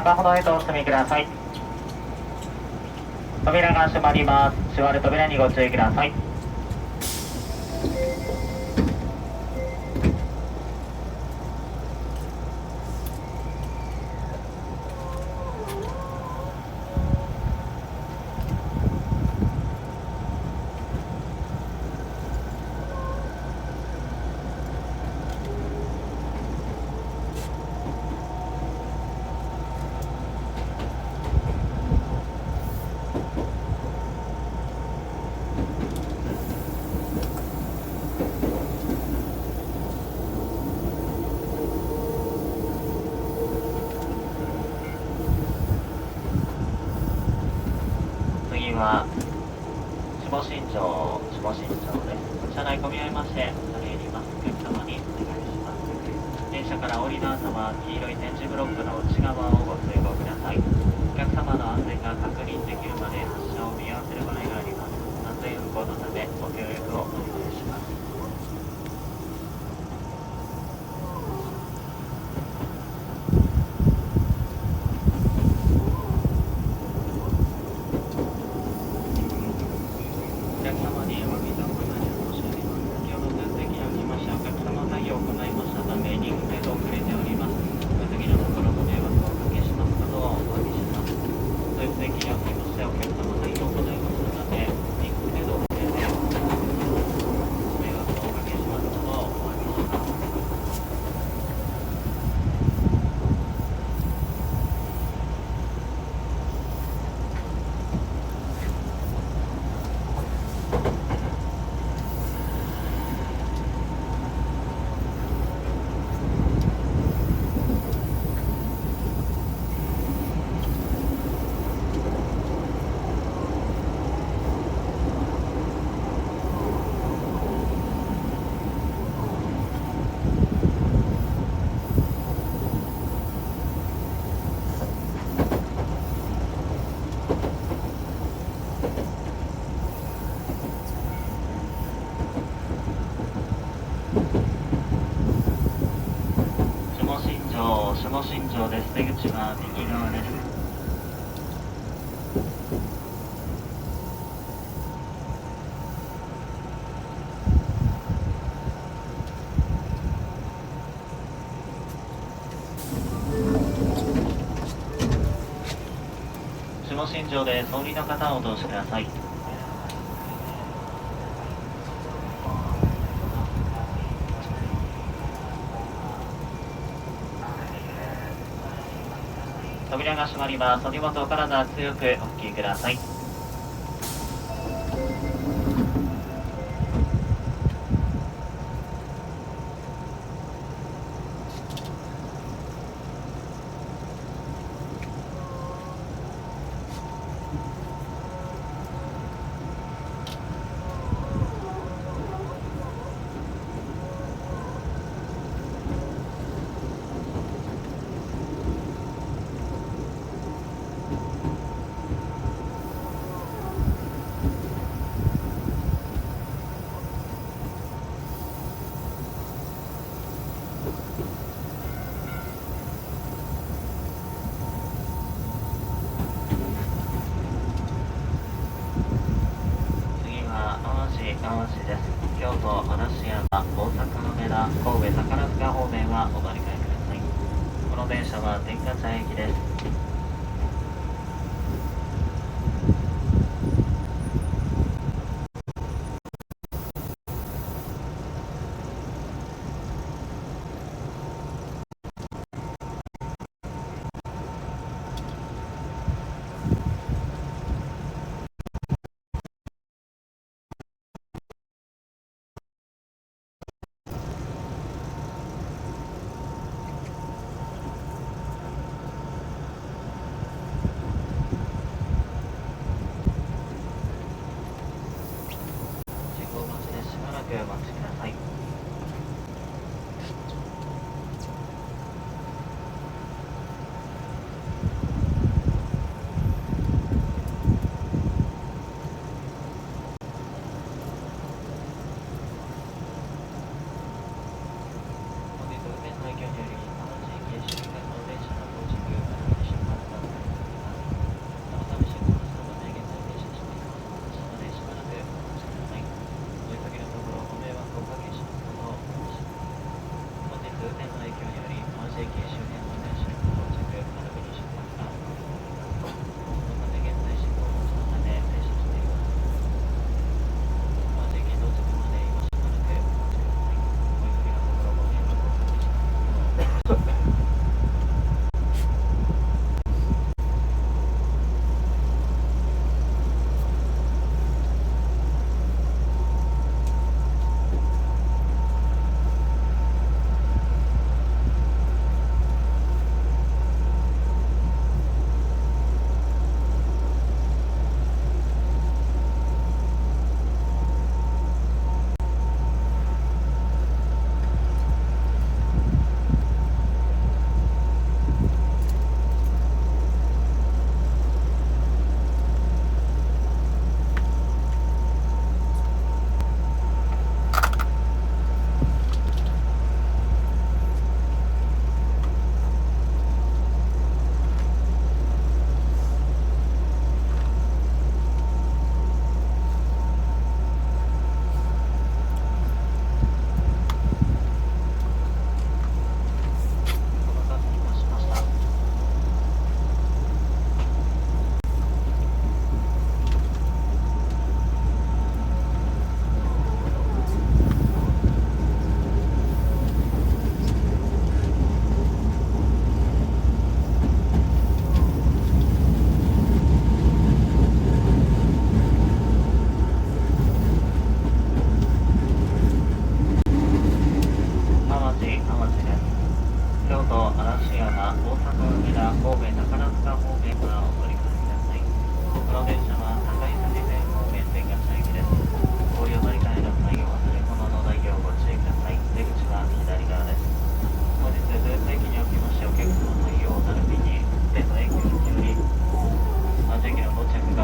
中ほどへとお進みください。扉が閉まります。閉まる扉にご注意ください。次は下新庄です。車内混み合いまして恐れ入ります。お客様にお願いします。電車から降りの後は黄色い点字ブロックの内側をご通行ください。お客様の安全が確認できるまで発車を見合わせる場合があります。安全運行のためご協力をお願いします。お客様にお詫びとご案内申し上げます。先ほど点滴が来ましたお客様対応を行いましたため2分程度遅れております。お次のところご迷惑をおかけしますことをお詫びします。点滴が来ましてお客様対応を行いましたため2分程度遅れてご迷惑をおかけしますことをお詫びします。下新庄です。出口は右側です。下新庄です。お降りの方をお通しください。扉が閉まります。お荷物を体強くお拭きください。淡路です。京都、嵐山、大阪梅田、神戸、宝塚方面はお乗り換えください。この電車は天下茶駅です。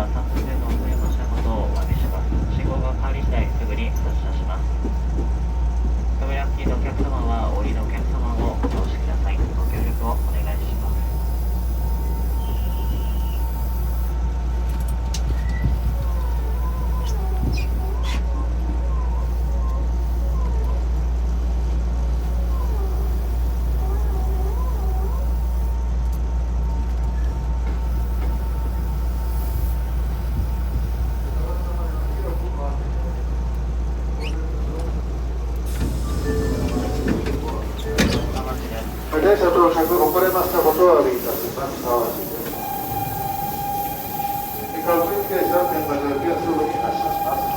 が3分程度遅れましたことをお詫びします。信号が変わり次第すぐに発車します。扉付近のお客様はお降りのお客様をお通しください。ご協力をお願いします。電車到着遅れましたことをお詫びいたします。各駅停車天馬上駅はすぐに発車します。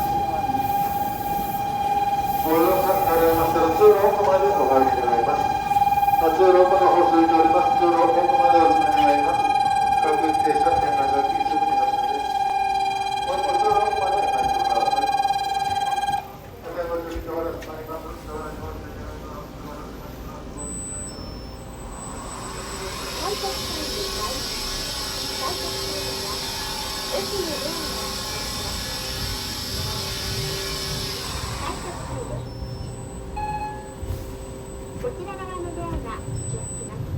ご乗車されましたら通路奥までお入り願います。通路奥の方続いております。通路奥までお進み願います。各駅停車天馬上駅すぐに発車です。もう一度通路奥まで入ってください。高山続いてお話しになります。こちら側のドアが開きます。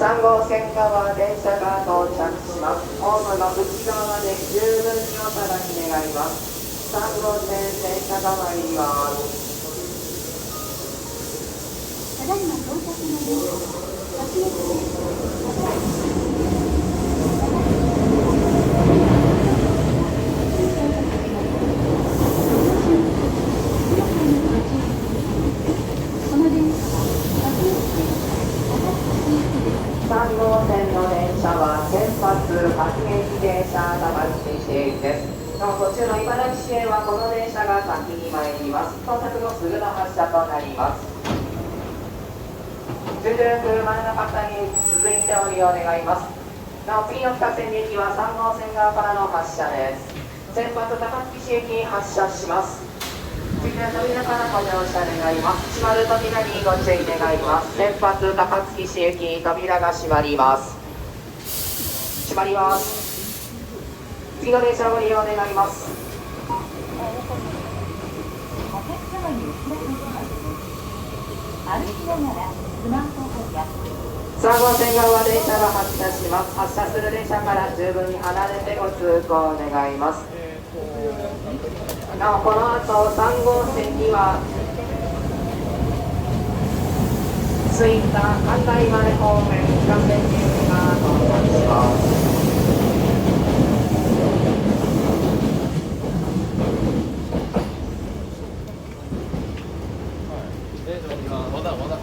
3号線側電車が到着します。ホームの内側で十分にお下がり願います。3号線電車が参ります。ただいま到着の電車、各駅です。3号線の電車は先発各駅停車高槻市駅です。なお途中の茨城市へはこの電車が先に参ります。到着後すぐの発車となります。順々前の方に続いて降りを願います。なお次の2線駅は3号線側からの発車です。先発高槻市駅に発車します。次は扉からご乗車願います。閉まる扉にご注意願います。先発高槻市駅扉が閉まります。閉まります。次の電車をご利用願います。お客様にお知らせします。歩きながらスマートフォンや3号線側電車が発車します。発車する電車から十分に離れてご通行願います。なおこの後3号線には吹田関内前方面画線行きが到着します。まだまだ。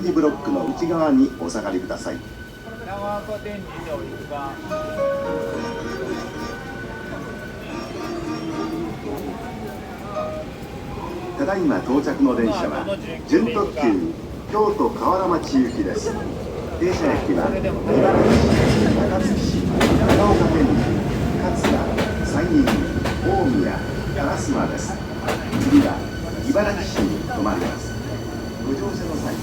字ブロックの内側にお下がりください。ただいま到着の電車は準特急京都河原町行きです。停車駅は茨城市、高槻市、長岡天神、勝田、山陰、大宮、烏丸です。次は茨城市に停まります。ご乗車の際、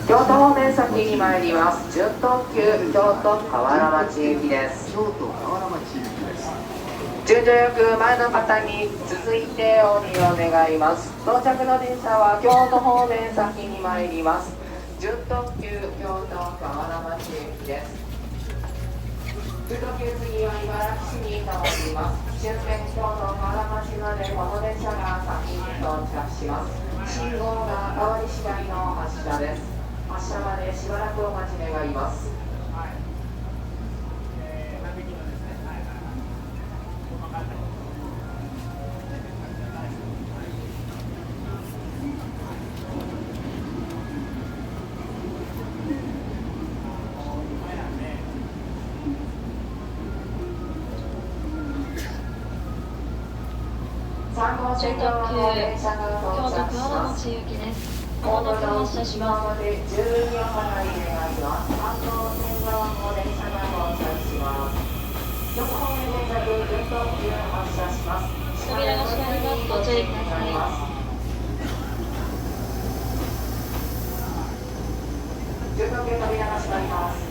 京都方面先に参ります。準特急京都河原町行きです。京都河原町行きです。順序よく前の方に続いてお降りを願います。到着の電車は京都方面先に参ります。準特急京都河原町行きです。準特急次は茨城市に停まります。終点京都河原町までこの電車が先に到着します。信号が変わり次第の発車です。発車までしばらくお待ち願います。3号線側の電車が到着します。ホームの内側で10両離れ願います。3号線側の電車が到着します。4方面電車で準特急発車します。扉が閉まります。ご注意ください。準特急扉が閉まります。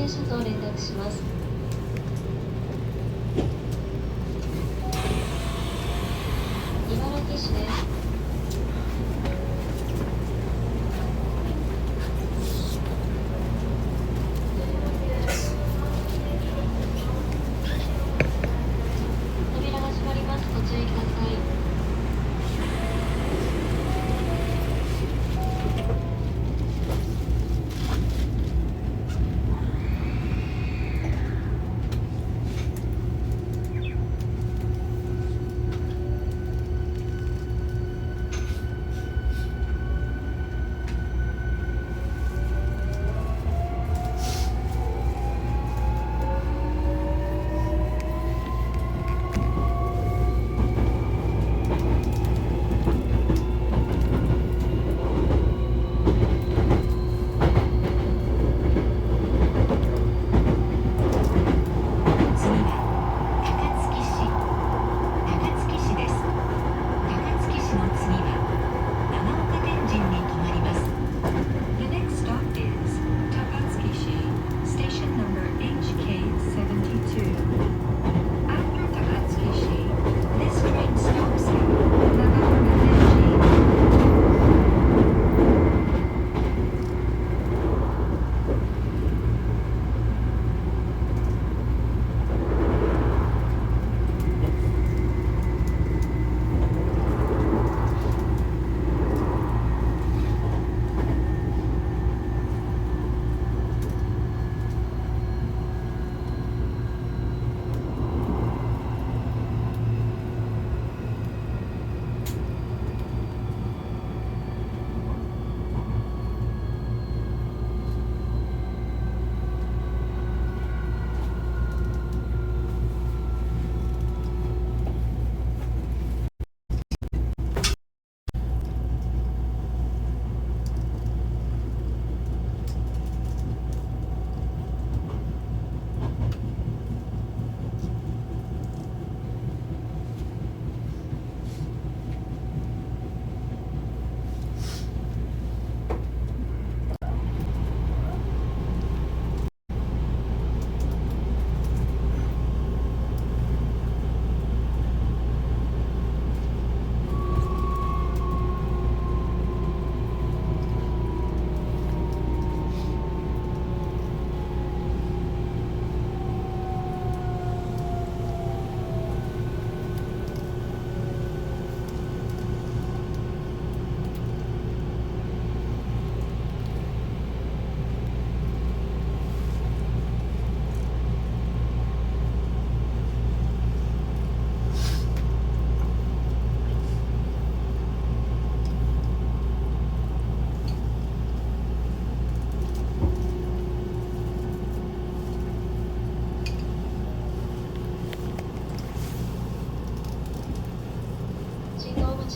停車と連絡します。茨城市です。扉が閉まります。ご注意ください。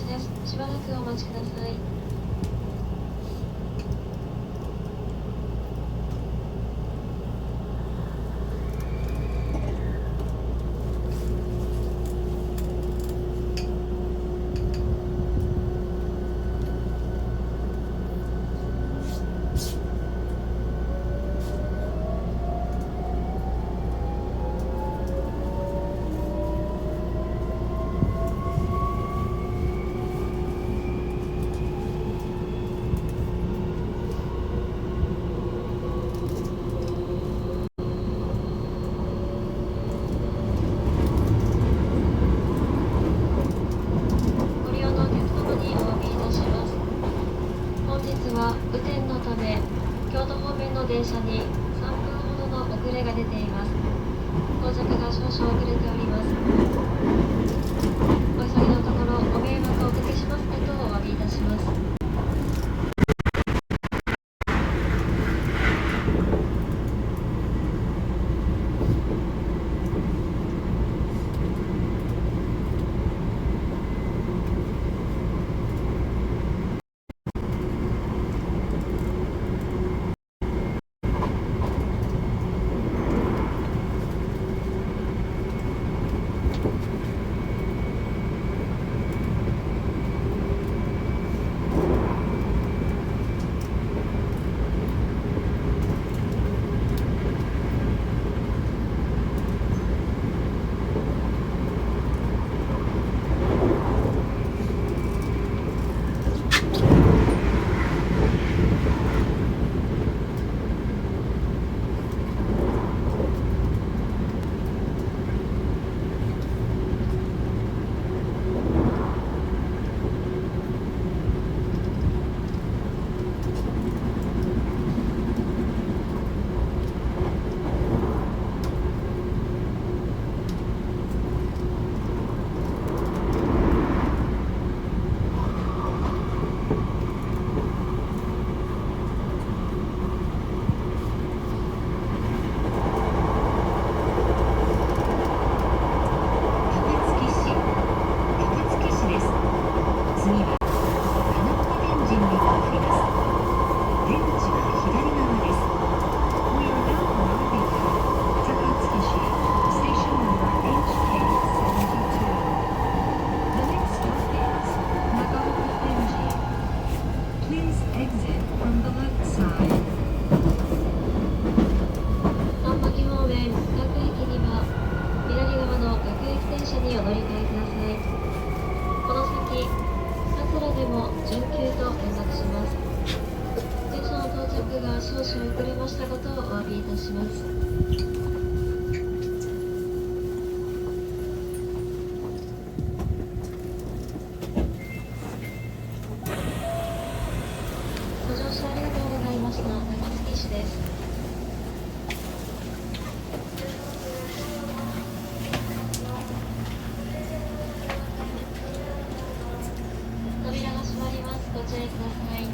です。しばらくお待ちください。ご利用のお客様にお詫びいたします。本日は雨天のため、京都方面の電車に3分ほどの遅れが出ています。到着が少々遅れております。お急ぎのところご迷惑をおかけしますことをお詫びいたします。次は金岡天神に向かいます。出口は左側です。We are now arriving at Takatsuki Station number HK72. The next stop is Nagaoka Tenji. Please exit from the left side. 丹波木方面各駅には左側の各駅電車にお乗り換えください。この先桂でも準急と連絡します。電車の到着が少々遅れましたことをお詫びいたします。ご乗車ありがとうございました。高槻市です。扉が閉まります。ご注意ください。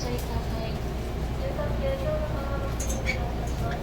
車ください。中特急京都からの新幹線を発車します。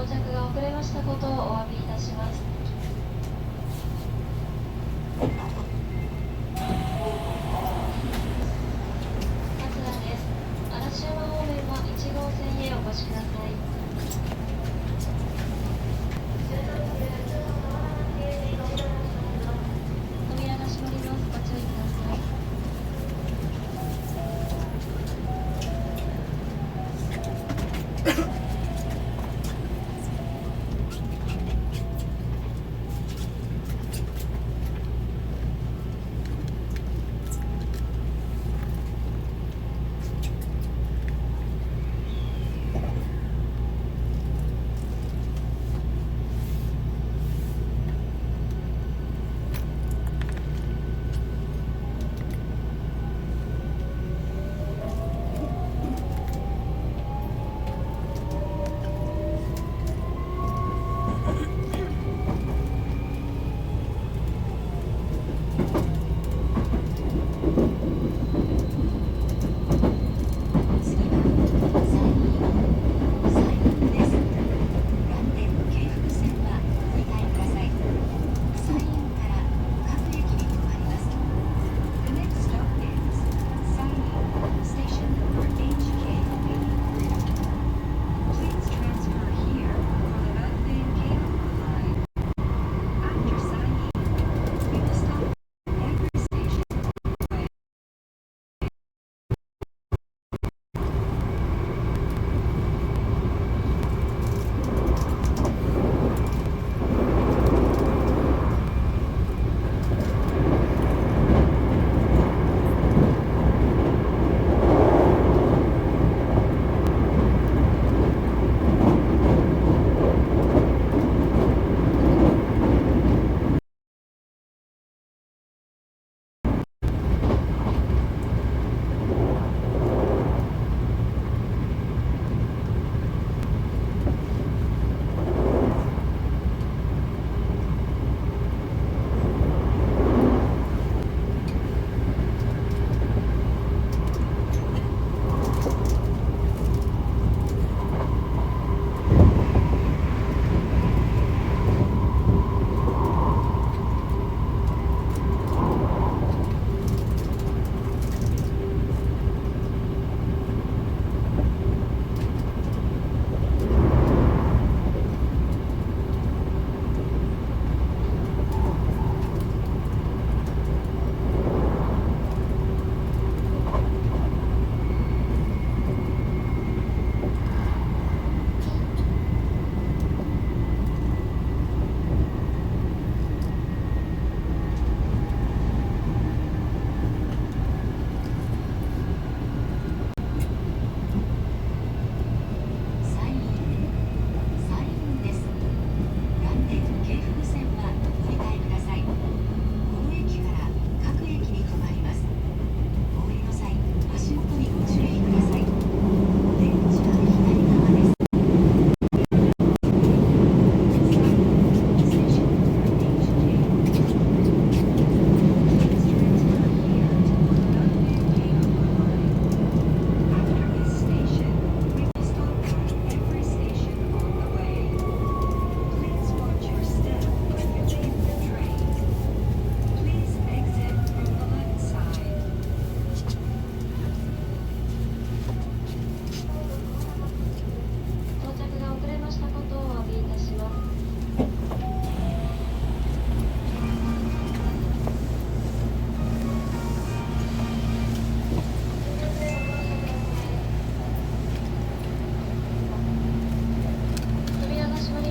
到着が遅れましたことをお詫びいたします。桂です。嵐山方面は1号線へお越しください。扉が閉まり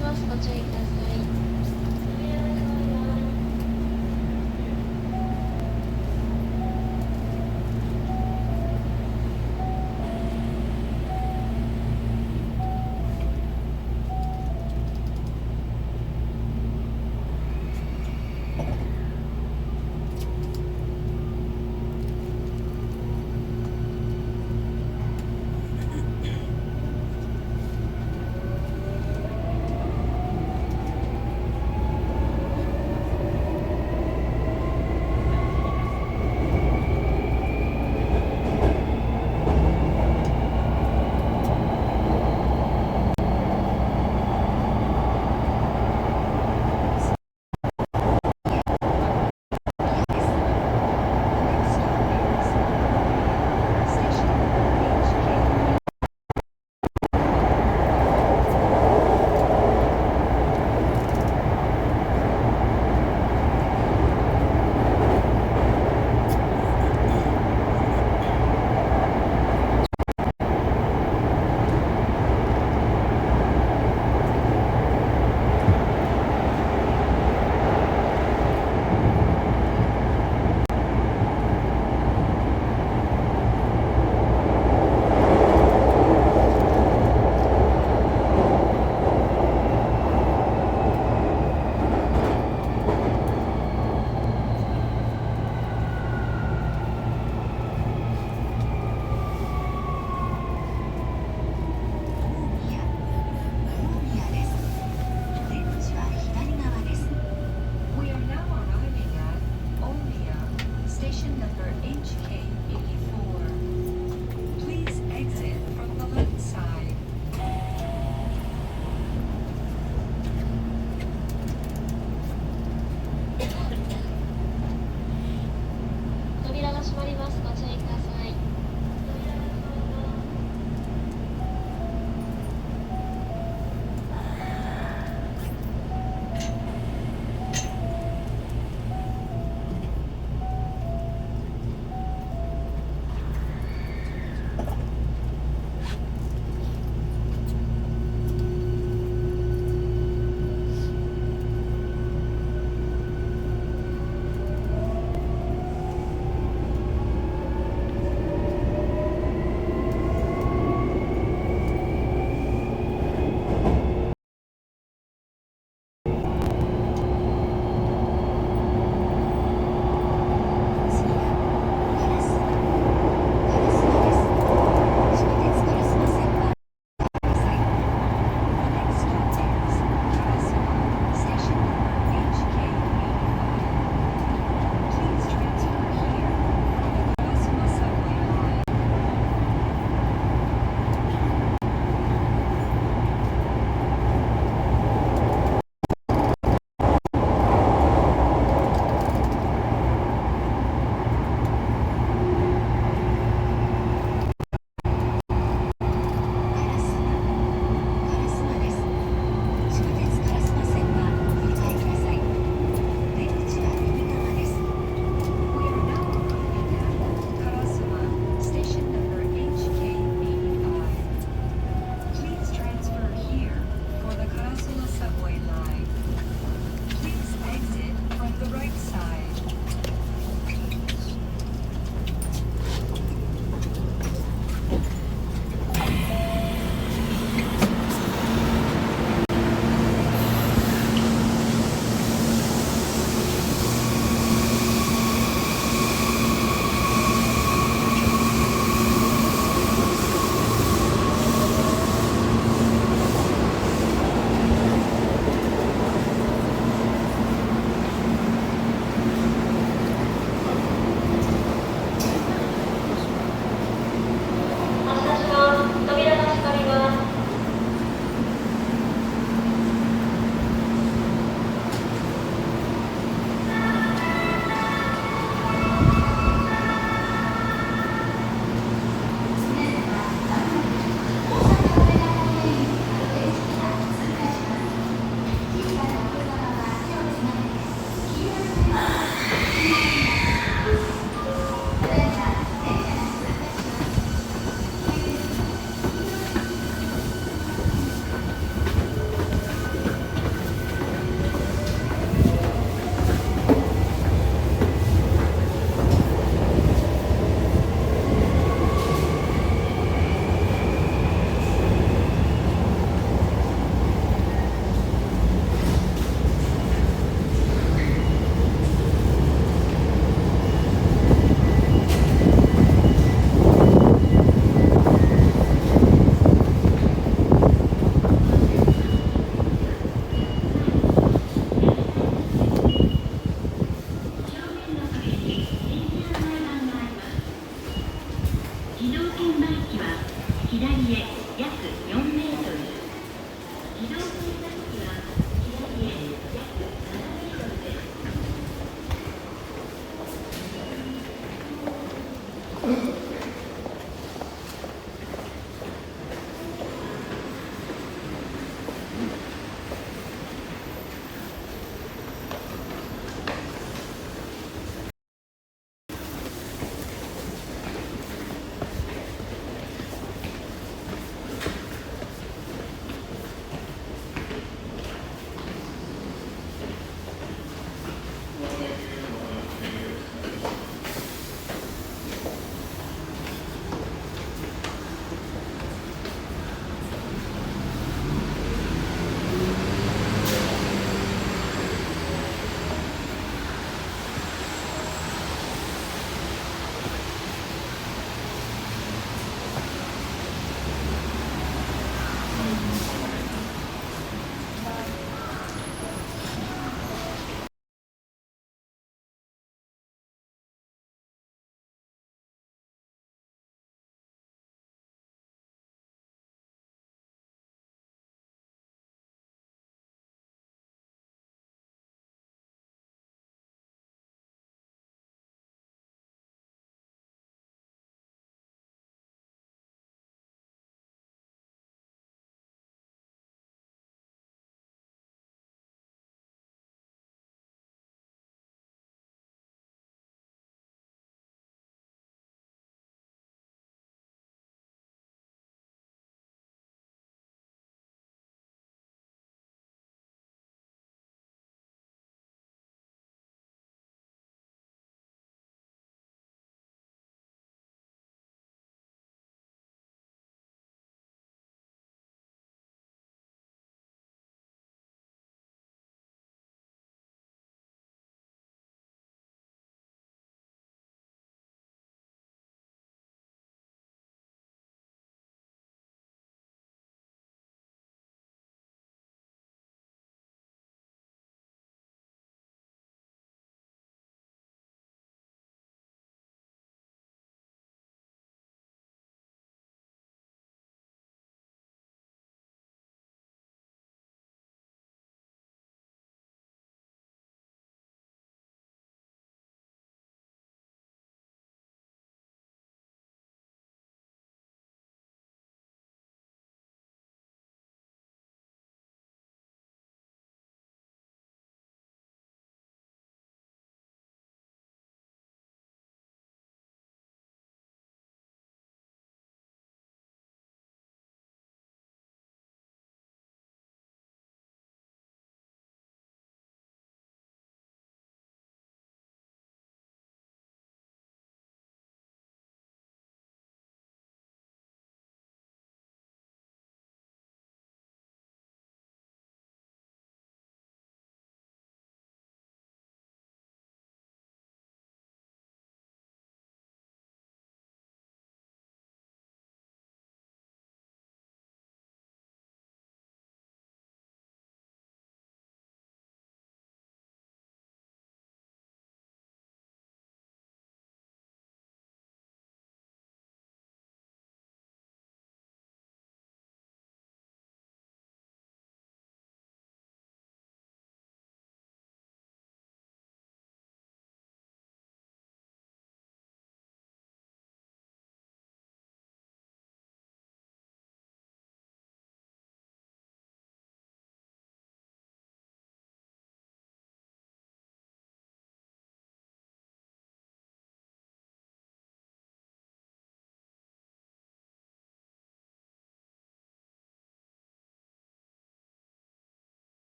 ます。ご注意ください。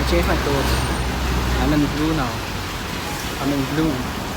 change my clothes. I'm in blue now. I'm in blue.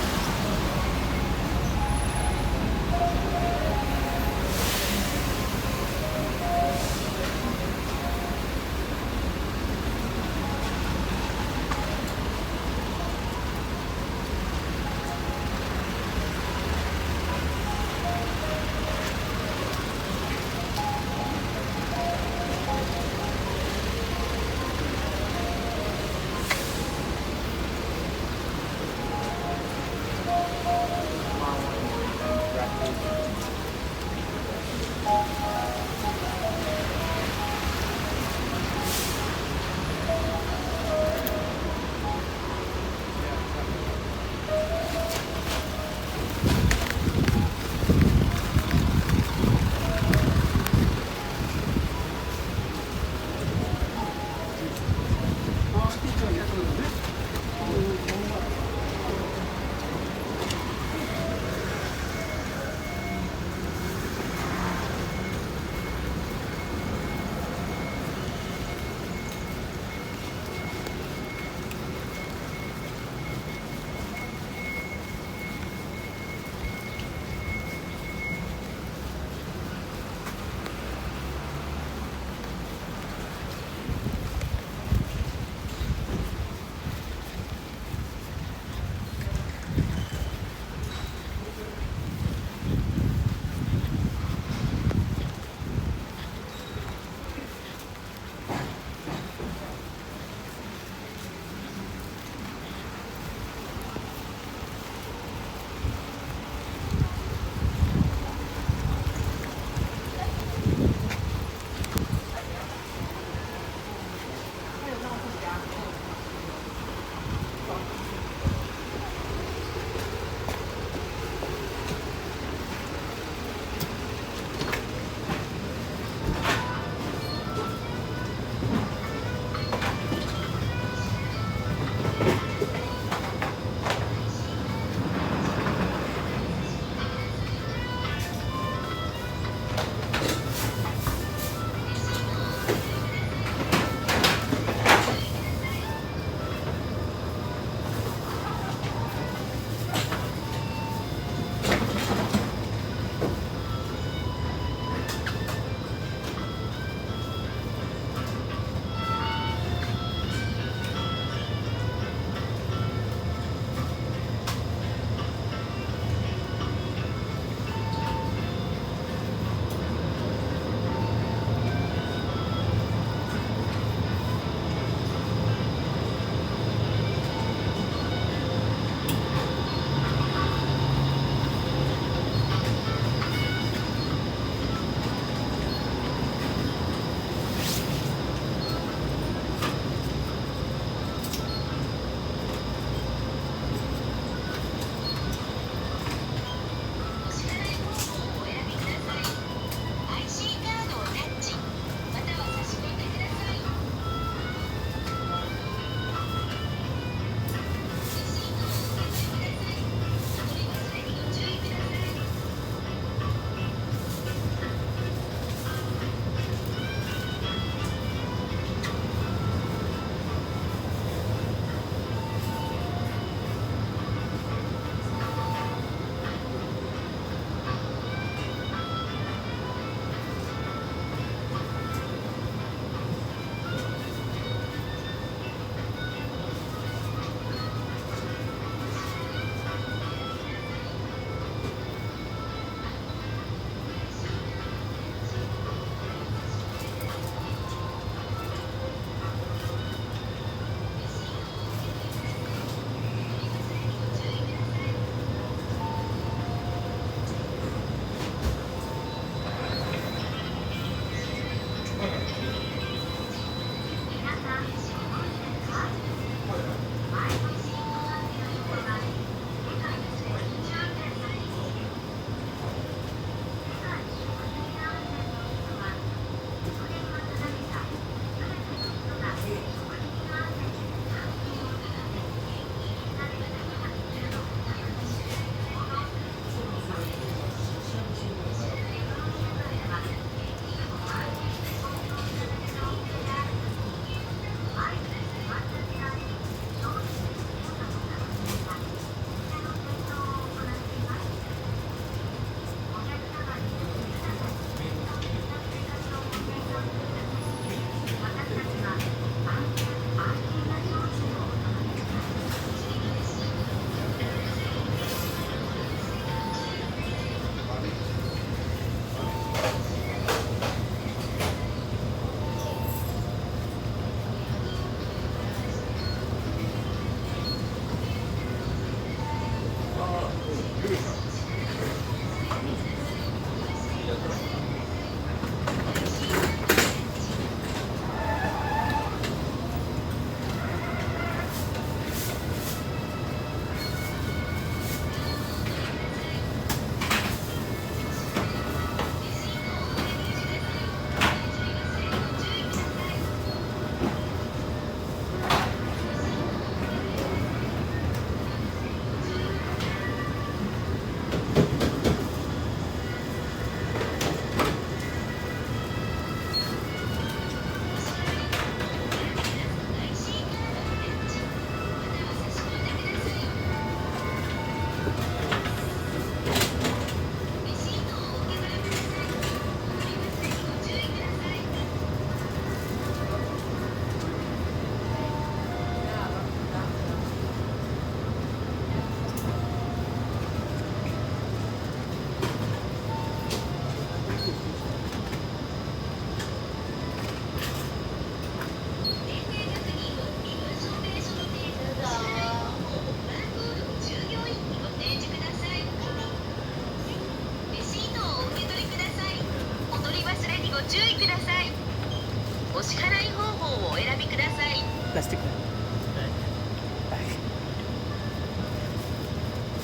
お支払い方法をお選びください。 Plastic.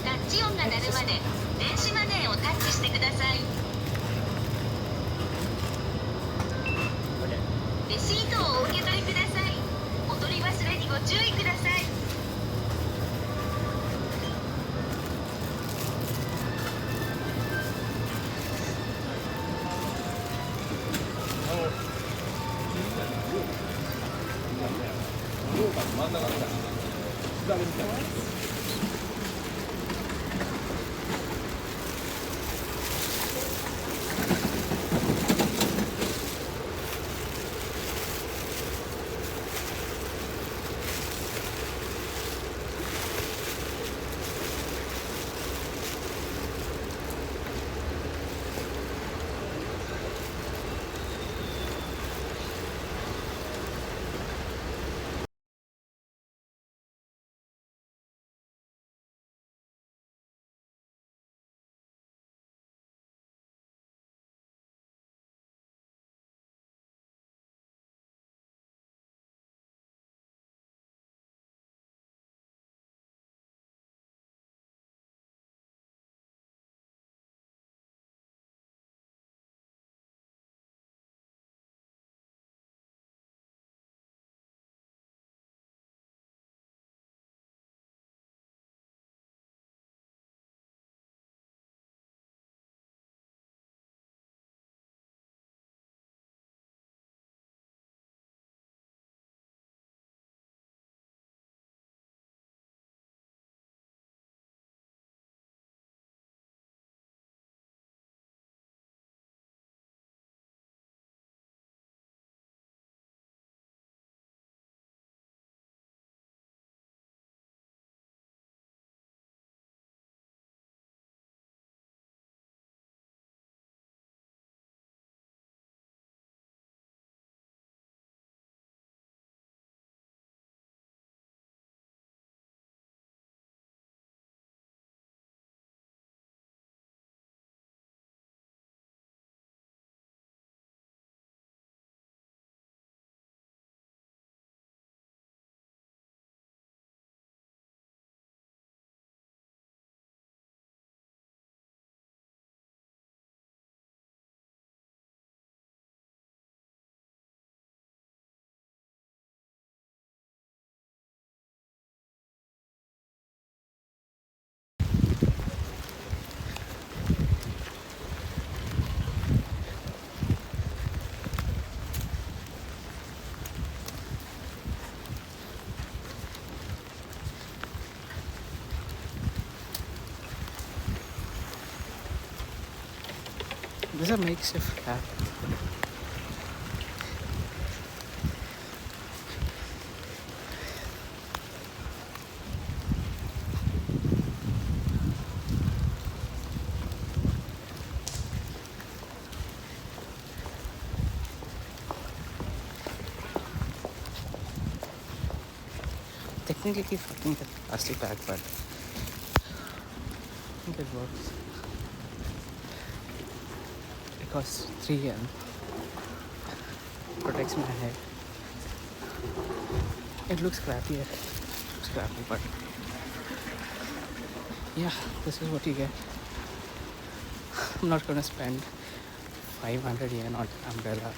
タッチ音が鳴るまで電子マネーをタッチしてください。レシートをお受け取りください。お取り忘れにご注意ください。This is a makeshift path. Technically fucking the plastic bag, but I think it works. It costs 3 yen. Protects my head. It looks crappy, but yeah, this is what you get. I'm not gonna spend 500 yen on umbrellas.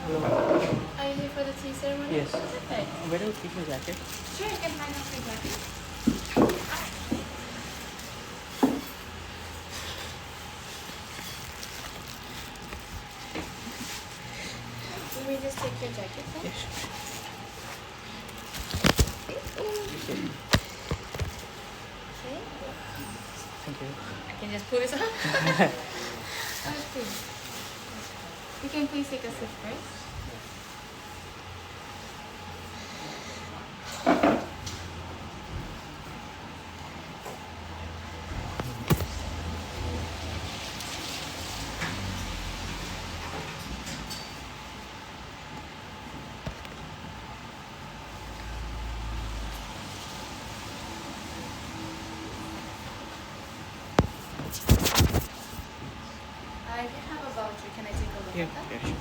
Are you here for the tea ceremony? Yes. Perfect. Where do you keep my jacket? Sure, you can hang up your jacket. Let me just take your jacket then. Yes. Okay. Thank you. I can just pull this off. Okay. You can please take a sip first. I have a voucher. Can I take a look Yeah, at that? yeah, sure.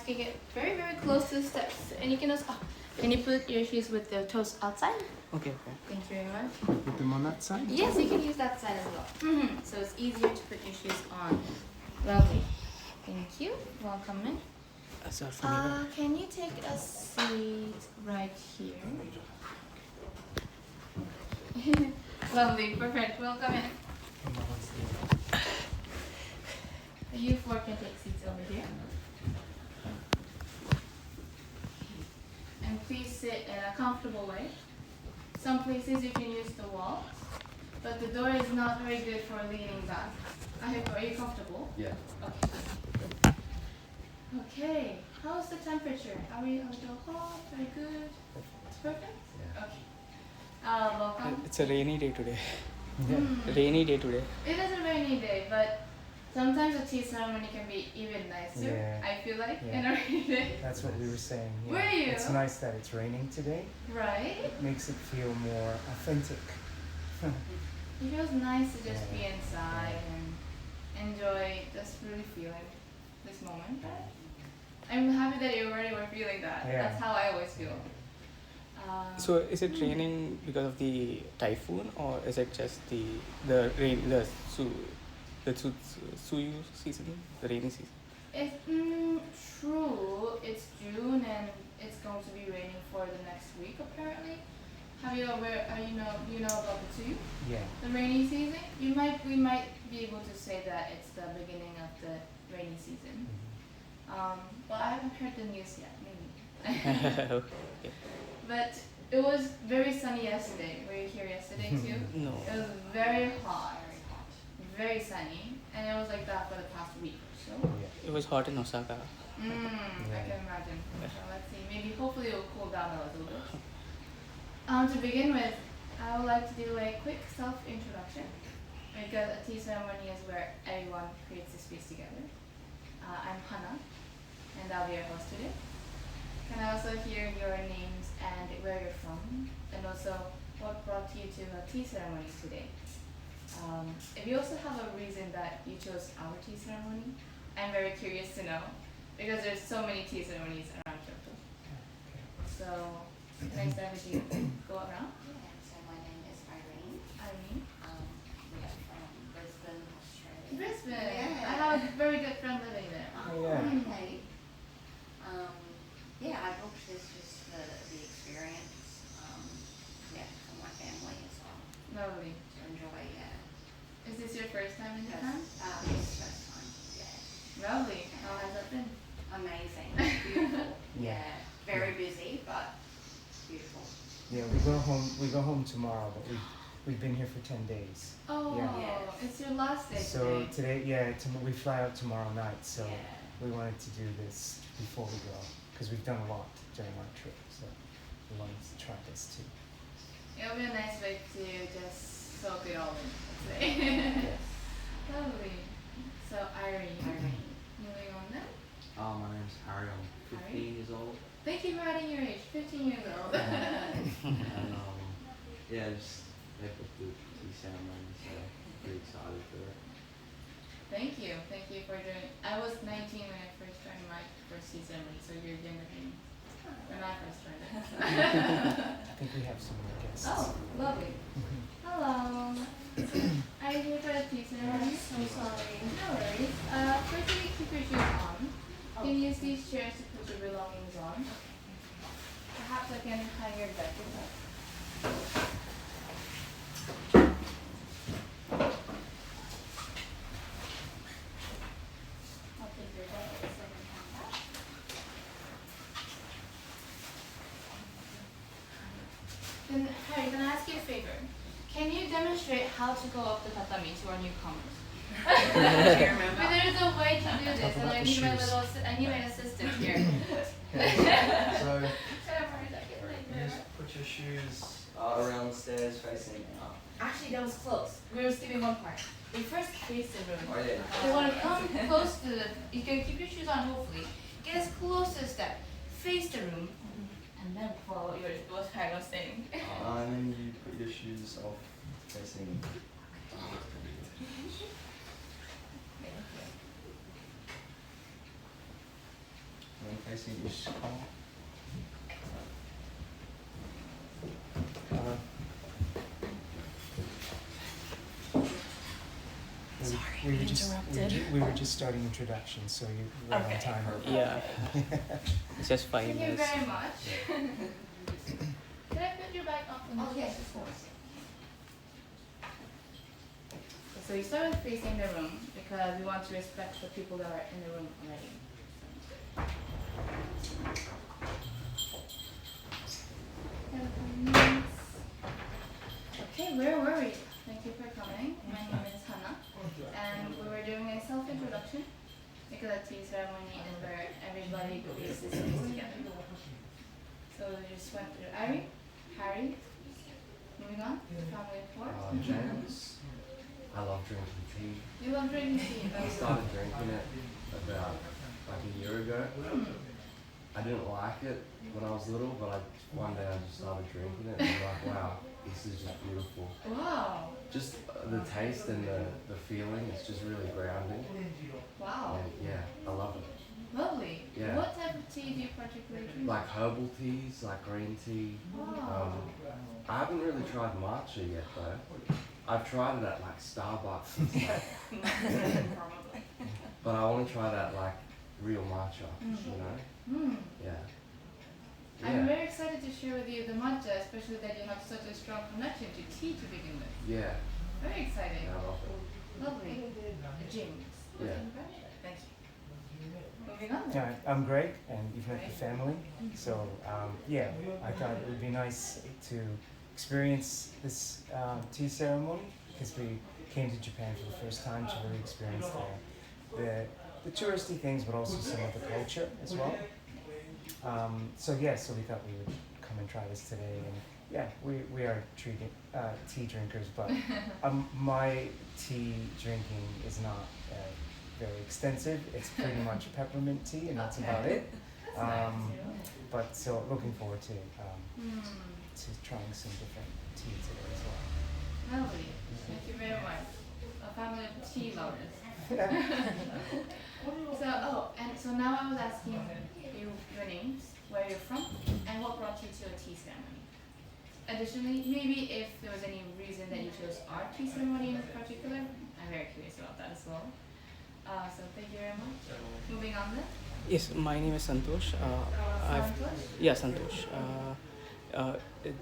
can get very, very close to the steps. And you can also, can you put your shoes with the toes outside? Okay, okay. Thank you very much. Put them on that side? Yes, you can use that side as well. So it's easier to put your shoes on. Lovely. Thank you. Welcome in. Can you take a seat right here? Lovely, perfect. Welcome in. You four can take seats over here. And please sit in a comfortable way. Some places you can use the wall, but the door is not very good for leaning back. Are you comfortable? Yeah. Okay. Okay. How's the temperature? Are we a little hot? Very good. It's perfect? Yeah. Okay. Welcome. It's a rainy day today. Yeah. Rainy day today. It is a rainy day, but sometimes a tea ceremony can be even nicer. Yeah. I feel like Yeah. in a rainy day. That's what we were saying. Yeah. Were you? It's nice that it's raining today. Right? It makes it feel more authentic. It feels nice to just be inside and enjoy just really feeling this moment. Right? I'm happy that you already were feeling that. Yeah. That's how I always feel. So is it raining because of the typhoon, or is it just the rain, the Suyu season, the rainy season? It's true. It's June and it's going to be raining for the next week apparently. You know about the Tsuyu? Yeah. The rainy season? We might be able to say that it's the beginning of the rainy season. But I haven't heard the news yet. Maybe. Okay. But it was very sunny yesterday. Were you here yesterday too? No. It was very hot, very sunny, and it was like that for the past week or so. It was hot in Osaka. I can imagine. So let's see. Maybe hopefully it will cool down a little bit. To begin with, I would like to do a quick self-introduction because a tea ceremony is where everyone creates a space together. I'm Hana, and I'll be your host today. Can I also hear your names and where you're from, and also what brought you to a tea ceremony today? If you also have a reason that you chose our tea ceremony, I'm very curious to know, because there's so many tea ceremonies around Kyoto. So, can I start with you? Go around. Yeah, so my name is Irene. Irene. We are from Brisbane, Australia. Brisbane. Yeah. I have a very good friend living there. Oh, yeah. okay. Yeah, I booked this just for the experience. For my family as well. Lovely. To enjoy, yeah. Is this your first time in Japan? Yes, first time. Yeah. Lovely. How has it been? Amazing. Beautiful. Yeah. Very busy, but beautiful. Yeah, we go home tomorrow, but we've been here for 10 days. Oh, Yeah. it's your last day So today. we fly out tomorrow night, so Yeah. we wanted to do this before we go, because we've done a lot during our trip, so we wanted to try this too. It'll be a nice way to just soak it all in, let's say. Lovely. So Irene. Moving on then. My name's Harry. I'm 15 years old. Thank you for adding your age. 15 years old. And just they booked the tea ceremony, so pretty excited for it. Thank you for joining. I was 19 when I first joined my first tea ceremony, so you're younger than me when I first joined it. I think we have some more guests. Oh, lovely. Hello. Are you here for the tea ceremony? So sorry. No worries. First you keep your shoes on. You can use these chairs to put your belongings on. Perhaps I can hang your bed with that. I'll take your bed so I can hang that. Then, Harry, can I ask you a favor? Can you demonstrate how to go up the tatami to our newcomers? But there's a way to do this, and I need my assistant here. So you just put your shoes around the stairs facing up. Actually, that was close. We were skipping one part. We first face the room. Oh yeah. You want to come close to the. You can keep your shoes on, hopefully. Get as close as that. Face the room, and then follow what Harry was saying. And then you put your shoes off facing. And Casey, you should call. We were just starting introduction, so you were on time. Yeah. It's just 5 Thank you minutes. very much. Can I put you back up on the chair? Of course. So you start with facing the room because we want to respect the people that are in the room already. Okay, where were we? Thank you for coming. My name is Hannah, and we were doing a self-introduction because a tea ceremony is where everybody gets this space together. So we just went through Harry, moving on, family of four. James. I love drinking tea. You love drinking tea. I started drinking it about like a year ago. I didn't like it when I was little, but one day I just started drinking it and I'm like, wow, this is just beautiful. Wow. Just the taste and the feeling, it's just really grounding. Wow. And yeah, I love it. Lovely. Yeah. What type of tea do you particularly drink? Like herbal teas, like green tea. Wow. I haven't really tried matcha yet though. I've tried it at like Starbucks and stuff. Probably. But I want to try that like real matcha, you know? Yeah. I'm very excited to share with you the matcha, especially that you have such a strong connection to tea to begin with. Yeah. Very exciting. Yeah, I love it. Lovely. James. Yeah. Thank you. Moving on then. Yeah, I'm Greg, and you've met the family. So yeah, I thought it would be nice to experience this tea ceremony because we came to Japan for the first time to really experience the touristy things, but also some of the culture as well. So we thought we would come and try this today, and yeah, we are tea drinkers, but my tea drinking is not very extensive. It's pretty much peppermint tea, and that's about it. But so looking forward to trying some different tea today as well. Lovely. Thank you very much. A family of tea lovers. So now I was asking you your names, where you're from, and what brought you to a tea ceremony. Additionally, maybe if there was any reason that you chose our tea ceremony in particular, I'm very curious about that as well. So thank you very much. Moving on then. Yes, my name is Santosh. Santosh.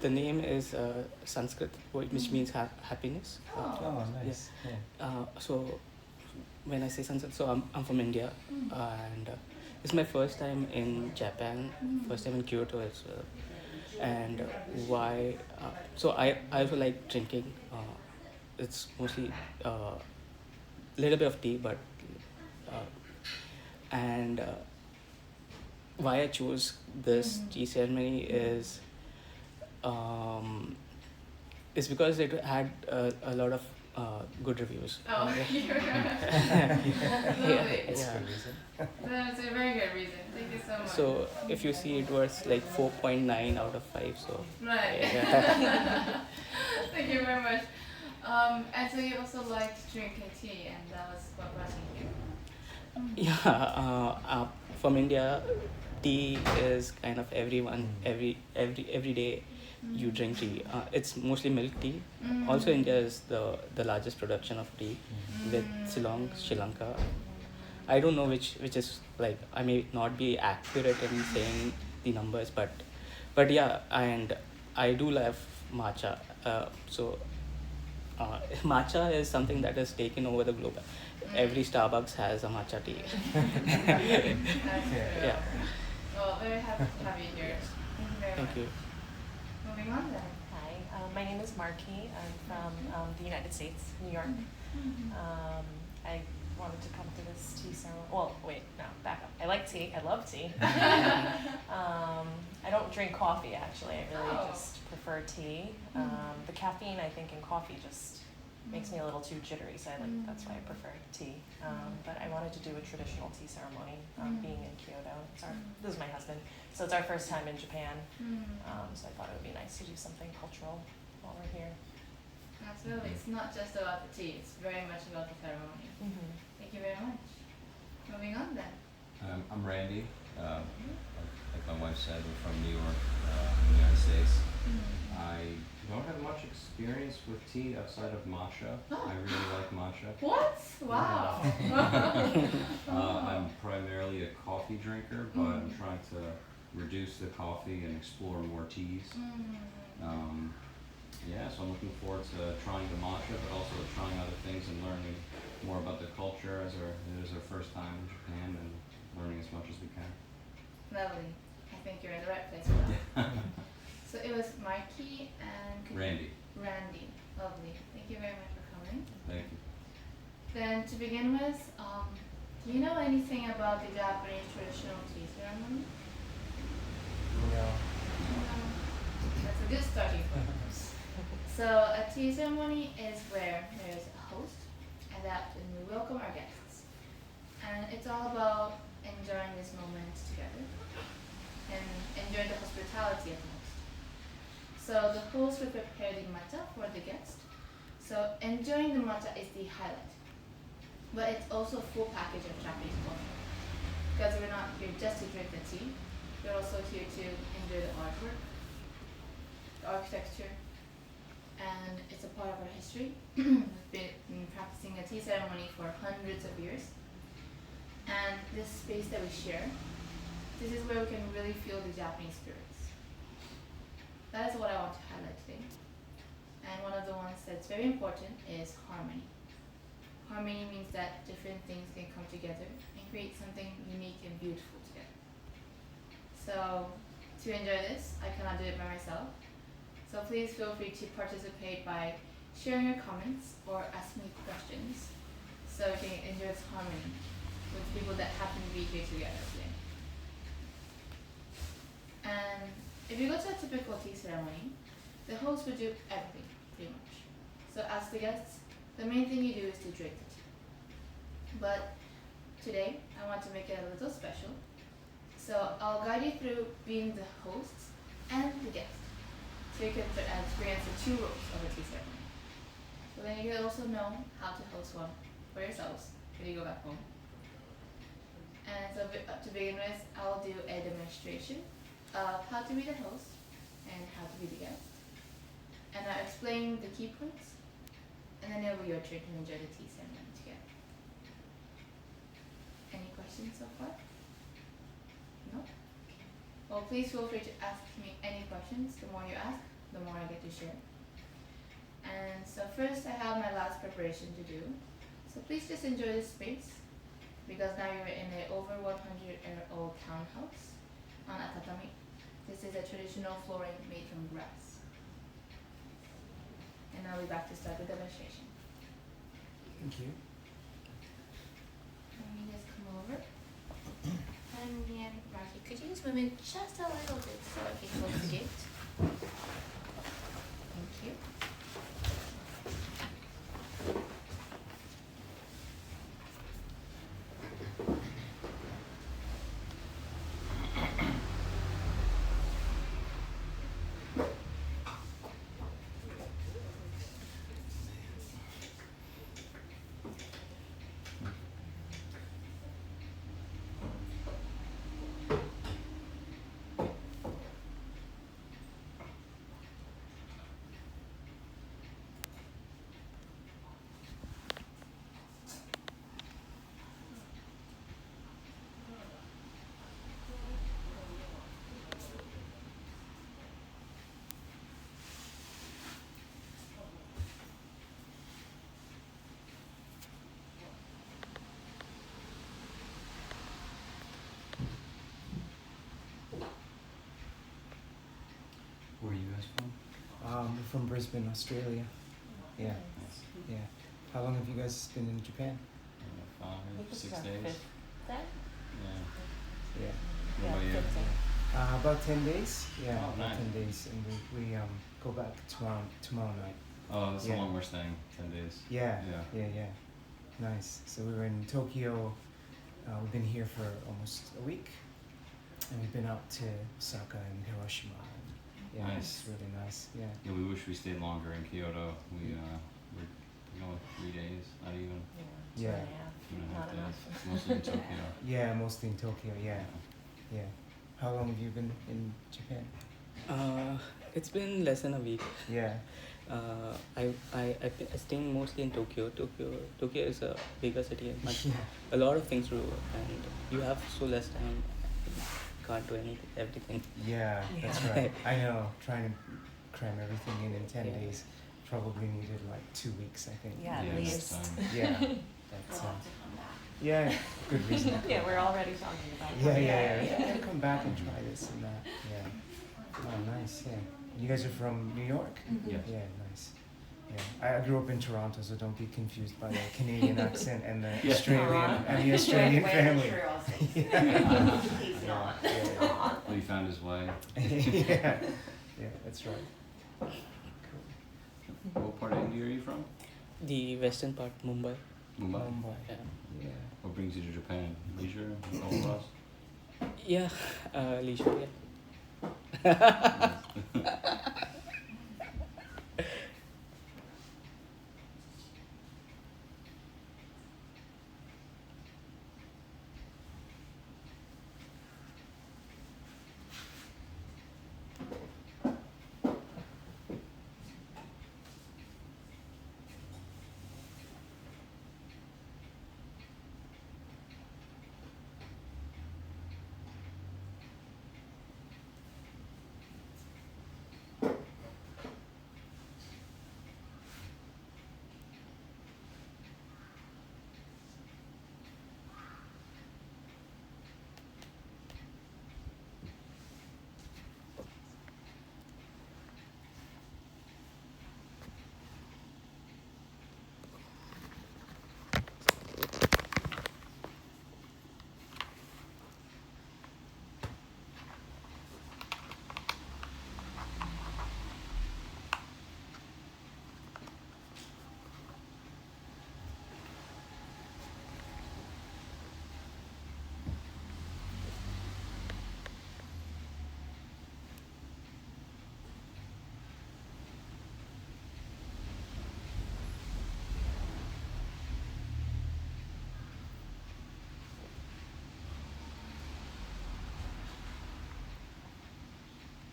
The name is Sanskrit, which means happiness. Oh, nice. Yeah. So when I say Sanskrit, so I'm from India, and it's my first time in Japan, first time in Kyoto as well. And why? So I also like drinking. It's mostly little bit of tea, but and why I chose this tea ceremony is because it had a lot of good reviews. Oh, yeah. That's a very good reason. Thank you so much. So if you see, it was like 4.9 out of 5. So right. Yeah. Thank you very much. And so you also liked drinking tea, and that was what brought you here. Yeah. From India, tea is kind of everyone every day. You drink tea. It's mostly milk tea. Also, India is the largest production of tea, with Ceylon, Sri Lanka. I don't know which is like. I may not be accurate in saying the numbers, but yeah, and I do love matcha. Matcha is something that has taken over the globe. Every Starbucks has a matcha tea. Yeah. Well, very happy to have you here. Thank you very much. Thank you. Moving on then. Hi, my name is Marky. I'm from the United States, New York. I wanted to come to this tea ceremony. Well, wait, no, back up. I like tea. I love tea. I don't drink coffee, actually. I really just prefer tea. The caffeine, I think, in coffee just makes me a little too jittery, so that's why I prefer tea. But I wanted to do a traditional tea ceremony, being in Kyoto. This is my husband, so it's our first time in Japan. So I thought it would be nice to do something cultural while we're here. Absolutely. It's not just about the tea, it's very much about the ceremony. Thank you very much. Moving on then. I'm Randy. Like my wife said, we're from New York, United States. I don't have much experience with tea outside of matcha. I really like matcha. What? Wow. I'm primarily a coffee drinker, but I'm trying to reduce the coffee and explore more teas. Yeah, so I'm looking forward to trying the matcha, but also trying other things and learning more about the culture as it is our first time in Japan and learning as much as we can. Lovely. I think you're in the right place for that. So it was Mikey and Randy. Randy. Lovely. Thank you very much for coming. Thank you. Then to begin with, do you know anything about the Japanese traditional tea ceremony? No. That's a good starting point. So a tea ceremony is where there's a host and we welcome our guests. And it's all about enjoying this moment together and enjoying the hospitality of the host. So the host will prepare the matcha for the guest. So enjoying the matcha is the highlight. But it's also a full package of Japanese culture. Because we're not here just to drink the tea, we're also here to enjoy the artwork, the architecture, and it's a part of our history. We've been practicing a tea ceremony for hundreds of years. And this space that we share, this is where we can really feel the Japanese spirits. That is what I want to highlight today. And one of the ones that's very important is harmony. Harmony means that different things can come together and create something unique and beautiful together. So to enjoy this, I cannot do it by myself. So please feel free to participate by sharing your comments or asking me questions so we can enjoy this harmony with people that happen to be here together today. And if you go to a typical tea ceremony, the host will do everything, pretty much. So as the guests, the main thing you do is to drink the tea. But today, I want to make it a little special. So I'll guide you through being the host and the guest. So you can experience the two roles of a tea ceremony. So then you can also know how to host one for yourselves when you go back home. And so to begin with, I'll do a demonstration of how to be the host and how to be the guest. And I'll explain the key points, and then it'll be your turn to enjoy the tea ceremony together. Any questions so far? No? Well, please feel free to ask me any questions. The more you ask, the more I get to share. And so first I have my last preparation to do. So please just enjoy this space, because now you're in an over 100-year-old townhouse on a tatami. This is a traditional flooring made from grass. And I'll be back to start the demonstration. Thank you. Let me just come over. And then, Rocky, could you just move in just a little bit so I can close the gate? Thank you. Where are you guys from? We're from Brisbane, Australia. Yeah. Nice. Yeah. How long have you guys been in Japan? 6 days. That? Yeah. Yeah. What about you? About 10 days. Yeah, Oh, about nice. 10 days, and we go back tomorrow night. Oh, that's Yeah. how long we're staying. 10 days. Yeah. Yeah. Yeah. Nice. So we were in Tokyo. We've been here for almost a week, and we've been out to Osaka and Hiroshima. Yeah, Nice. it's really nice. Yeah. Yeah, we wish we stayed longer in Kyoto. We're going 3 days, not even Yeah. 2.5 Not days. enough. Mostly in Tokyo. Yeah, mostly in Tokyo. Yeah. Yeah. How long have you been in Japan? It's been less than a week. Yeah. I've been staying mostly in Tokyo. Tokyo is a bigger city and Yeah. a lot of things to do, and you have so less time. Can't do anything, everything. Yeah, that's right. I know. Trying to cram everything in 10 Yeah. days probably needed like 2 weeks, I think. Yeah, at least. Yeah. We'll That's have to come back. yeah, good reason. to come Yeah, we're back. already talking about Yeah, coming yeah, back. yeah. Come back and try this and that. Yeah. Oh, nice. Yeah. You guys are from New York? Yes. Yeah, nice. Yeah. I grew up in Toronto, so don't be confused by the Canadian accent and the Yeah. Australian family. Yeah. He's not. Yeah, Well, he found his way. yeah. Yeah, that's right. Cool. What part of India are you from? The western part, Mumbai. Mumbai. Mumbai. Yeah. Yeah. What brings you to Japan? Leisure? All of us? Yeah, leisure. Yeah.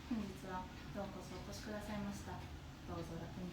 本日はどうこそお越しくださいました。どうぞ楽に。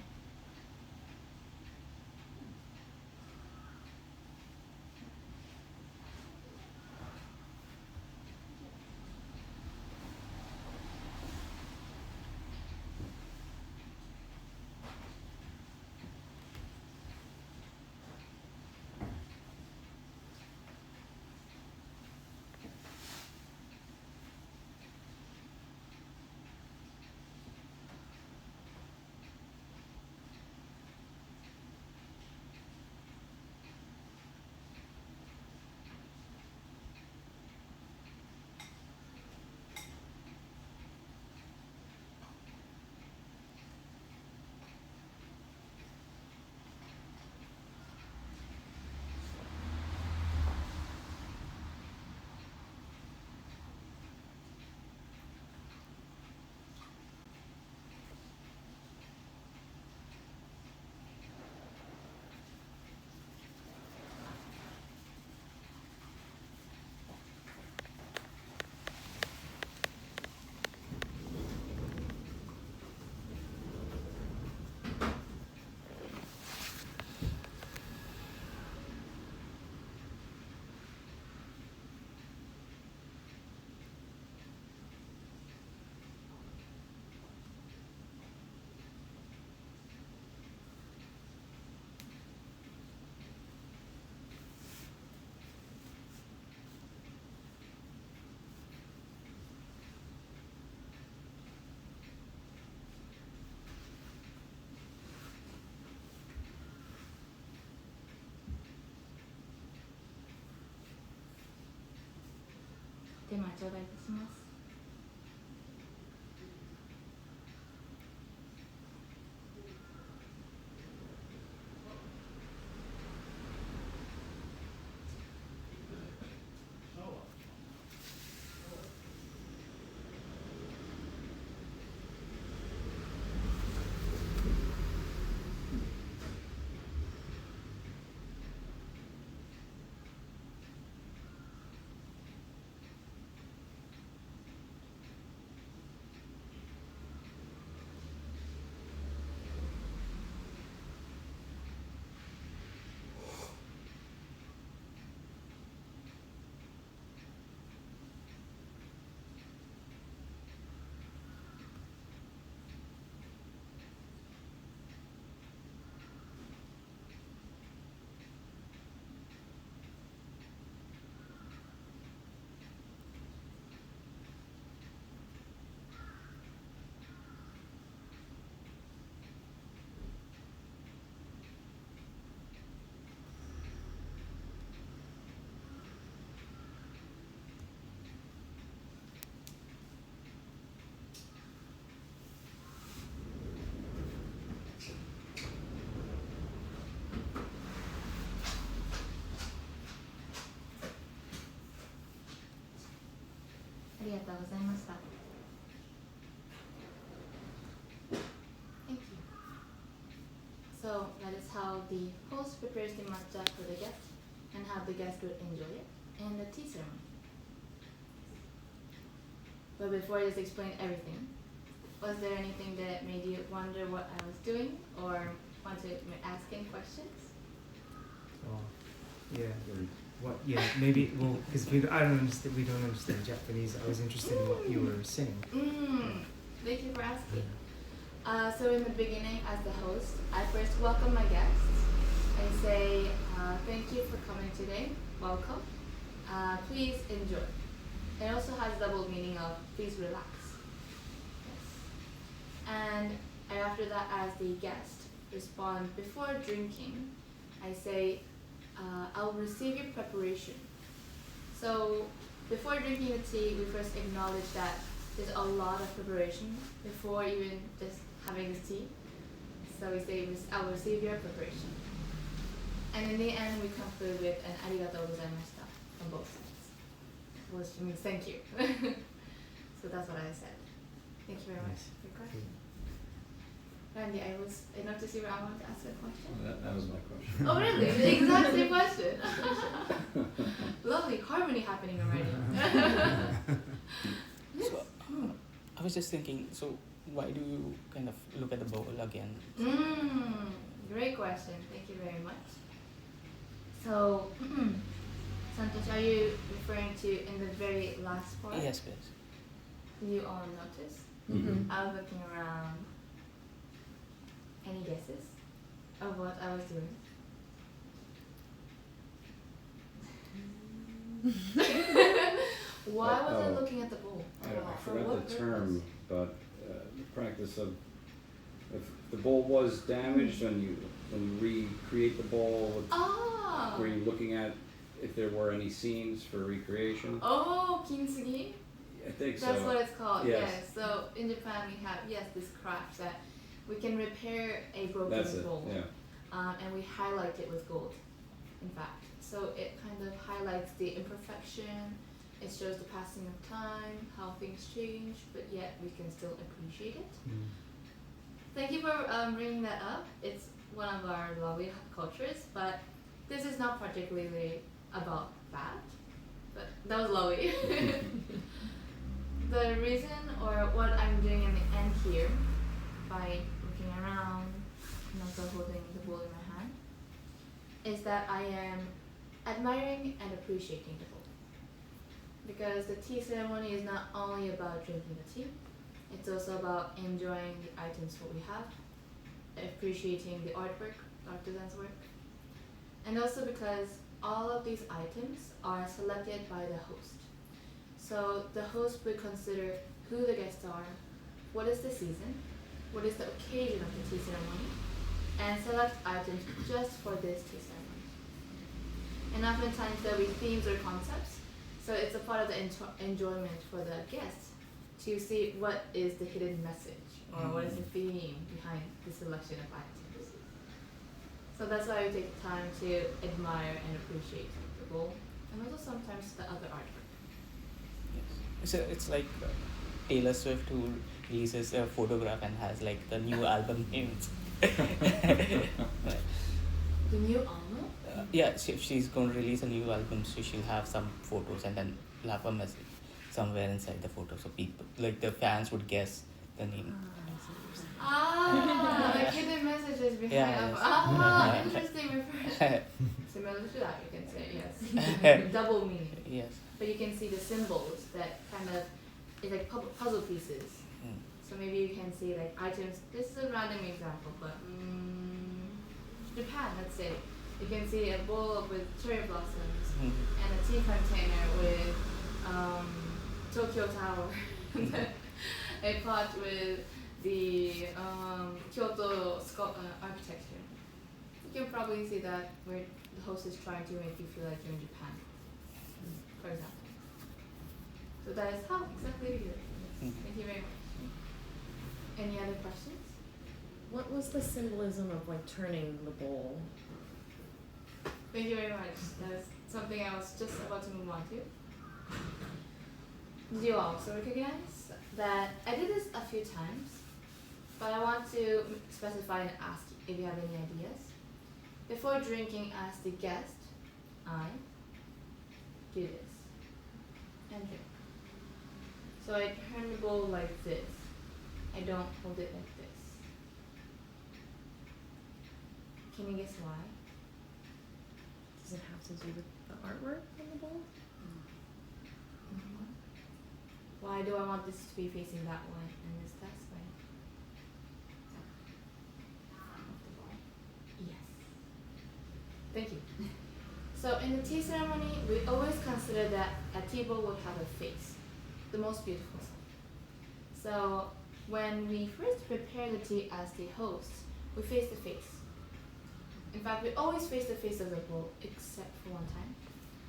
手前頂戴いたします。りがとうございました。Thank you. So that is how the host prepares the matcha for the guest and how the guest would enjoy it and the tea ceremony. But before I just explain everything, was there anything that made you wonder what I was doing or want to ask any questions? Oh, yeah. What? Yeah, maybe. Well, because we don't understand Japanese. I was interested in what you were saying. Thank you for asking. So in the beginning, as the host, I first welcome my guests and say, thank you for coming today. Welcome. Please enjoy. It also has double meaning of please relax. Yes. And after that, as the guest respond before drinking, I say, I'll receive your preparation. So before drinking the tea, we first acknowledge that there's a lot of preparation before even just having this tea. So we say, I'll receive your preparation. And in the end, we conclude with an arigatou gozaimashita from both sides, which means thank you. So that's what I said. Thank you very much for your question. Randy, I noticed you were, I wanted to ask a question. That was my question. Oh really? The exact same question. Lovely harmony happening already. So, I was just thinking, so why do you kind of look at the bowl again? Great question. Thank you very much. So, Santosh, are you referring to in the very last part? Yes, please. You all notice? I was looking around. Any guesses of what I was doing? Why was I looking at the bowl? I forgot the term, but the practice of if the bowl was damaged when you recreate the bowl, were you looking at if there were any scenes for recreation? Oh, kintsugi? I think so. That's what it's called, yes. So in Japan we have, this craft that we can repair a broken bowl. And we highlight it with gold, in fact. So it kind of highlights the imperfection, it shows the passing of time, how things change, but yet we can still appreciate it. Thank you for bringing that up. It's one of our lovely cultures, but this is not particularly about that, but that was lovely. The reason, or what I'm doing in the end here, by looking around and also holding the bowl in my hand, is that I am admiring and appreciating the bowl. Because the tea ceremony is not only about drinking the tea, it's also about enjoying the items that we have, appreciating the artwork, the artisan's work, and also because all of these items are selected by the host. So the host would consider who the guests are, what is the season, what is the occasion of the tea ceremony, and select items just for this tea ceremony. And oftentimes there will be themes or concepts, so it's a part of the enjoyment for the guests to see what is the hidden message or what is the theme behind the selection of items. So that's why we take the time to admire and appreciate the bowl and also sometimes the other artwork. So it's like Taylor Swift who releases a photograph and has like the new album names. The new album? Yeah, she's going to release a new album, so she'll have some photos and then she'll have a message somewhere inside the photo, so people, like the fans, would guess the name. Like hidden messages behind. Interesting reference. Similar to that, you can say, yes. Double meaning. Yes. But you can see the symbols that kind of is like puzzle pieces. So maybe you can see like items. This is a random example, but Japan, let's say, you can see a bowl with cherry blossoms and a tea container with Tokyo Tower, a pot with the Kyoto architecture. You can probably see that where the host is trying to make you feel like you're in Japan, for example. So that is how exactly we do it. Thank you very much. Any other questions? What was the symbolism of like turning the bowl? Thank you very much. That is something I was just about to move on to. Did you also recognize that I did this a few times, but I want to specify and ask if you have any ideas. Before drinking as the guest, I do this and drink. So I turn the bowl like this. I don't hold it like this. Can you guess why? Does it have to do with the artwork on the bowl? Why do I want this to be facing that way and this way? Yes. Thank you. So in the tea ceremony, we always consider that a tea bowl would have a face, the most beautiful side. So when we first prepare the tea as the host, we face the face. In fact, we always face the face of the bowl, except for one time.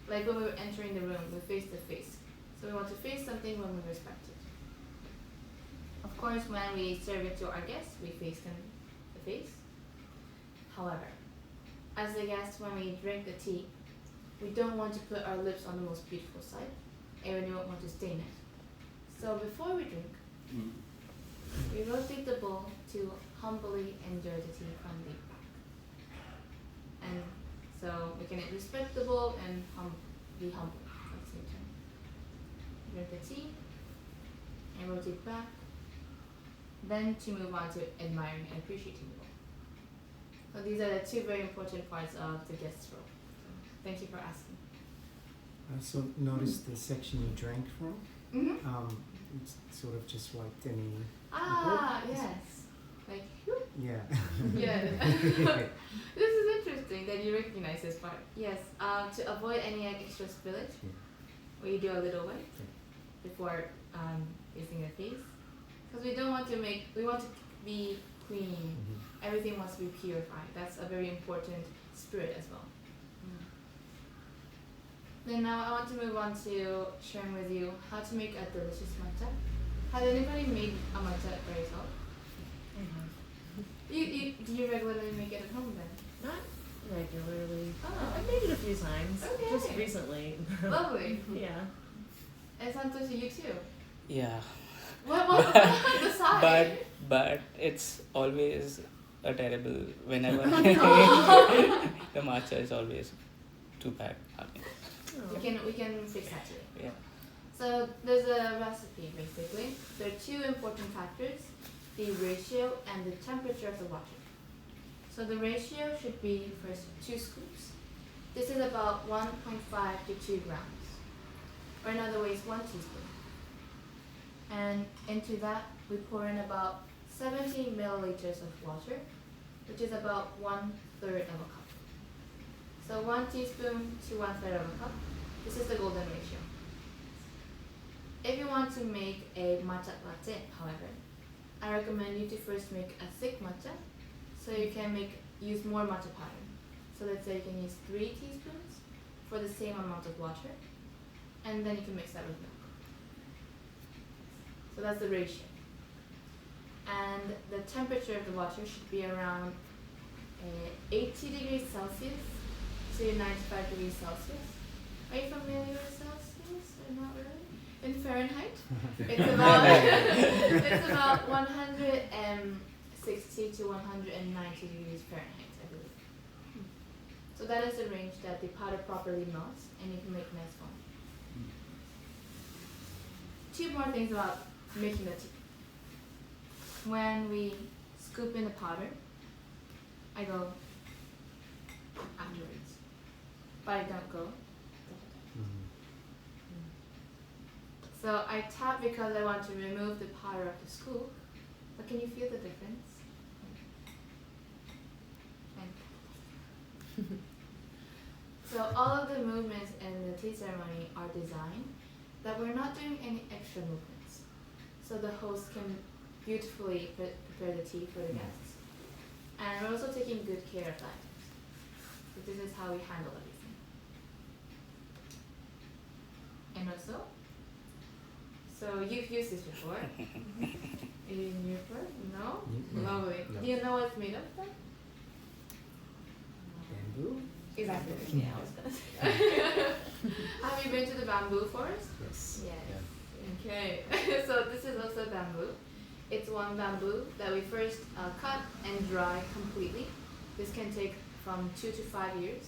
Like when we were entering the room, we face the face. So we want to face something when we respect it. Of course, when we serve it to our guests, we face them the face. However, as a guest, when we drink the tea, we don't want to put our lips on the most beautiful side, and we don't want to stain it. So before we drink, we rotate the bowl to humbly enjoy the tea from the back. And so we can respect the bowl and be humble at the same time. Drink the tea and rotate back, then to move on to admiring and appreciating the bowl. So these are the two very important parts of the guest role. So thank you for asking. I also noticed the section you drank from. It's sort of just wiped any. Yes. Like, whoop. Yeah. Yeah. This is interesting that you recognize this part. Yes. To avoid any extra spillage, we do a little wipe before facing the face, because we don't want to we want to be clean. Everything must be purified. That's a very important spirit as well. Then now I want to move on to sharing with you how to make a delicious matcha. Has anybody made a matcha by yourself? Do you regularly make it at home then? Not regularly. Oh. I've made it a few times. Okay. Just recently. Lovely. Yeah. And Santoshi, you too? Yeah. What the side? But it's always a terrible, whenever the matcha is always too bad. We can fix that today. Yeah. So there's a recipe basically. There are two important factors, the ratio and the temperature of the water. So the ratio should be first 2 scoops. This is about 1.5 to 2 grams. Or in other words, 1 teaspoon. And into that we pour in about 70 milliliters of water, which is about 1/3 of a cup. So 1 teaspoon to 1/3 of a cup. This is the golden ratio. If you want to make a matcha latte, however, I recommend you to first make a thick matcha, so you can use more matcha powder. So let's say you can use 3 teaspoons for the same amount of water, and then you can mix that with milk. So that's the ratio. And the temperature of the water should be around 80 degrees Celsius to 95 degrees Celsius. Are you familiar with Celsius or not really? In Fahrenheit, it's about 160 to 190 degrees Fahrenheit, I believe. So that is the range that the powder properly melts, and you can make nice foam. 2 more things about making the tea. When we scoop in the powder, I go afterwards, but I don't go. So I tap because I want to remove the powder of the scoop, but can you feel the difference? So all of the movements in the tea ceremony are designed that we're not doing any extra movements. So the host can beautifully prepare the tea for the guests. And we're also taking good care of that. So this is how we handle everything. And also, so you've used this before. In your part? No? Lovely. No. Do you know what it's made of then? Bamboo? Exactly. Yeah, I was gonna say. Have you been to the bamboo forest? Yes. Yes. In Okay, so this is also bamboo. It's one bamboo that we first cut and dry completely. This can take from 2 to 5 years.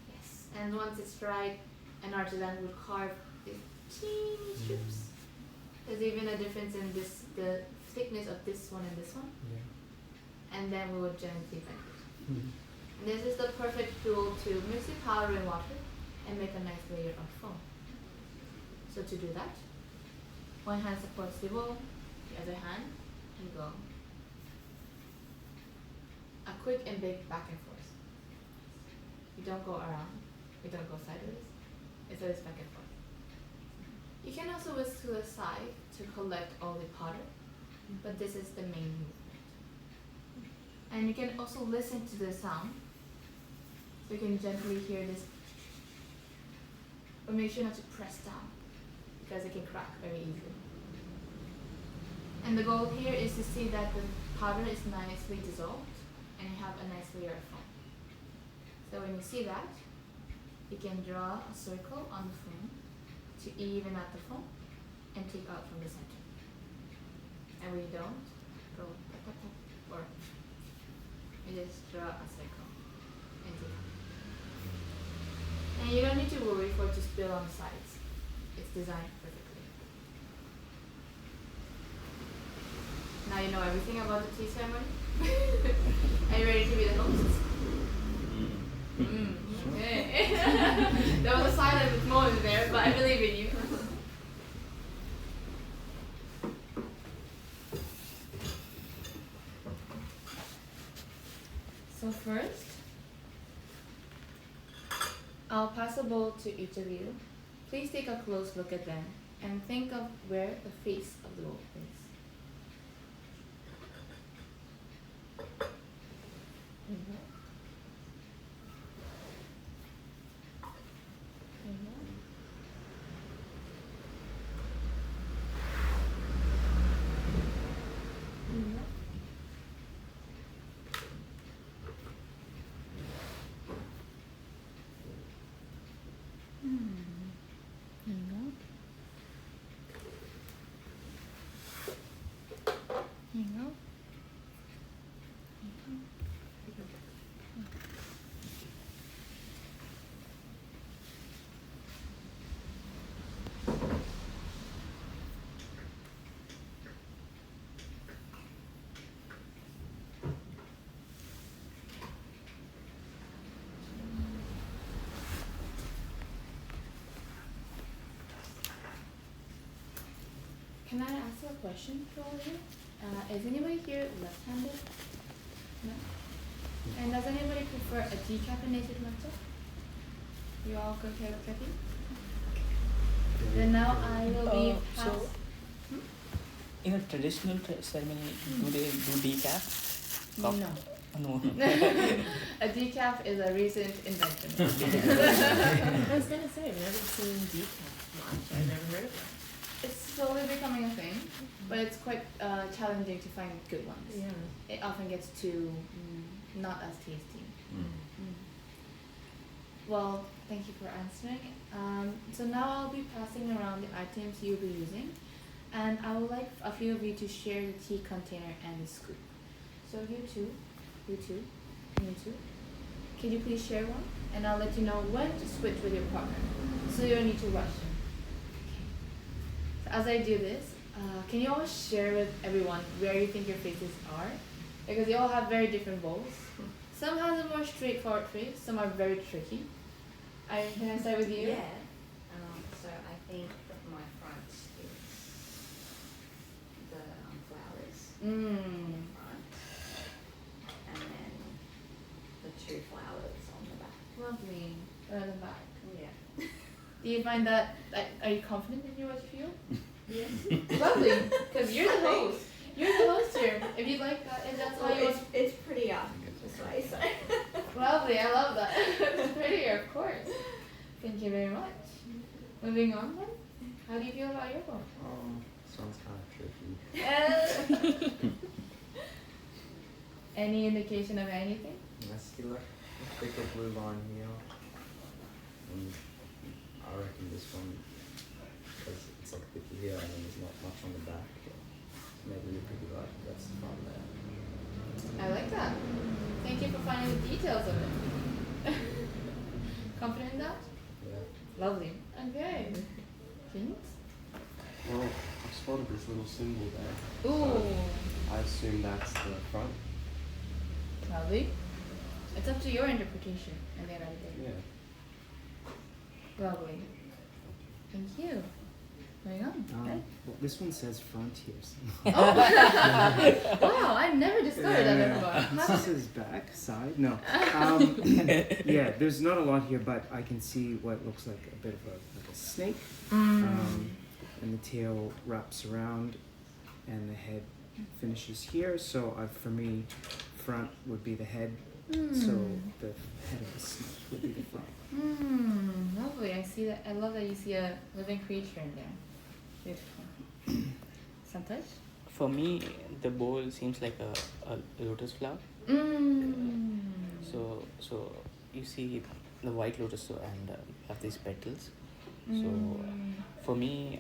Yes, and once it's dried, an artisan would carve these teeny strips. There's even a difference in the thickness of this one and this one. Yeah. And then we would gently bend it. And this is the perfect tool to mix the powder in water and make a nice layer of foam. So to do that, one hand supports the bowl, the other hand, and go a quick and big back and forth. You don't go around, you don't go sideways, it's always back and forth. You can also whisk to the side to collect all the powder, but this is the main movement. And you can also listen to the sound, so you can gently hear this, but make sure not to press down, because it can crack very easily. And the goal here is to see that the powder is nicely dissolved and you have a nice layer of foam. So when you see that, you can draw a circle on the foam to even out the foam and take out from the center. And when you don't, go tap tap tap, or you just draw a circle and take out. And you don't need to worry for it to spill on the sides. It's designed perfectly. Now you know everything about the tea ceremony. Are you ready to be the host? Okay. There was a silent moment there, but I believe in you. So first, I'll pass a bowl to each of you. Please take a close look at them and think of where the face of the bowl is. Can I ask a question for all of you? Is anybody here left-handed? No? And does anybody prefer a decaffeinated matcha? You all okay with coffee? Then now I will be So, in a traditional ceremony, do they do decaf? No. No. A decaf is a recent invention. I was gonna say, I've never seen decaf matcha. I've never heard of that. It's slowly becoming a thing, but it's quite challenging to find good ones. Yeah. It often gets too not as tasty. Well, thank you for answering. So now I'll be passing around the items you'll be using, and I would like a few of you to share the tea container and the scoop. So you two, and you two. Can you please share one? And I'll let you know when to switch with your partner, so you don't need to rush. So as I do this, can you all share with everyone where you think your faces are? Because you all have very different bowls. Some have a more straightforward face, some are very tricky. Can I start with you? Yeah. So I think that my front is the flowers in front, and then the two flowers on the back. Lovely. Or the back. Yeah. Do you find that, are you confident in what you feel? Yes. Lovely, because you're the host. You're the host here. If you like that, if that's why you it's pretty this way, so. Lovely, I love that. It's prettier, of course. Thank you very much. Moving on then. How do you feel about your bowl? Sounds kind of tricky. Any indication of anything? Muscular. Pick a blue line here. And I reckon this one because it's like thicky here and then there's not much on the back. Maybe you're pretty right. That's fun there. I like that. Thank you for finding the details of it. Confident in that? Yeah. Lovely. Okay. Jinx? Well, I spotted this little symbol there. Ooh. So I assume that's the front. Lovely. It's up to your interpretation at the end of the day. Yeah. Lovely. Thank you. Going on. Well, this one says frontiers. Oh. Wow, I've never discovered that before. This says back, side. No. Yeah, there's not a lot here, but I can see what looks like a bit of a snake. And the tail wraps around, and the head finishes here. So for me, front would be the head. So the head of the snake would be the front. Lovely. I see that. I love that you see a living creature in there. Beautiful. Santosh? For me, the bowl seems like a lotus flower. So you see the white lotus and you have these petals. So for me,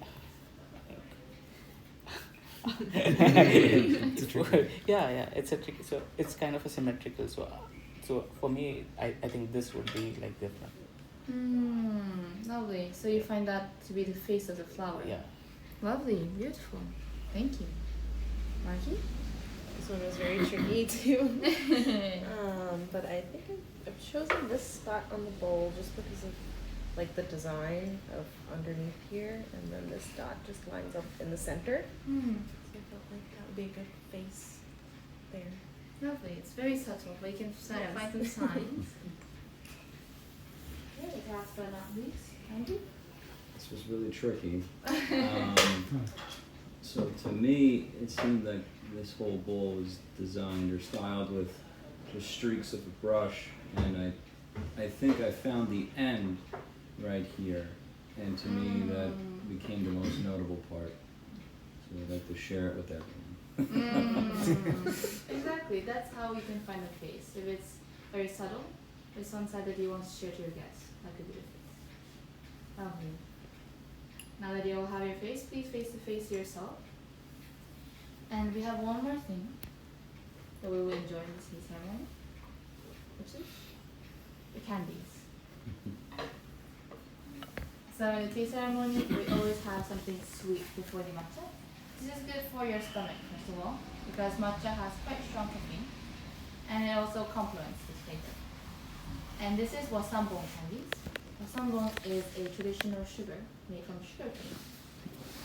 yeah, it's a tricky. So it's kind of a symmetrical. So for me, I think this would be like different. Lovely. So you find that to be the face of the flower. Yeah. Lovely. Beautiful. Thank you. Marky? This one was very tricky too. But I think I've chosen this spot on the bowl just because of like the design of underneath here, and then this dot just lines up in the center. So I felt like that would be a good face there. Lovely. It's very subtle, but you can find some signs. Okay, last but not least, Andy? This was really tricky. So to me, it seemed like this whole bowl was designed or styled with just streaks of a brush, and I think I found the end right here, and to me that became the most notable part. So I'd like to share it with everyone. Exactly, that's how you can find a face. If it's very subtle, there's one side that you want to share to your guests. That could be the face. Lovely. Now that you all have your face, please face to face yourself. And we have one more thing that we will enjoy in this tea ceremony, which is the candies. So in the tea ceremony, we always have something sweet before the matcha. This is good for your stomach, first of all, because matcha has quite strong caffeine, and it also complements the flavor. And this is wasambon candies. Wasambon is a traditional sugar made from sugarcane,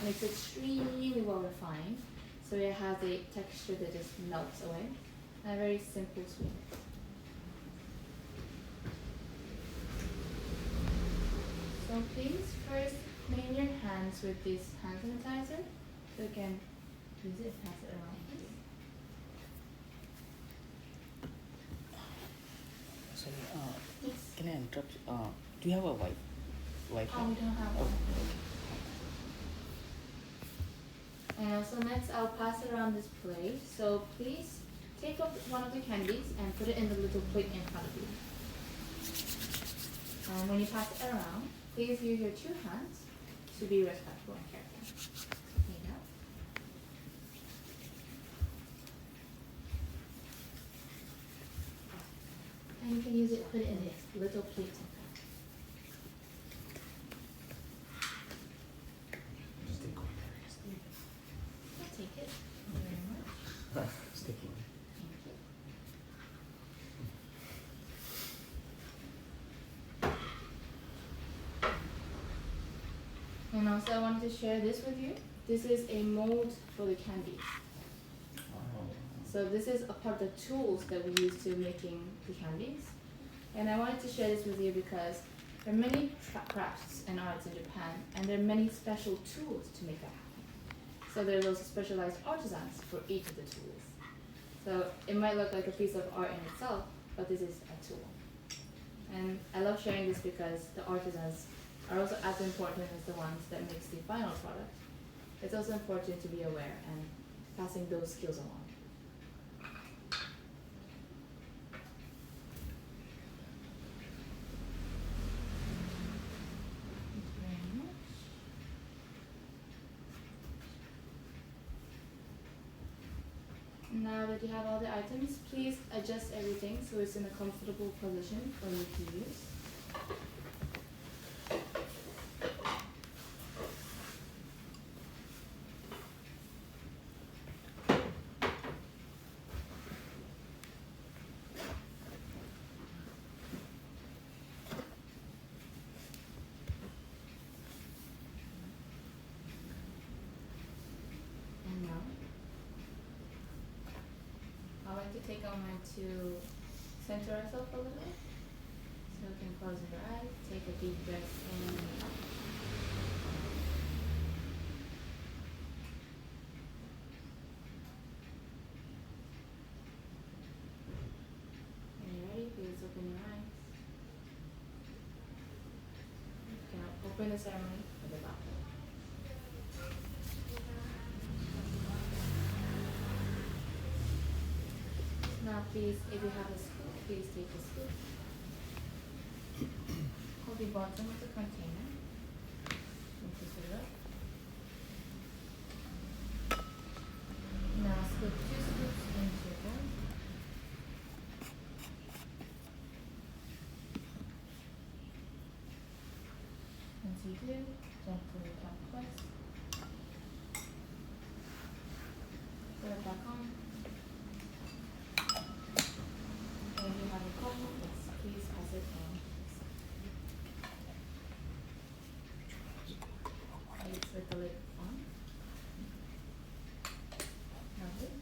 and it's extremely well refined, so it has a texture that just melts away, and a very simple sweetness. So please first clean your hands with this hand sanitizer, so you can use it and pass it around, please. Sorry, can I interrupt? Do you have a Wi-Fi? Oh, we don't have one. And so next I'll pass around this plate. So please take up one of the candies and put it in the little plate in front of you. And when you pass it around, please use your two hands to be respectful and careful. There you go. And you can use it, put it in this little plate in front. I'll take it. Thank you very much. Sticky. Thank you. And also I wanted to share this with you. This is a mold for the candies. So this is a part of the tools that we use to making the candies. And I wanted to share this with you because there are many crafts and arts in Japan, and there are many special tools to make that happen. So there are those specialized artisans for each of the tools. So it might look like a piece of art in itself, but this is a tool. And I love sharing this because the artisans are also as important as the ones that makes the final product. It's also important to be aware and passing those skills along. Thank you very much. Now that you have all the items, please adjust everything so it's in a comfortable position for you to use. And now, I like to take a moment to center ourselves a little. So you can close your eyes, take a deep breath in and out. When you're ready, please open your eyes. You can open the ceremony with a bow. Now please, if you have a scoop, please take a scoop. Hold the bottom of the container. And twist it up. Now scoop 2 scoops into your bowl. Once you do, gently tap twice. Put it back on. And if you have a comb, please pass it on. Plates with the lid on. Lovely.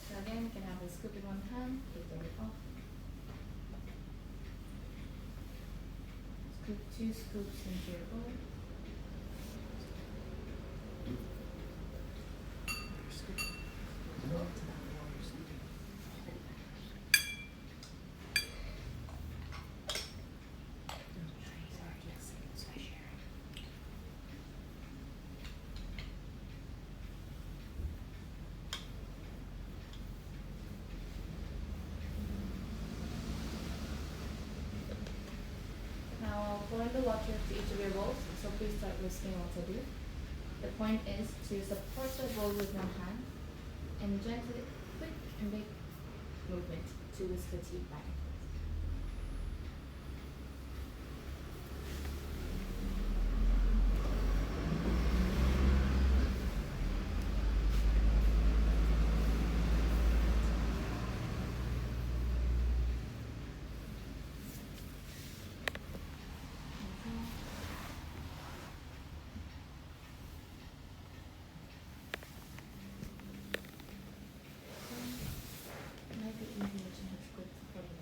So again, you can have a scoop in one hand, take the lid off. Scoop 2 scoops into your bowl. Now I'll pour in the water to each of your bowls, so please start whisking what I do. The point is to support the bowl with one hand and gently, quick and big movement to whisk the tea back. It might be easier to have scoop for you.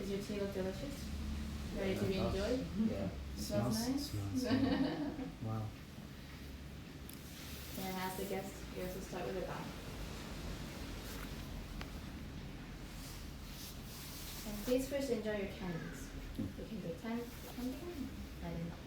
Does your tea look delicious? Ready to be enjoyed? Yeah. Smells nice? Smells good. Wow. Can I ask the guest, you also start with a bow. And please first enjoy your candies. You can take time from there, let it melt.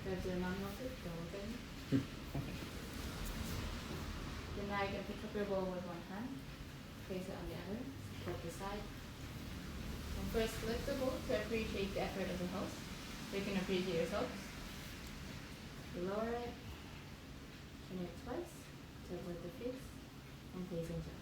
Then now you can pick up your bowl with one hand, place it on the other, support the side. And first lift the bowl to appreciate the effort of the host. You can appreciate yourselves. Lower it, turn it twice to avoid the face, and please enjoy.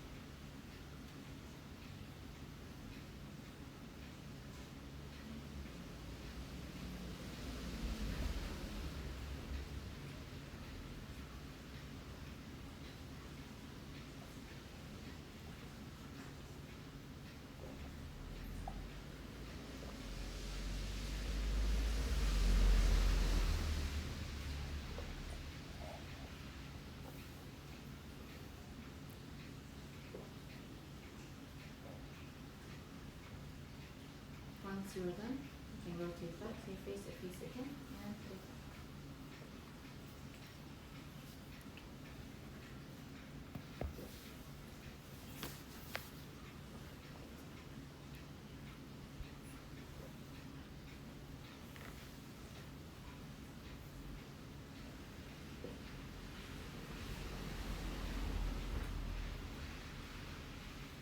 Once you're done, you can rotate back so you face the piece again and put it back.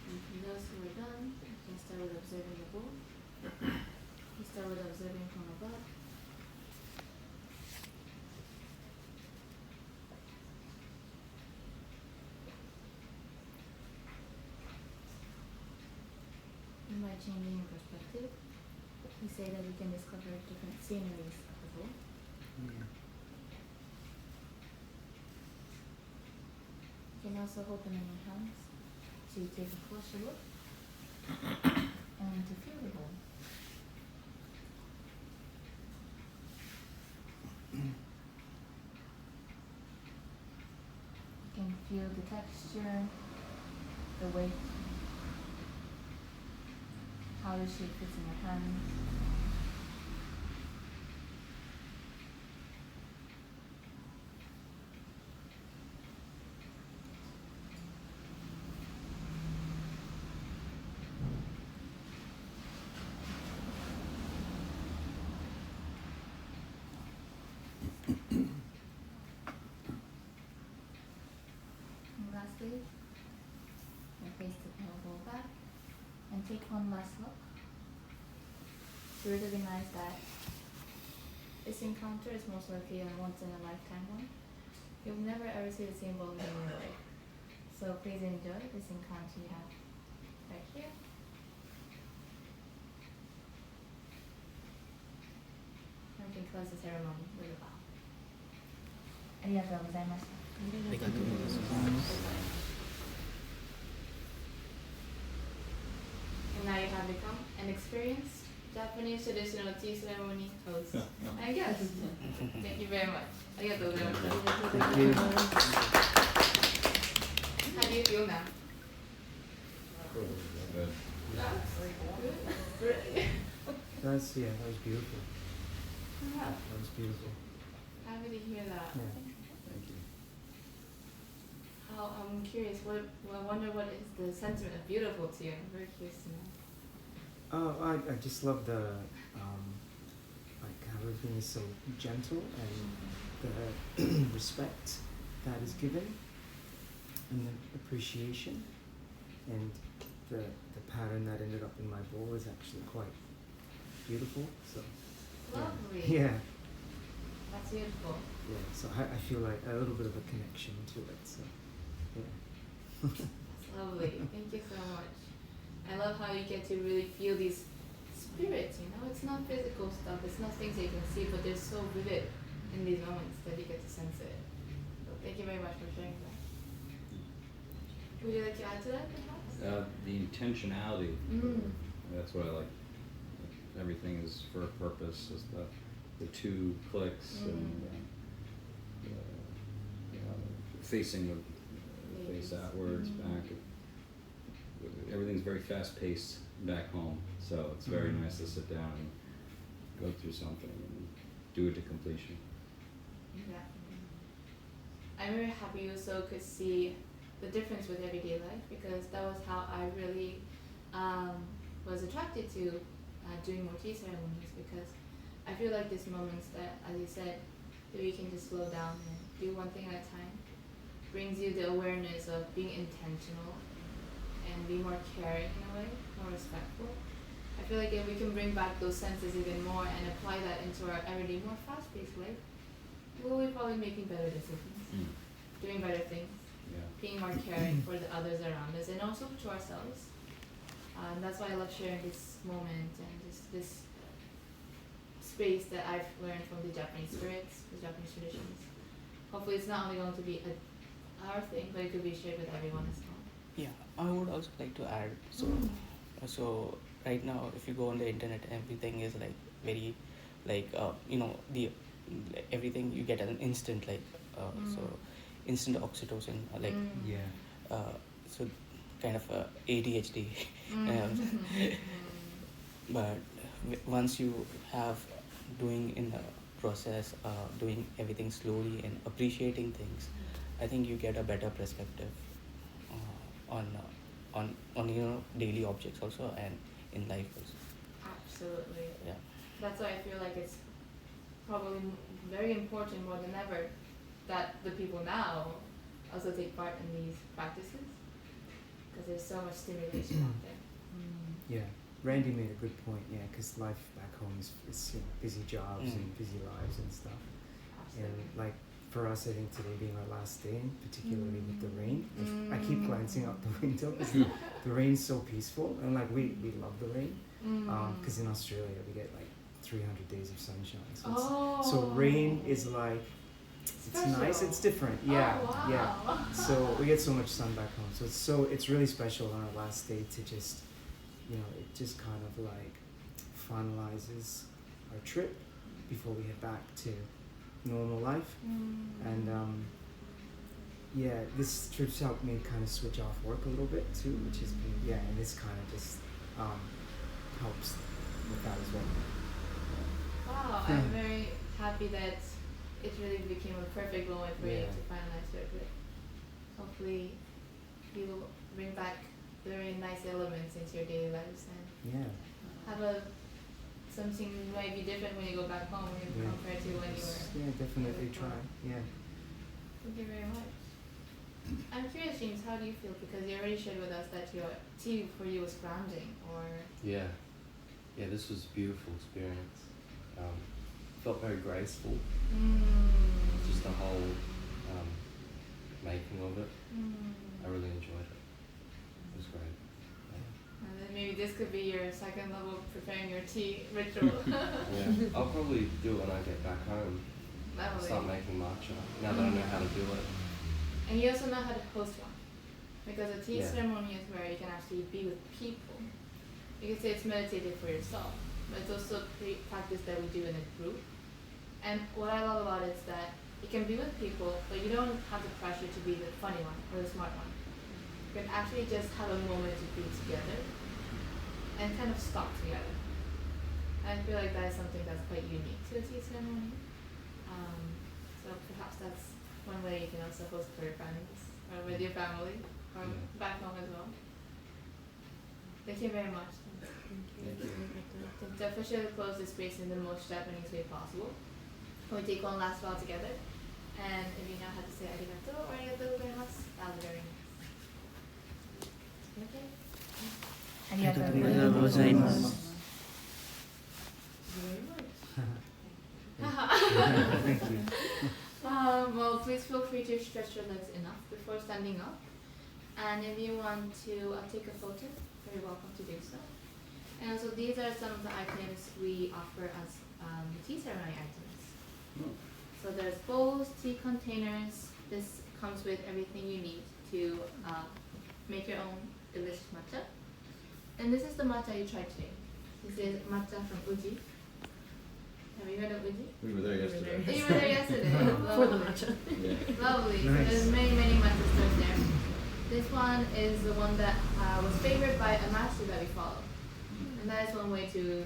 And for those who are done, you can start with observing the bowl. You start with observing from above. And by changing your perspective, we say that you can discover different sceneries of the bowl. You can also hold them in your hands to take a closer look and to feel the bowl. You can feel the texture, the weight, how the shape fits in your hands. And lastly, you place the elbow back and take one last look to recognize that this encounter is most likely a once in a lifetime one. You'll never ever see the same bowl again in your life. So please enjoy this encounter you have right here. And we can close the ceremony with a bow. ありがとうございました。ありがとうございます。 And now you have become an experienced Japanese traditional tea ceremony host. I guess. Thank you very much. ありがとうございました。Thank you. How do you feel now? Good. That's, yeah, that was beautiful. Wow. That was beautiful. Happy to hear that. Yeah. Thank you. How, I'm curious, I wonder what is the sentiment of beautiful to you? I'm very curious to know. Oh, I just love the, like how everything is so gentle and the respect that is given and the appreciation and the pattern that ended up in my bowl is actually quite beautiful. So Lovely. yeah. That's beautiful. Yeah, so I feel like a little bit of a connection to it. So yeah. That's lovely. Thank you so much. I love how you get to really feel these spirits, you know? It's not physical stuff, it's not things that you can see, but they're so vivid in these moments that you get to sense it. So thank you very much for sharing that. Would you like to add to that, perhaps? The intentionality. That's what I like. Everything is for a purpose. Is the two clicks and facing the face outwards, back. Everything's very fast paced back home, so it's very nice to sit down and go through something and do it to completion. Exactly. I'm very happy you also could see the difference with everyday life, because that was how I really was attracted to doing more tea ceremonies, because I feel like these moments that, as you said, that we can just slow down and do one thing at a time. Brings you the awareness of being intentional and be more caring in a way, more respectful. I feel like if we can bring back those senses even more and apply that into our everyday, more fast-paced life, we'll be probably making better decisions, doing better things, being more caring for the others around us and also to ourselves. And that's why I love sharing this moment and just this space that I've learned from the Japanese spirits, the Japanese traditions. Hopefully it's not only going to be our thing, but it could be shared with everyone as well. Yeah, I would also like to add, so right now if you go on the internet, everything is like very like the everything you get an instant so instant oxytocin so kind of ADHD but once you have doing in the process doing everything slowly and appreciating things, I think you get a better perspective on daily objects also and in life also. Absolutely. Yeah. That's why I feel like it's probably very important more than ever that the people now also take part in these practices because there's so much stimulation out there. Yeah, Randy made a good point. Yeah, because life back home is busy jobs and busy lives and stuff. Absolutely. And like for us, I think today being our last day, particularly with the rain, I keep glancing out the window because the rain's so peaceful and like we love the rain because in Australia we get like 300 days of sunshine. So rain is like it's nice, it's different. Yeah, So we get so much sun back home. So it's really special on our last day to just it just kind of like finalizes our trip before we head back to normal life. And this trip's helped me kind of switch off work a little bit too, which has been and this kind of just helps with that as well. Wow, I'm very happy that it really became a perfect moment for you to finalize your trip. Hopefully you will bring back very nice elements into your daily lives and have something might be different when you go back home compared to when you were. Definitely try. Thank you very much. I'm curious, James, how do you feel? Because you already shared with us that your tea for you was grounding, or this was a beautiful experience. Felt very graceful. Just the whole making of it. I really enjoyed it. It was great. And then maybe this could be your second level of preparing your tea ritual. I'll probably do it when I get back home. Start making matcha now that I know how to do it. And you also know how to host one, because a tea ceremony is where you can actually be with people. You can say it's meditative for yourself, but it's also a practice that we do in a group. And what I love about it is that you can be with people, but you don't have the pressure to be the funny one or the smart one. You can actually just have a moment to be together and kind of stop together. And I feel like that is something that's quite unique to a tea ceremony. So perhaps that's one way you can also host for your friends or with your family or back home as well. Thank you very much. Thank you. To officially close this space in the most Japanese way possible, we take one last bow together, and if you know how to say arigato or arigatou gozaimasu, that was very nice. Okay? Arigatou gozaimasu. Thank you. Well, please feel free to stretch your legs enough before standing up. And if you want to take a photo, you're welcome to do so. And so these are some of the items we offer as tea ceremony items. So there's bowls, tea containers. This comes with everything you need to make your own delicious matcha. And this is the matcha you tried today. This is matcha from Uji. Have you heard of Uji? We were there yesterday. You were there yesterday. For the matcha. Lovely. Nice. So there's many matcha stores there. This one is the one that was favored by a master that we follow. And that is one way to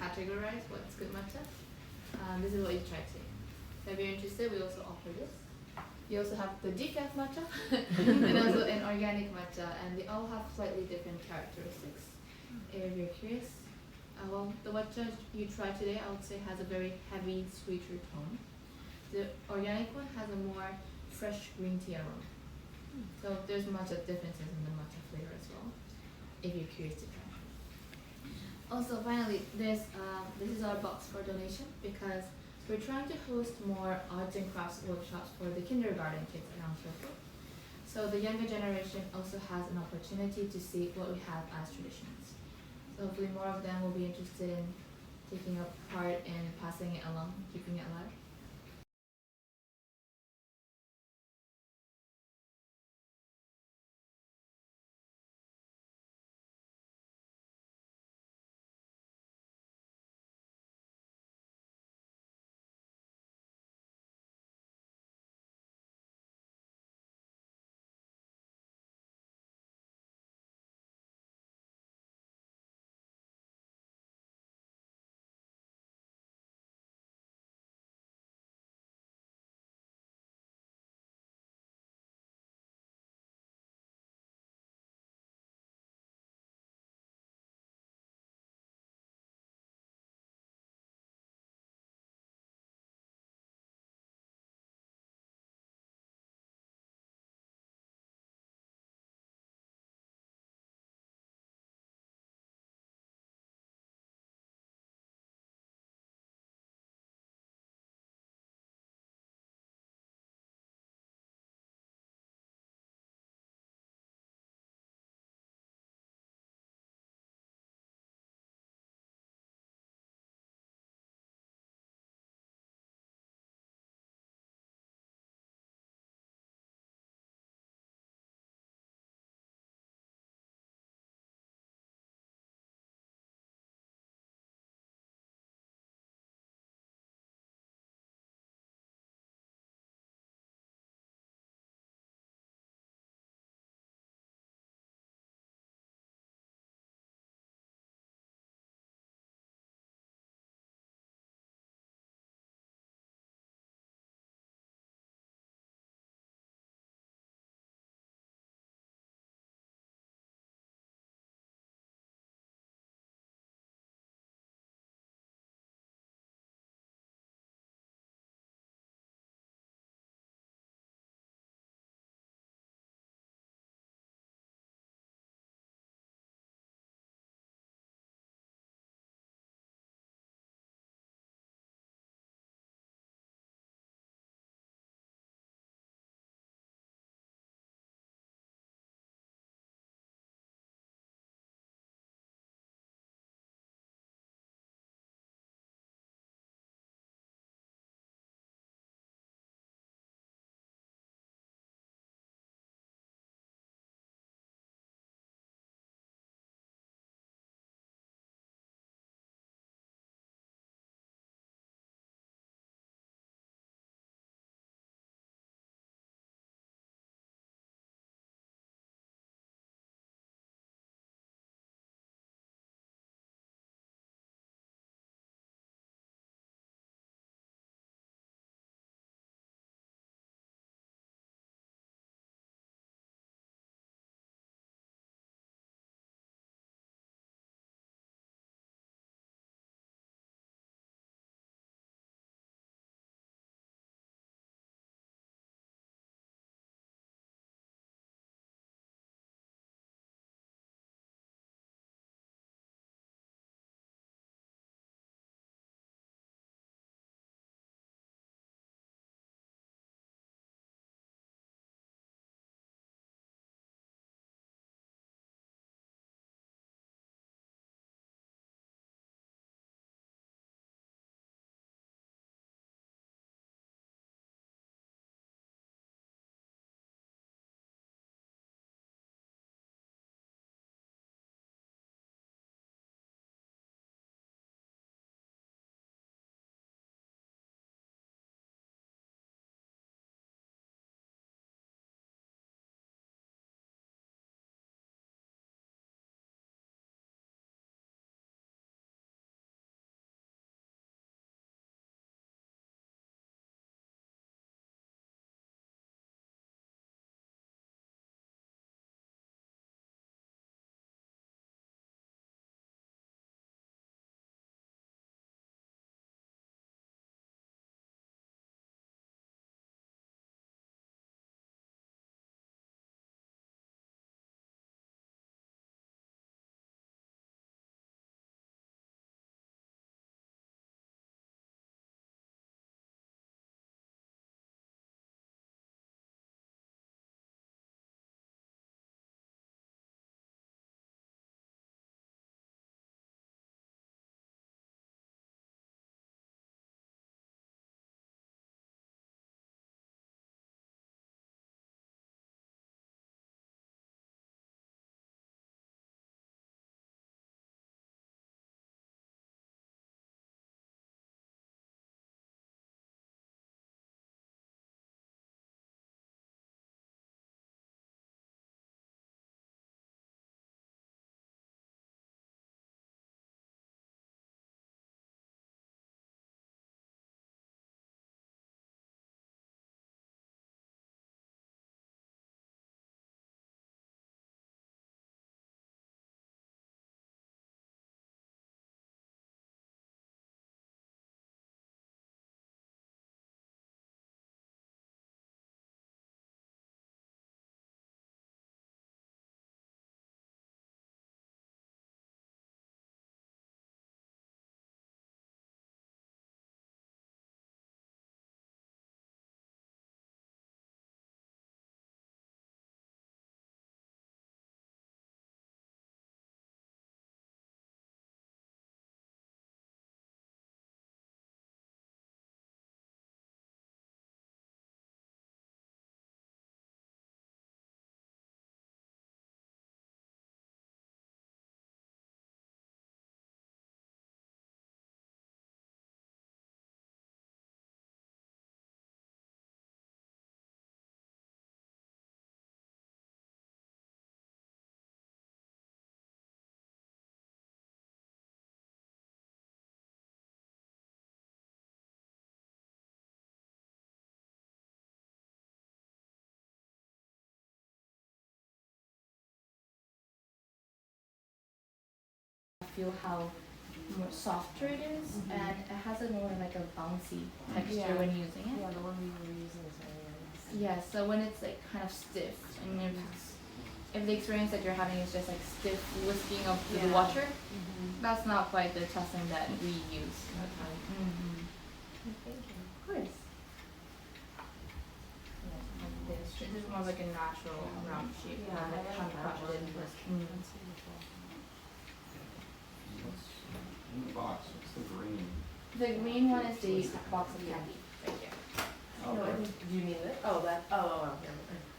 categorize what's good matcha. This is what you try today. So if you're interested, we also offer this. You also have the decaf matcha and also an organic matcha, and they all have slightly different characteristics. If you're curious, well, the matcha you tried today, I would say, has a very heavy, sweeter tone. The organic one has a more fresh green tea aroma. So there's matcha differences in the matcha flavor as well, if you're curious to try. Also, finally, this is our box for donation because we're trying to host more arts and crafts workshops for the kindergarten kids around Kyoto. So the younger generation also has an opportunity to see what we have as traditions. So hopefully more of them will be interested in taking a part in passing it along, keeping it alive. feel how more softer it is, and it has a more like a bouncy texture when using it. Yeah, the one we were using is very nice. Yeah, so when it's like kind of stiff, and if the experience that you're having is just like stiff whisking of the water, that's not quite the tussin that we use. Okay. Thank you. Of course. This is more like a natural round shape. Yeah, not like I like hand that crafted. one. That's beautiful. In the box, what's the green? The green one is the box of candy right here. Oh, No, I right. think, do you mean it? Oh, that, oh,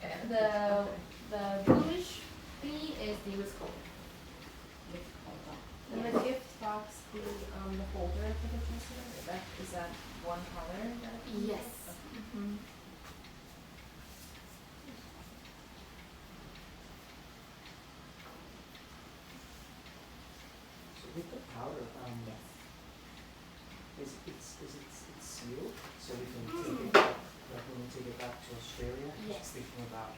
yeah. The bluish thingy is the whisker. And the gift box, the holder for the tesseract, is that one color? Yes. Okay. So with the powder, is it sealed so we can take it back, like when we take it back to Australia? Yes. Just thinking about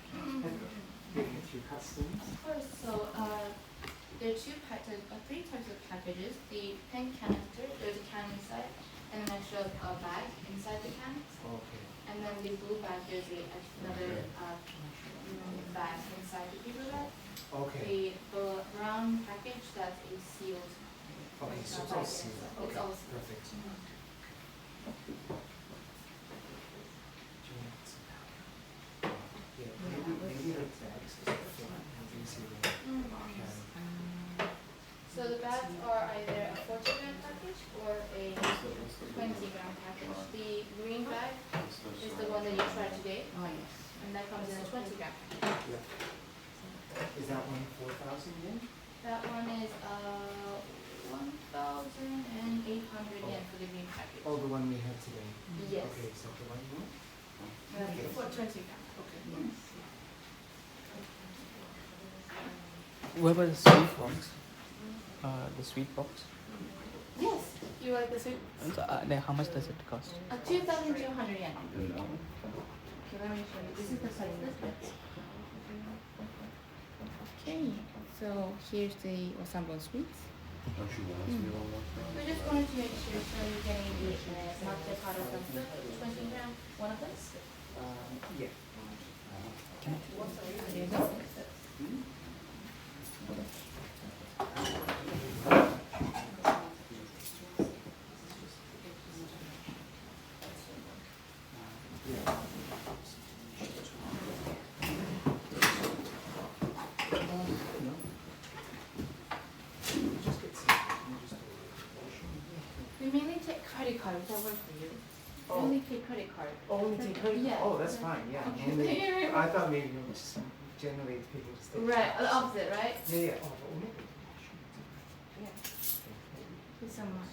getting it through customs. Of course. So there are three types of packages. The pen canister, there's a can inside, and an extra bag inside the can. Okay. And then the blue bag, there's another bag inside the paper bag. Okay. The brown package, that's a sealed. Okay, so it's bag all sealed. inside. Okay, It's all sealed. perfect. Yeah, maybe the bags is flat and easy to carry. So the bags are either a 40-gram package or a 20-gram package. The green bag is the one that you tried today. Oh, yes. And that comes in a 20-gram package. Yeah. Is that one 4,000 yen? That one is 1,800 yen for the green package. Oh, the one we have today? Yes. Okay, is that the one you want? That's for 20-gram. Okay. What about the sweet box? The sweet box. Yes. You like the sweet? So, how much does it cost? 2,200 yen. Okay, let me show you. This is the size list. Okay, so here's the Osambo sweets. Don't you want us to do one more? We just wanted to make sure so you're getting the matcha powder from 20 gram, one of those. Yeah. There you go. We mainly take credit card. Would that work for you? Oh. We only take credit card. Oh, only take credit? Yeah. Oh, that's fine, yeah. Okay. Only, I thought maybe it was just generally people just take Right, cash. the opposite, right? Yeah, yeah. Oh, but maybe. Yeah. Thank you so much.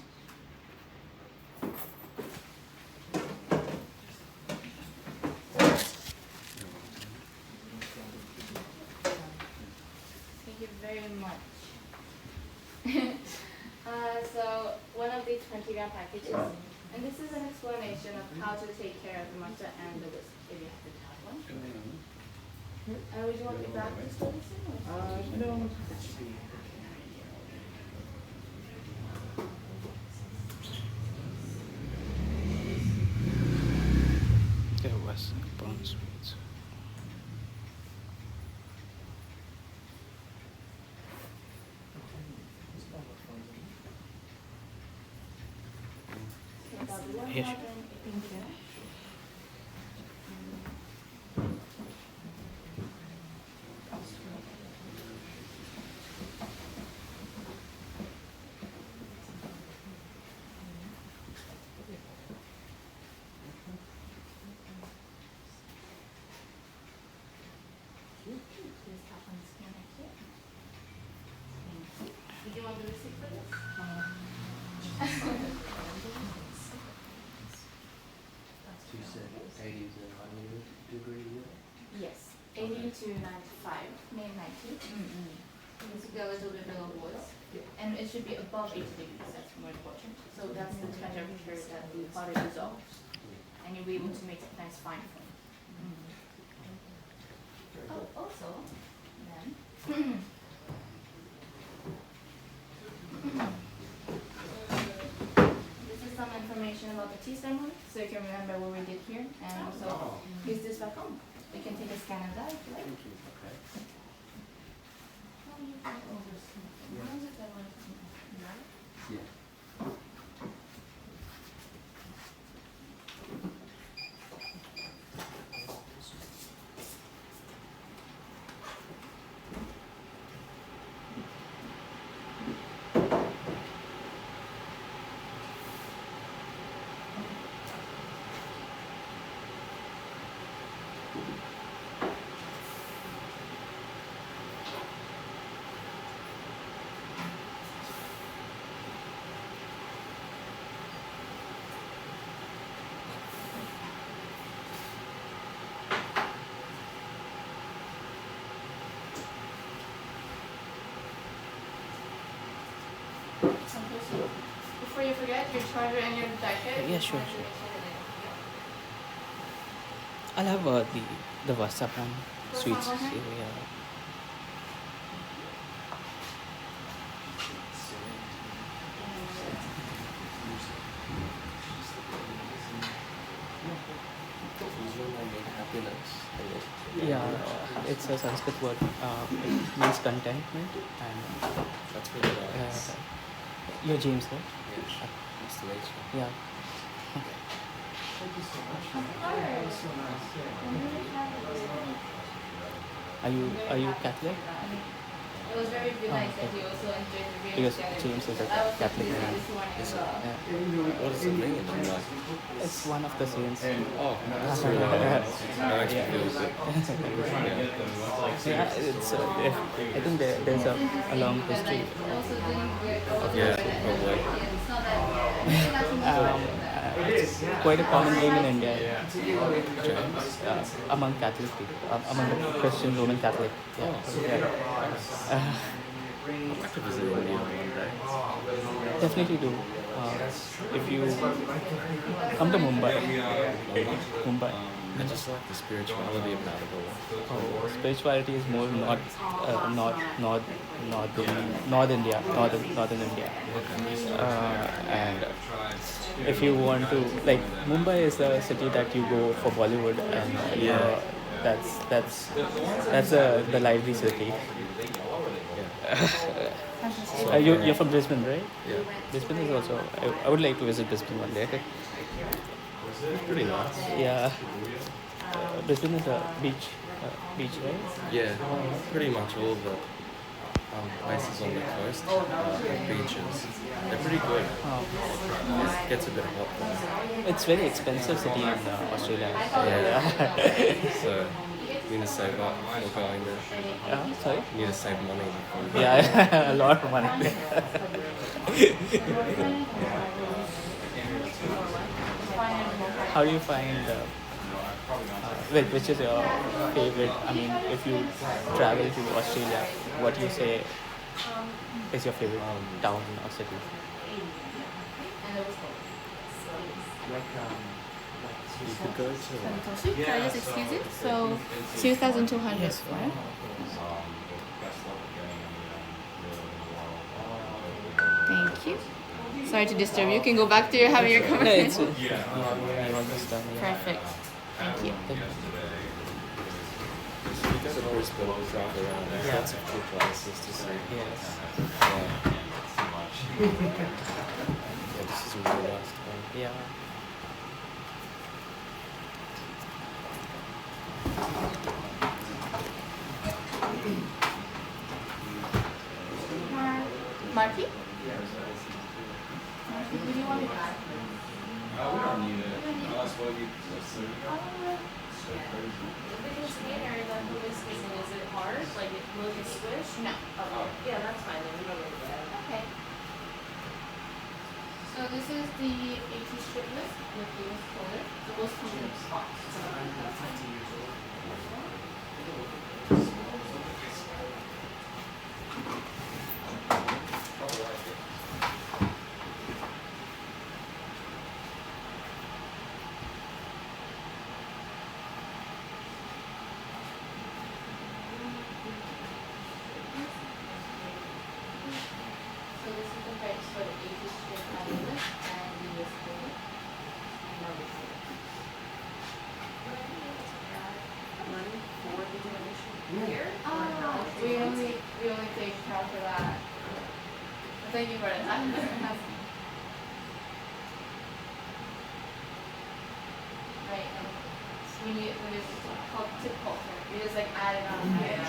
Thank you very much. So one of the 20-gram packages, and this is an explanation of how to take care of the matcha and the whisk, if you happen to have one. Would you want me back to study soon? No, that should be. There was brown sweets. Here. Thank you. Did you want the receipt for this? So you said 80 is a high degree, Yes, 80 to 95, May 90. It's a little bit below boils. And it should be above 80 degrees, that's more important. So that's the temperature that the powder dissolves. And you'll be able to make it nice fine foam. Oh, also, then, information about the tea ceremony, so you can remember what we did here, and also use this back home. You can take a scan of that if you like. Before you forget, your charger and your jacket. Yeah, sure. I'll have the wasapan sweets. Wasapan? Yeah. Yeah, it's a Sanskrit word. It means contentment, and That's really nice. you're James, right? Yeah. Nice to meet you. Yeah. Thank you so much. So nice. Are you Catholic? It was very nice that you also enjoyed the reading Because together. James is a I was Catholic thinking man. this morning as Is it? well. Yeah. What does it mean? It's one of the saints. Oh, that's really nice. That makes me feel good. Yeah, it's I think there's a long history. Yeah, probably. It's quite a common name in India. Among Catholic people, among the Christian Roman Catholic. Yeah. Yeah. I'd like to visit India one day. Definitely do. If you come to Mumbai. I just like the spirituality about it all. Oh, spirituality is more North India, northern India. And if you want to, like, Mumbai is a city that you go for Bollywood, and that's the lively city. You're from Brisbane, right? Yeah. Brisbane is also. I would like to visit Brisbane one day. It's pretty nice. Yeah. Brisbane is a beach, right? Yeah, pretty much all the places on the coast have beaches. They're pretty good. It gets a bit hot though. It's very expensive city in Australia. Yeah. So you need to save up before going there. Sorry? You need to save money before. Yeah, a lot of money. How do you find? Which is your favorite? I mean, if you travel to Australia, what do you say is your favorite town or city? You could go to. Can I just excuse you? So, 2,200. Yes, right? Thank you. Sorry to disturb you. You can go back to your having your conversation. Perfect. Thank you. You guys have always been able to travel around. There's lots of cool places to see. Yes. Yeah, this is a really nice town. Yeah. Marky? Marky, do you want it? We don't need it. Unless what you The container that the whisk is in, is it hard? Like, will it squish? No. Okay. Yeah, that's fine then. We don't need that. Okay. So this is the 80 strip list with the whisk folder. The whisk folder is box. So this is the price for the 80 strip list and the whisk folder. we only take account for that. But thank you for it. Right. When it's called tip culture, you just like add it on. Yeah.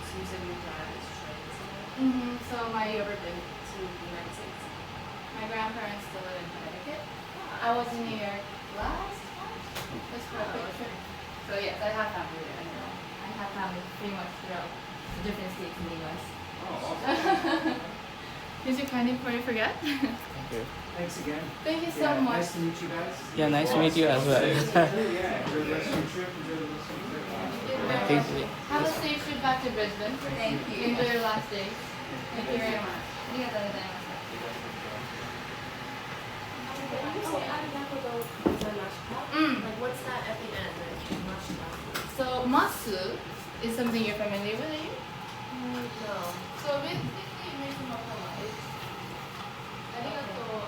So you said your dad is Chinese. So my ever been to the United States? My grandparents still live in Connecticut. I was in New York last March. Just for a quick trip. So yes, I have family there. I have family pretty much throughout the different states in the US. Oh, awesome. Is your kind before you forget? Thank you. Thanks again. Thank you so Yeah, much. Nice to meet you guys. Yeah, nice to meet you as well. Yeah, enjoy the rest of your trip. Enjoy the rest of your trip. Thank you. Have a safe trip back to Brisbane. Thank you. Enjoy your last day. Thank you very much. ありがとうございます。Like what's that at the end? So masu is something you're familiar with, are you? No. So basically it means more polite. Arigato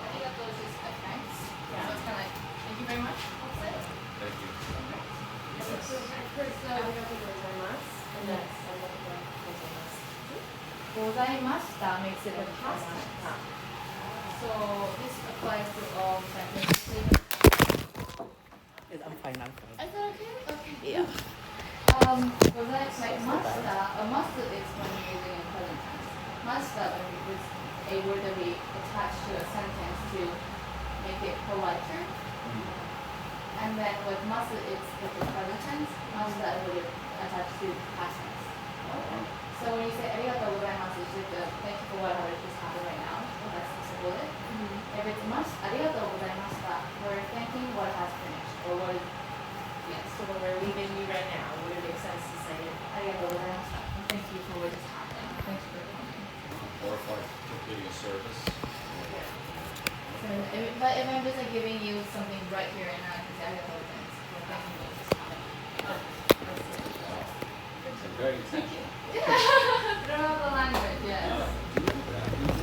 is just like thanks. Yeah. So it's kind of like thank you very much. That's it. Thank you. I've heard arigato gozaimasu and that's arigato gozaimasu. Gozaimashita makes it a past tense. So this applies to all sentences. I'm fine, I'm fine. Is that okay? Okay. Yeah. Like mashita, a masu is when you're using in present tense. Mashita is a word that we attach to a sentence to make it politer. And then with masu, it's with the present tense. Mashita is what you attach to past tense. So when you say arigatou gozaimasu, it's just thank you for whatever just happened right now. That's the simple it. If it's arigatou gozaimashita, we're thanking what has finished or what is. Yes. So when we're leaving you right now, would it make sense to say arigatou gozaimashita? Thank you for what just happened. Thanks for coming. Or if like completing a service. So but if I'm just like giving you something right here and now, I can say arigatou gozaimasu. Thank you for what just happened. Very intentional. Throughout the language, yes.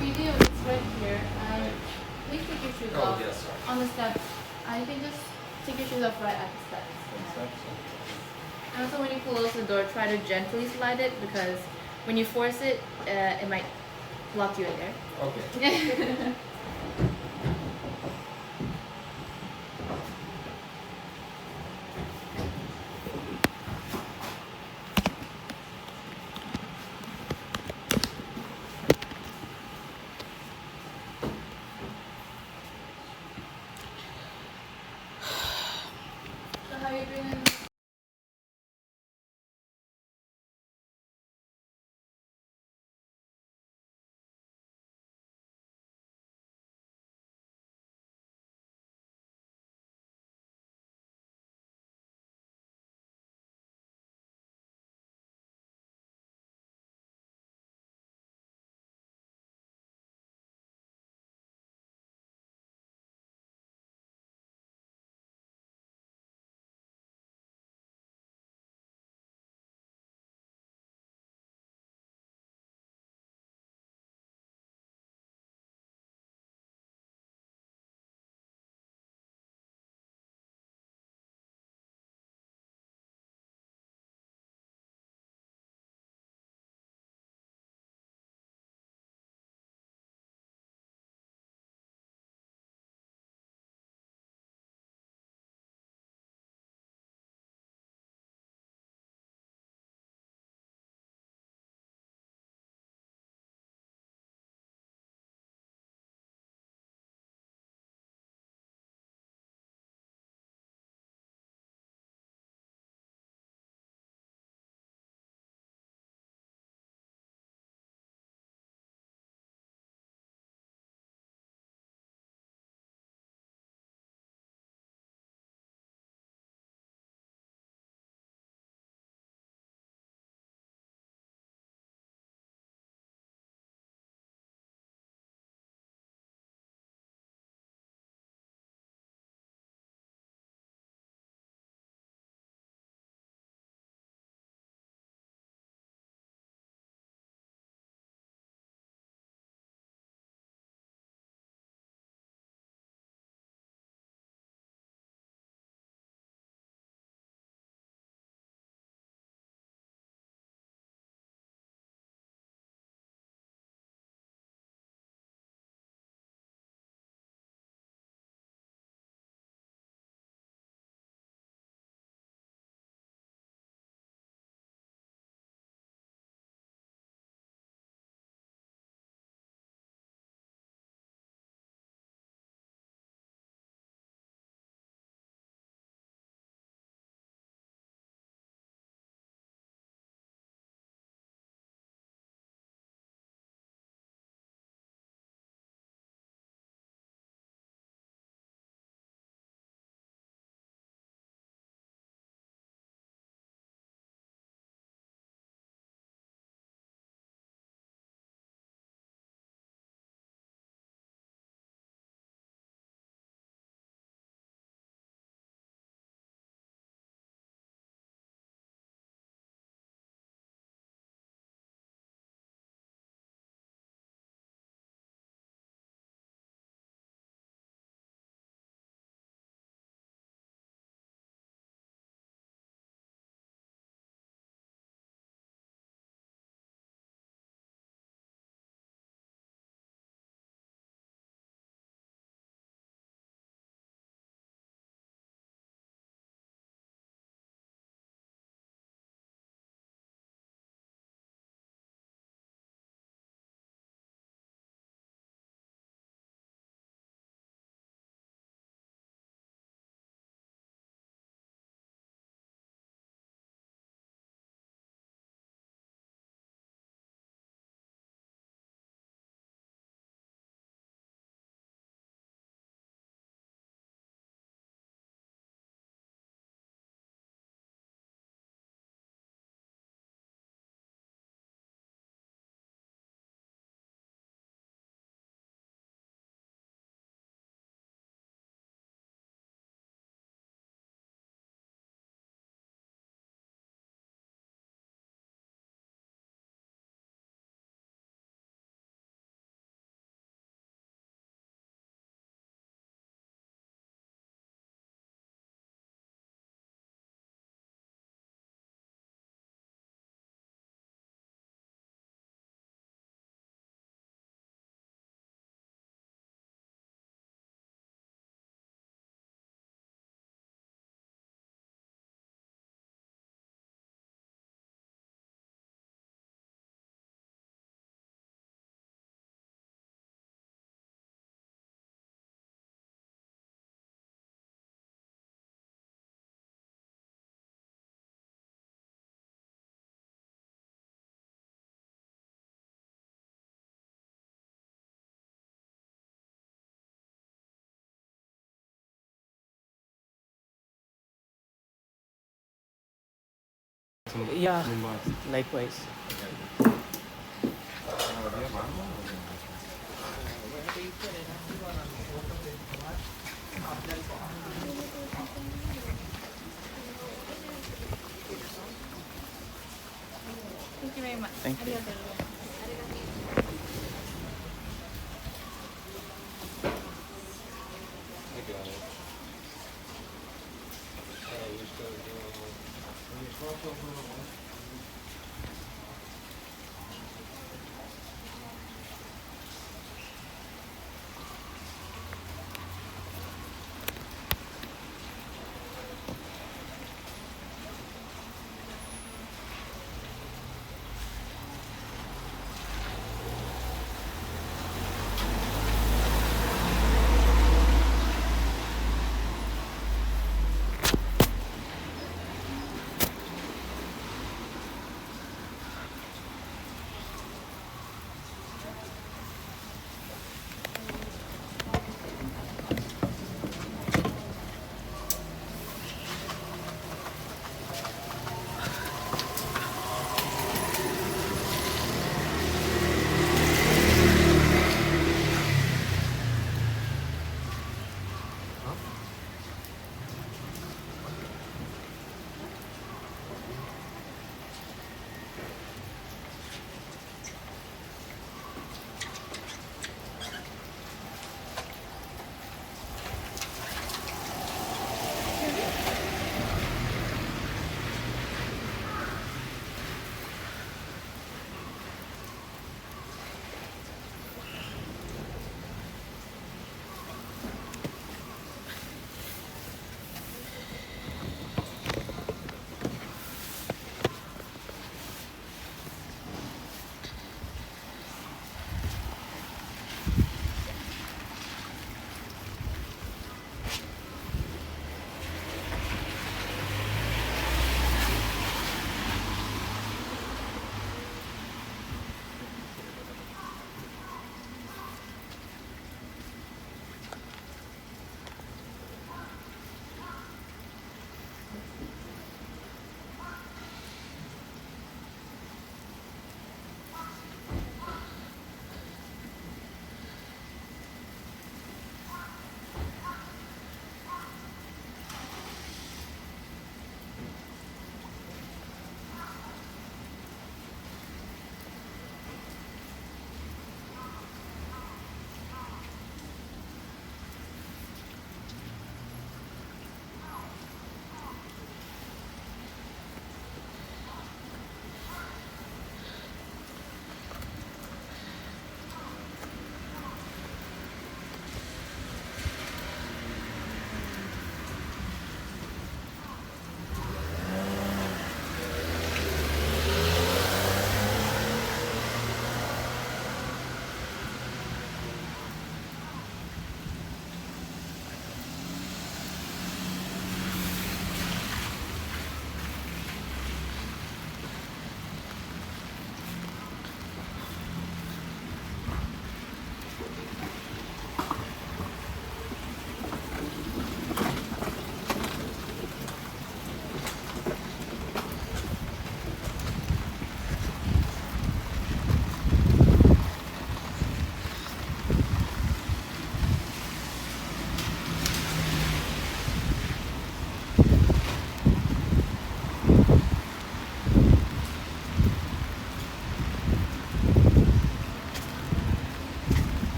We do, it's right here. Please take your shoes off yes, sorry. on the steps. You can just take your shoes off right at the steps. And also when you close the door, try to gently slide it because when you force it, it might lock you in there. Okay. So how are you doing? Yeah, likewise. Thank you very much. Thank you.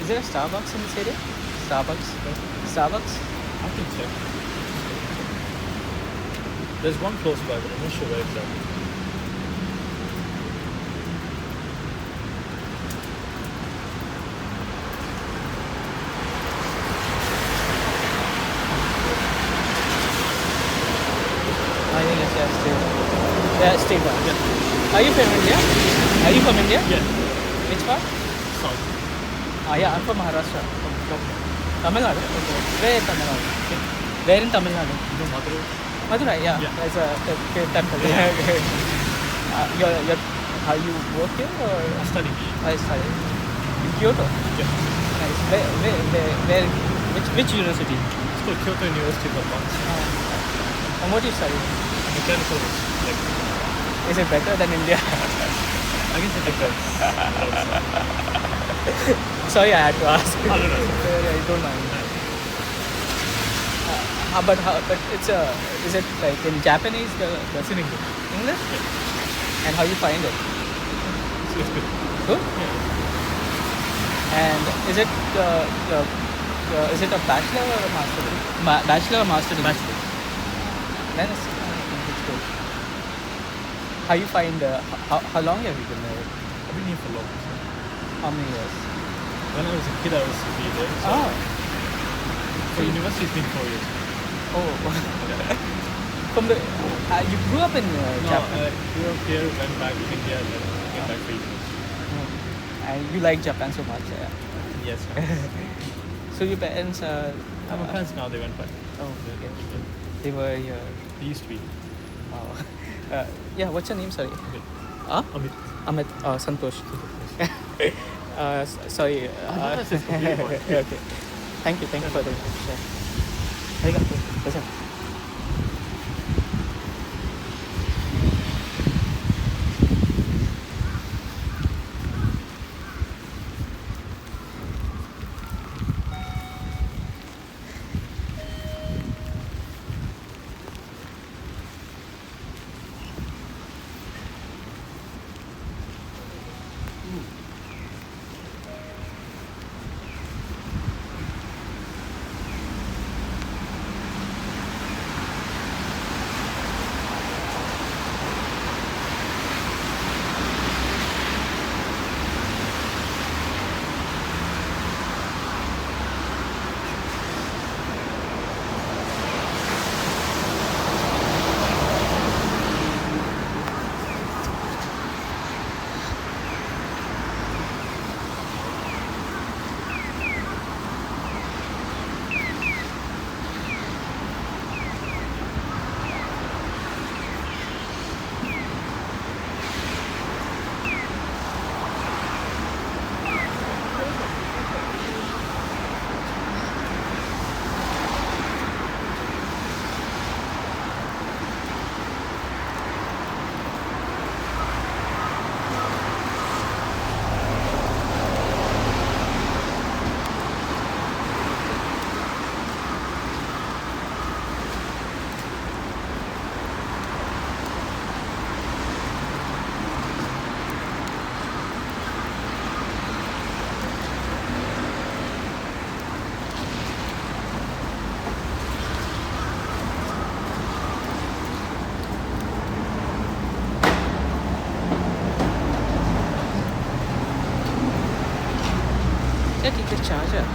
Is there a Starbucks in this area? Starbucks? I think so. There's one close by, but I'm not sure where exactly. I think it's State Bank. Yeah. Are you from India? Yeah. Which part? South. Yeah, I'm from Maharashtra. Tamil Nadu? Where in Tamil Nadu? Where in Tamil Nadu? Madurai, yeah. There's a temple. You work here or? I study. In Kyoto? Yeah. Nice. Which university? It's called Kyoto University of Advanced. And what do you study? Mechanical. Is it better than India? I guess it depends. Sorry, I had to ask. I don't know. I don't mind. But is it like in Japanese? It's in English. English? Yeah. And how you find it? It's good. Good? Yeah. And is it a bachelor or a master degree? Bachelor or master degree? Bachelor. Then it's good. How you find? How long have you been there? I've been here for long. How many years? When I was a kid, I was to be there. So for university, it's been 4 years. Oh. From the you grew up in Japan? No, I grew up here, went back to India, and then came back for university. And you like Japan so much? Yes. So your parents are? My parents now, they went back. Oh, okay. They were here. They used to be. Oh. Yeah, what's your name? Sorry. Amit. Amit. Santosh. Sorry. Okay. Thank you for the share. Arigato. Pleasure. Take the charger.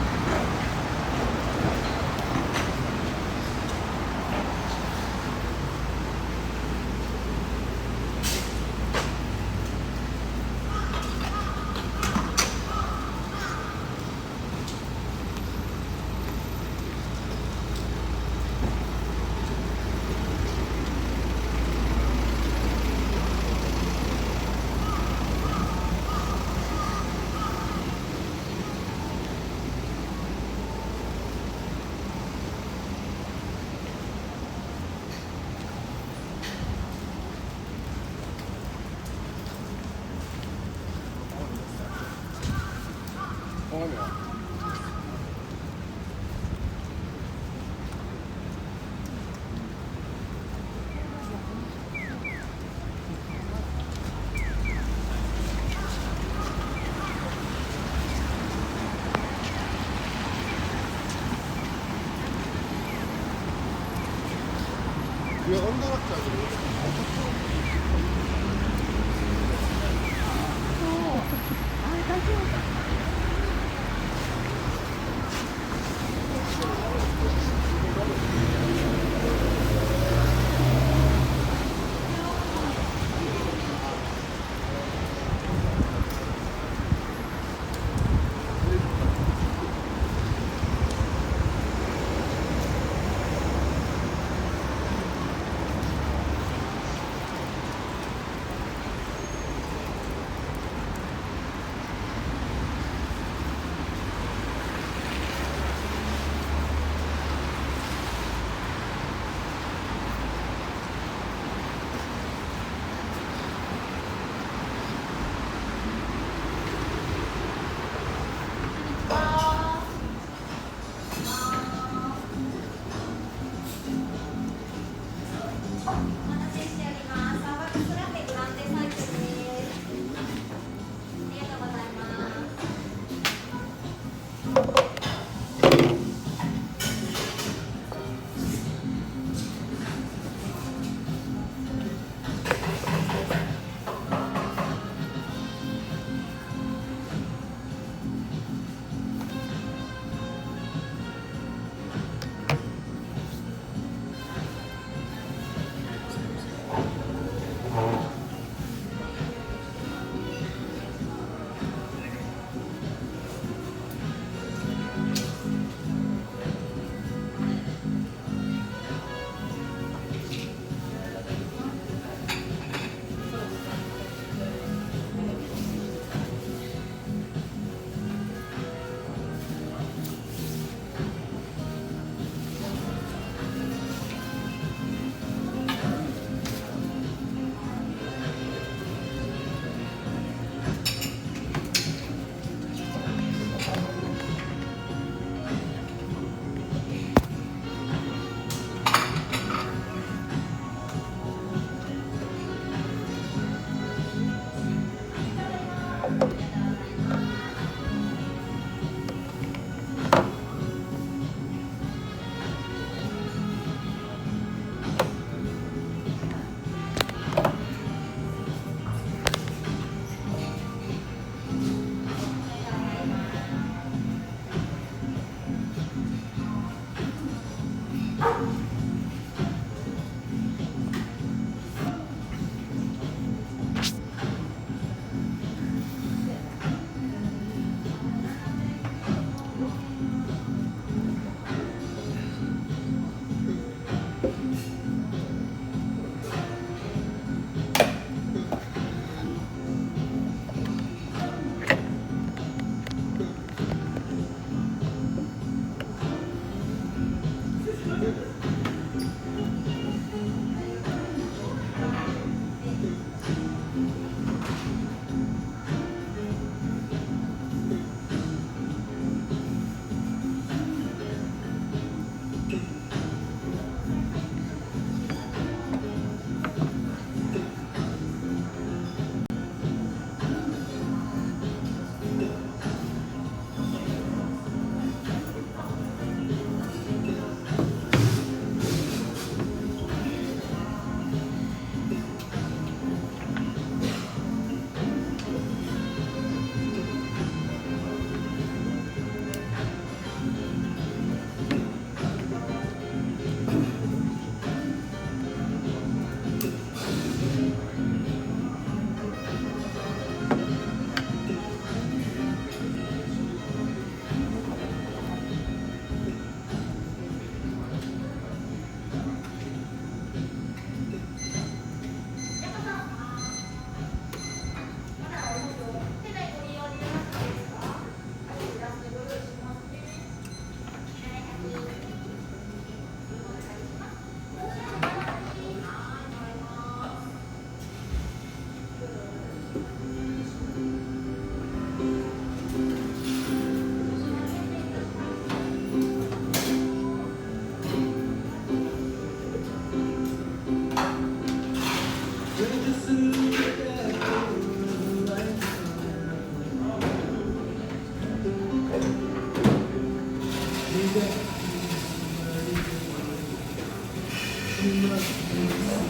Thank you.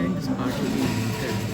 And this part will be limited.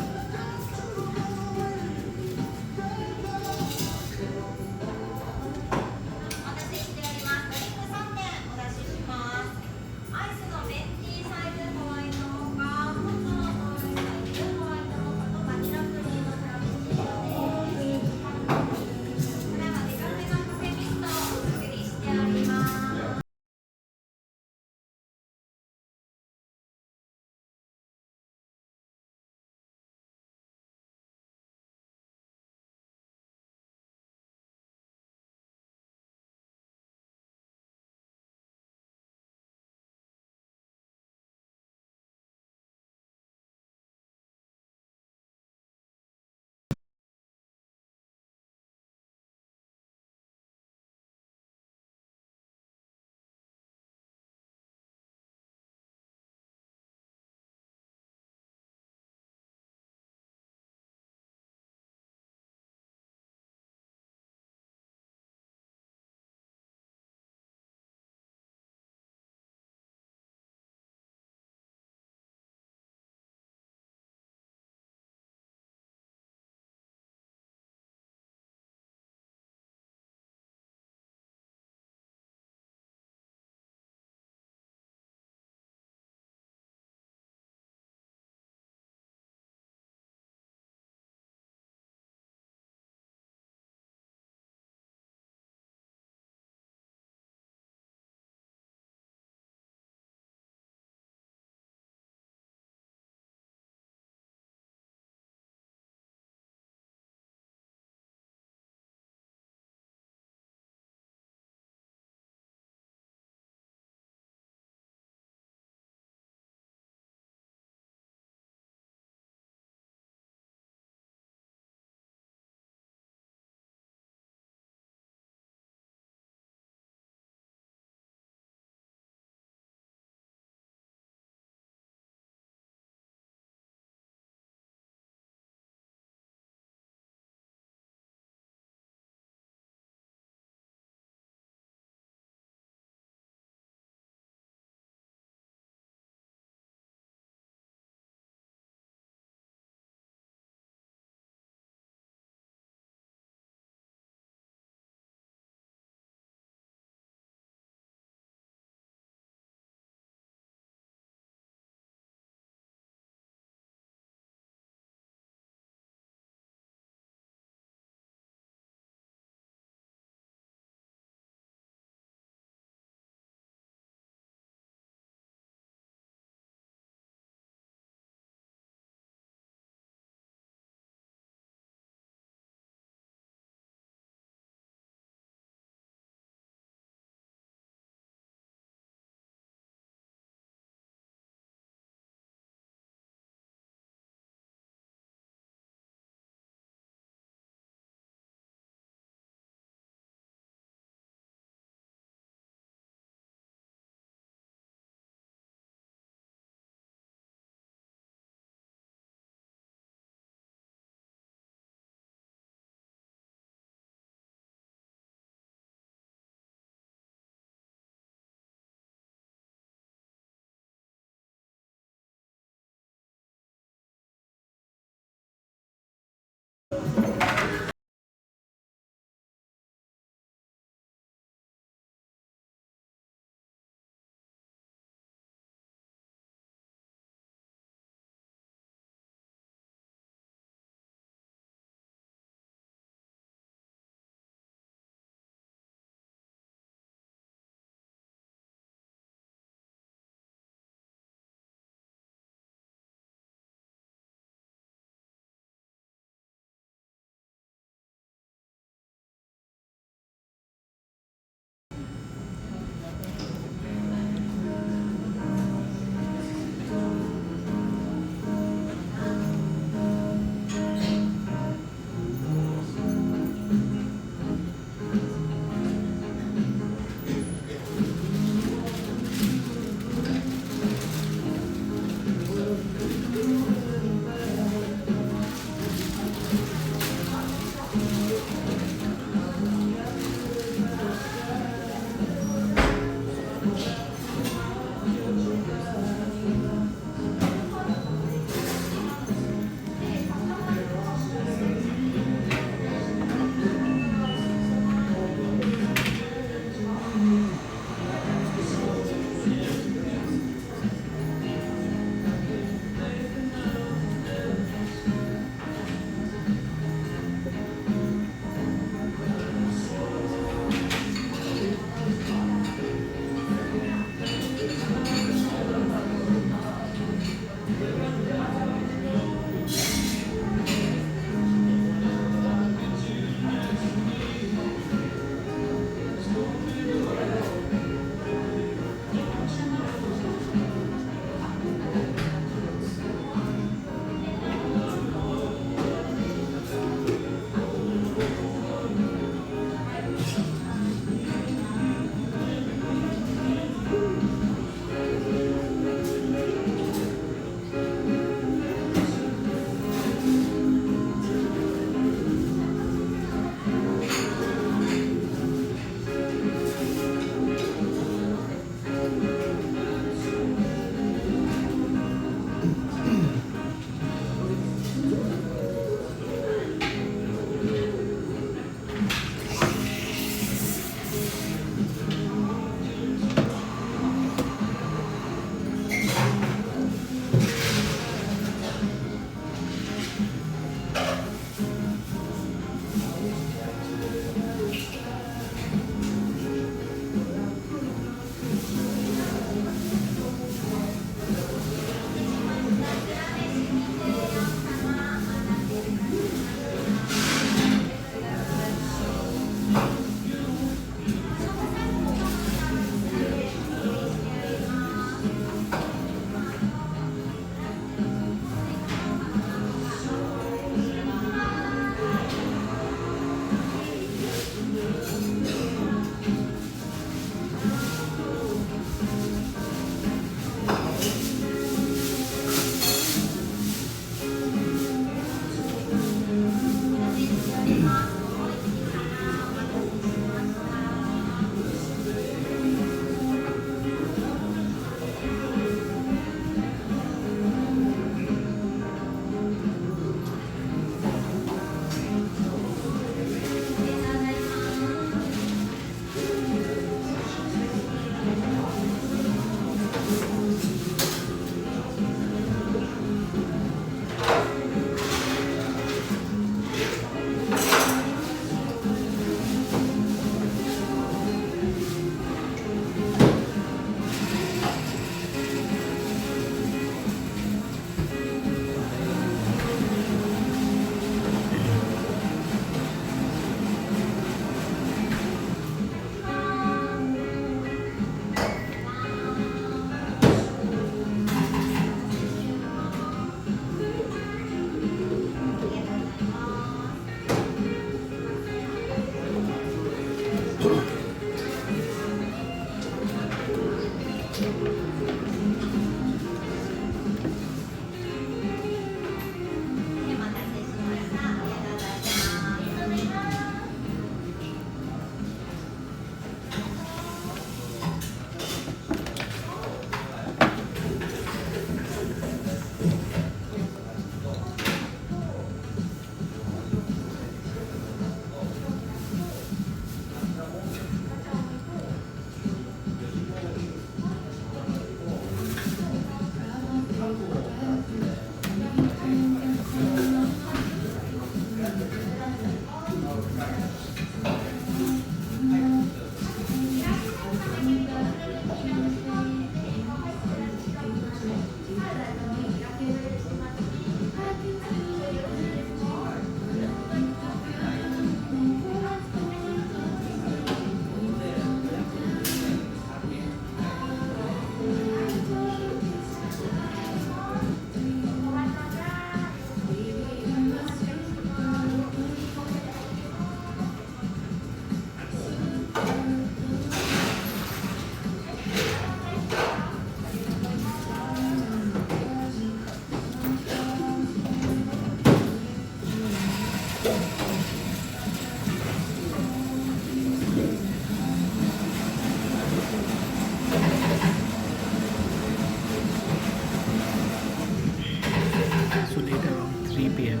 So later around 3 p.m.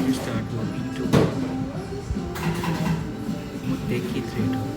you start walking to Muteki Theatre.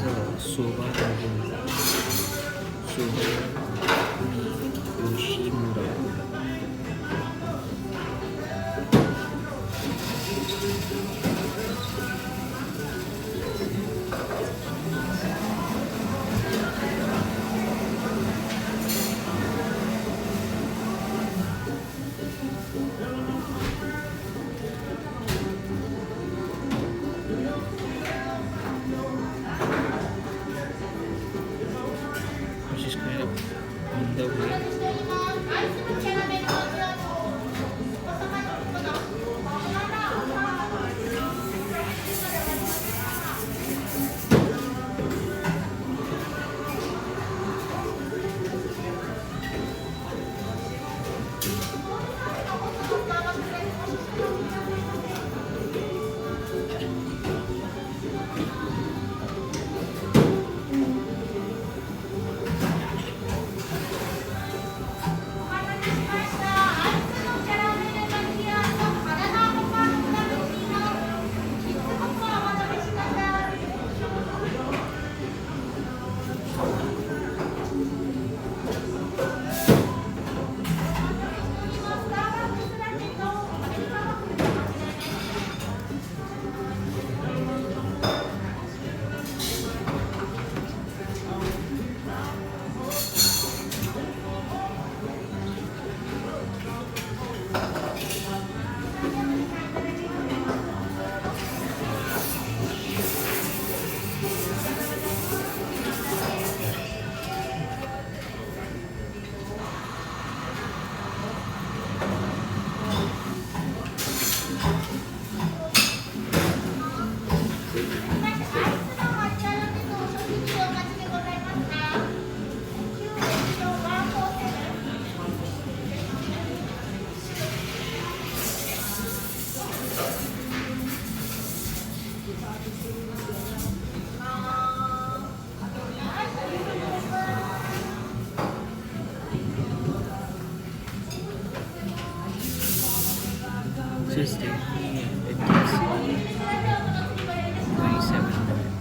there's a soba in soba Yoshimura. Which is kind of on the way. Just it takes 27 minutes.「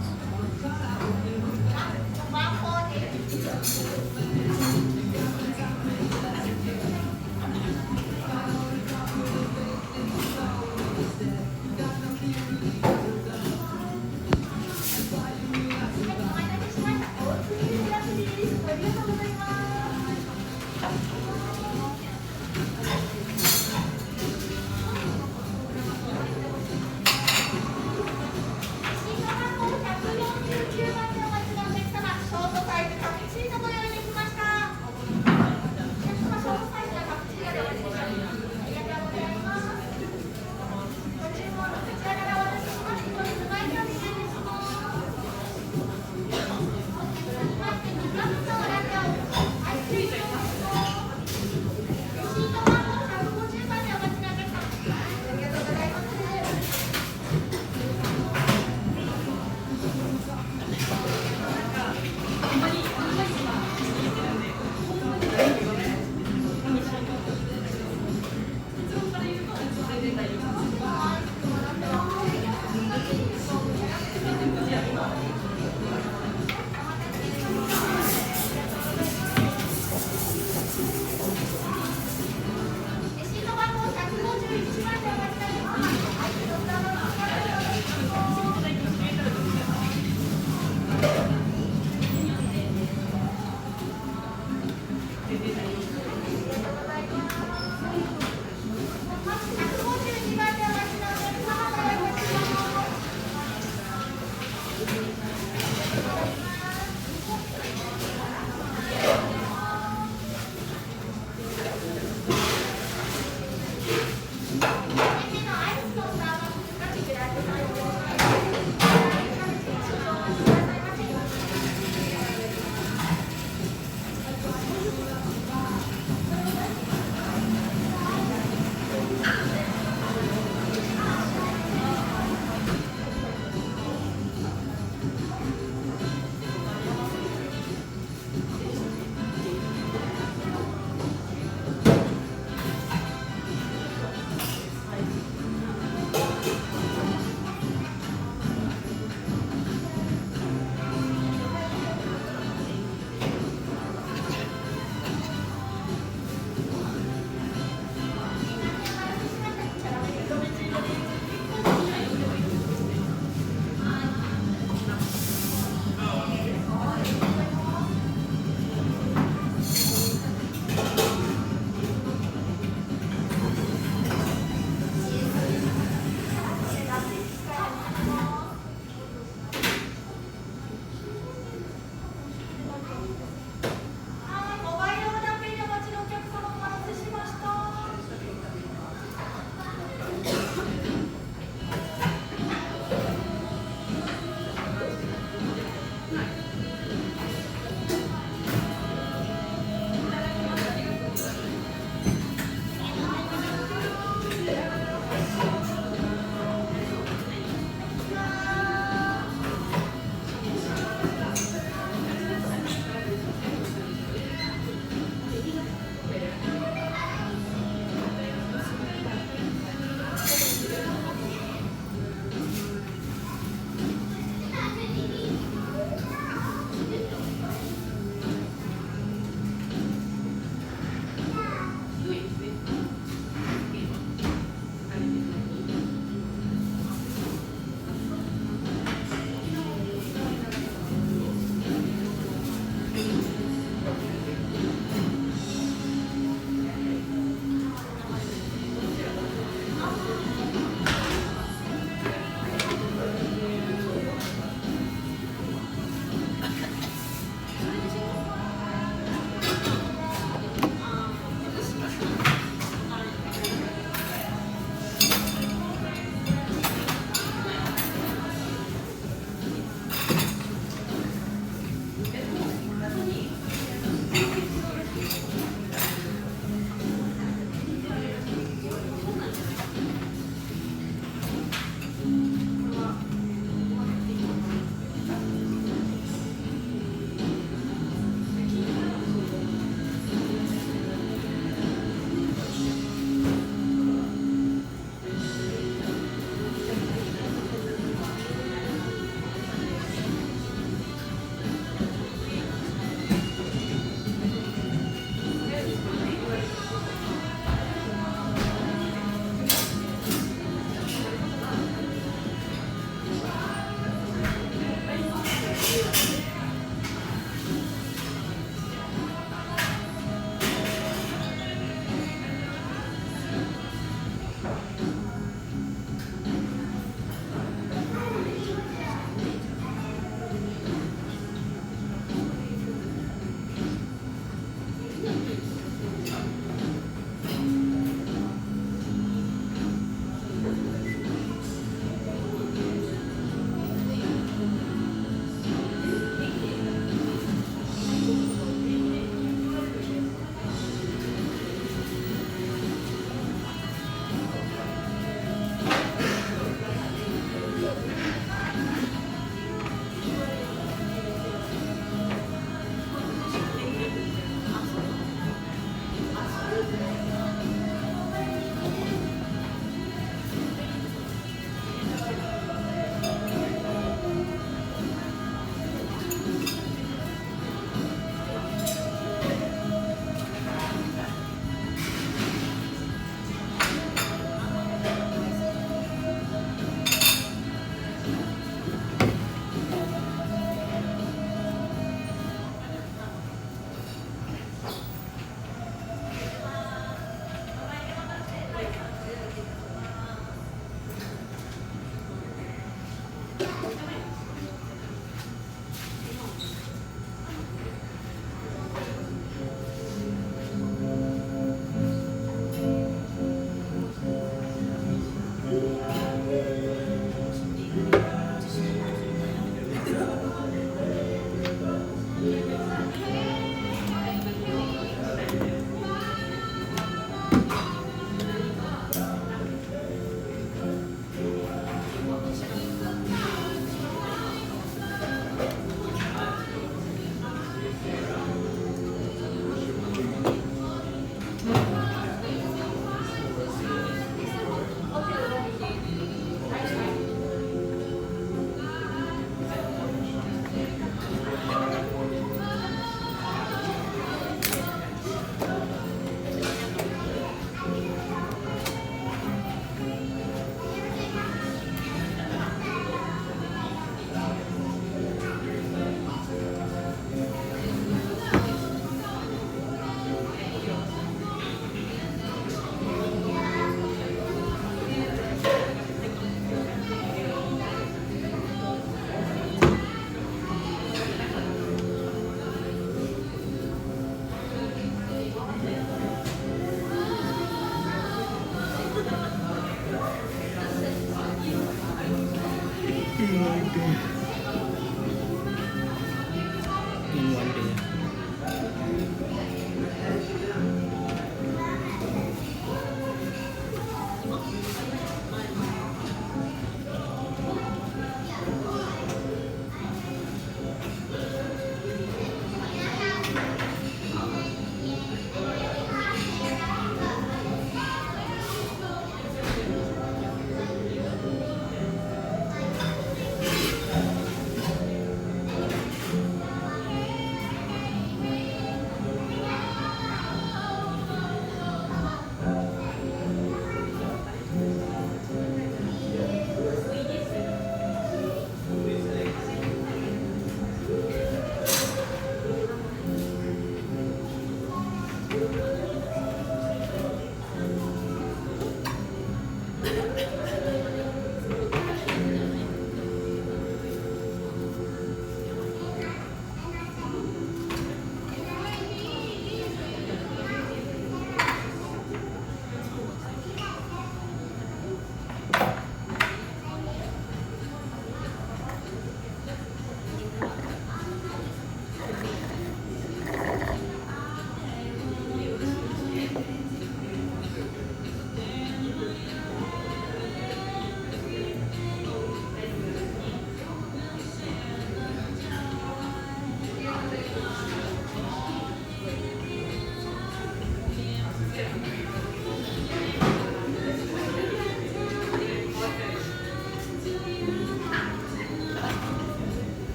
Ready?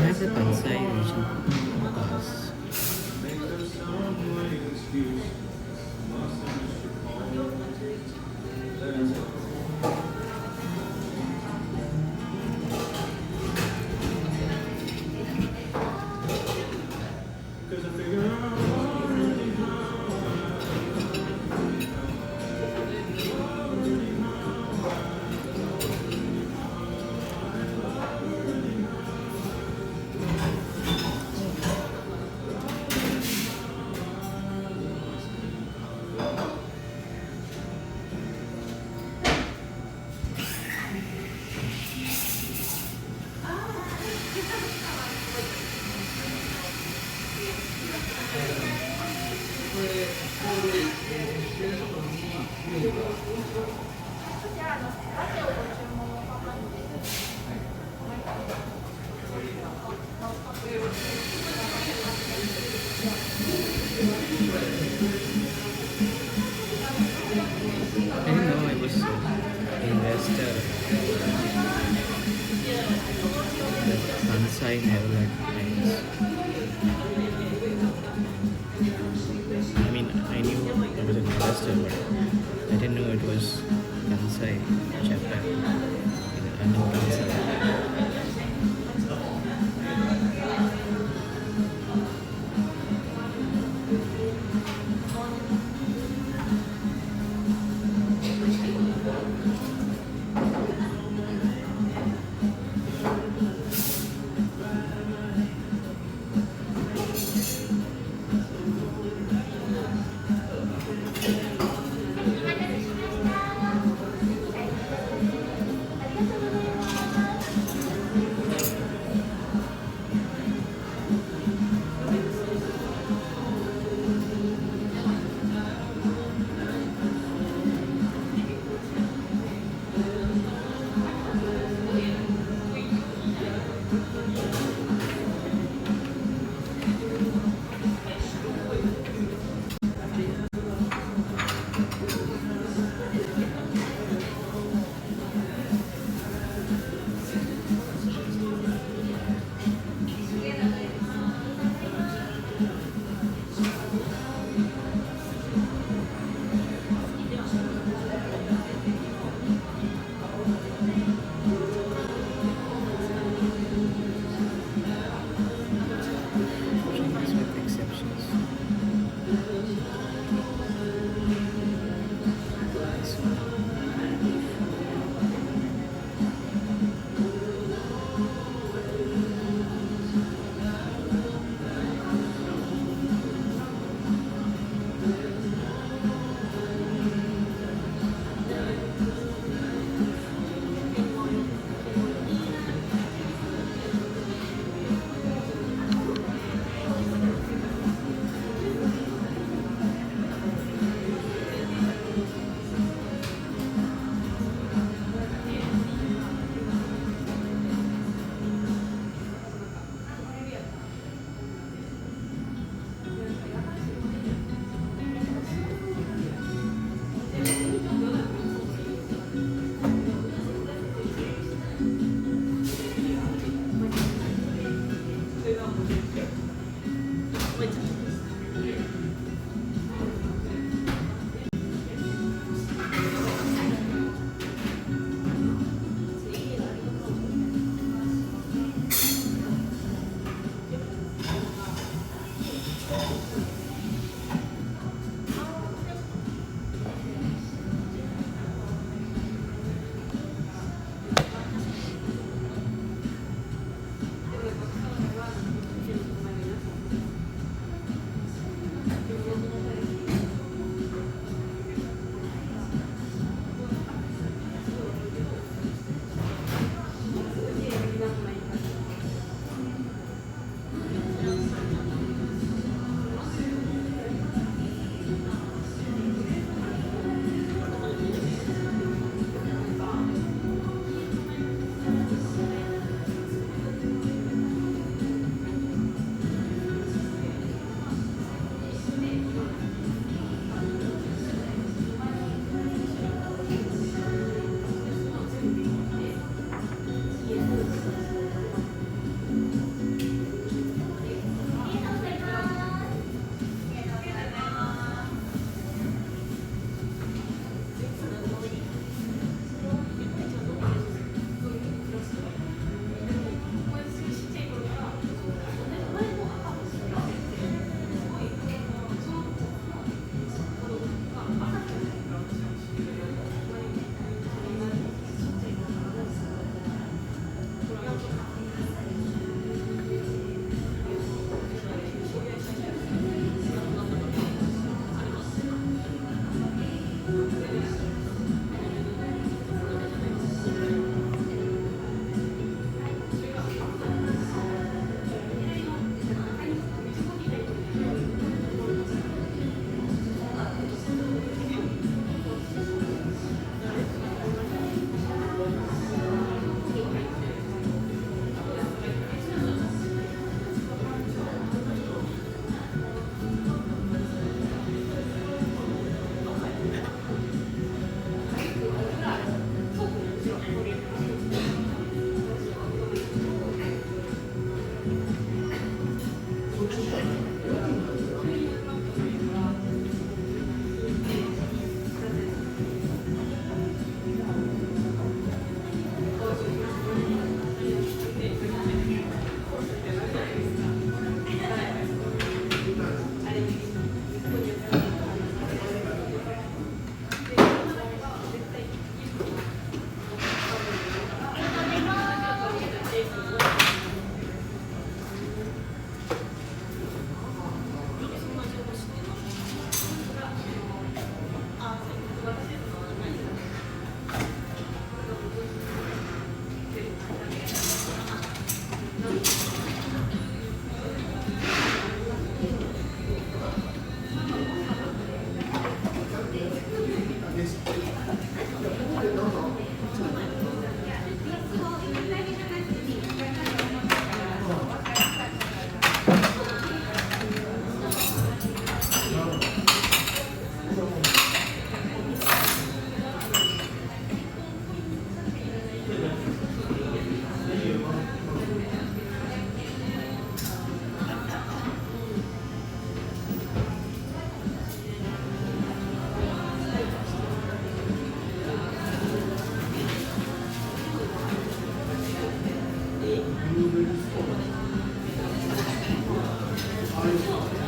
has a Kansai region because I didn't know I was invested the Kansai Neverland Times. I mean, I knew I was an investor, but I didn't know it was Kansai Japan. I'm in Kansai.「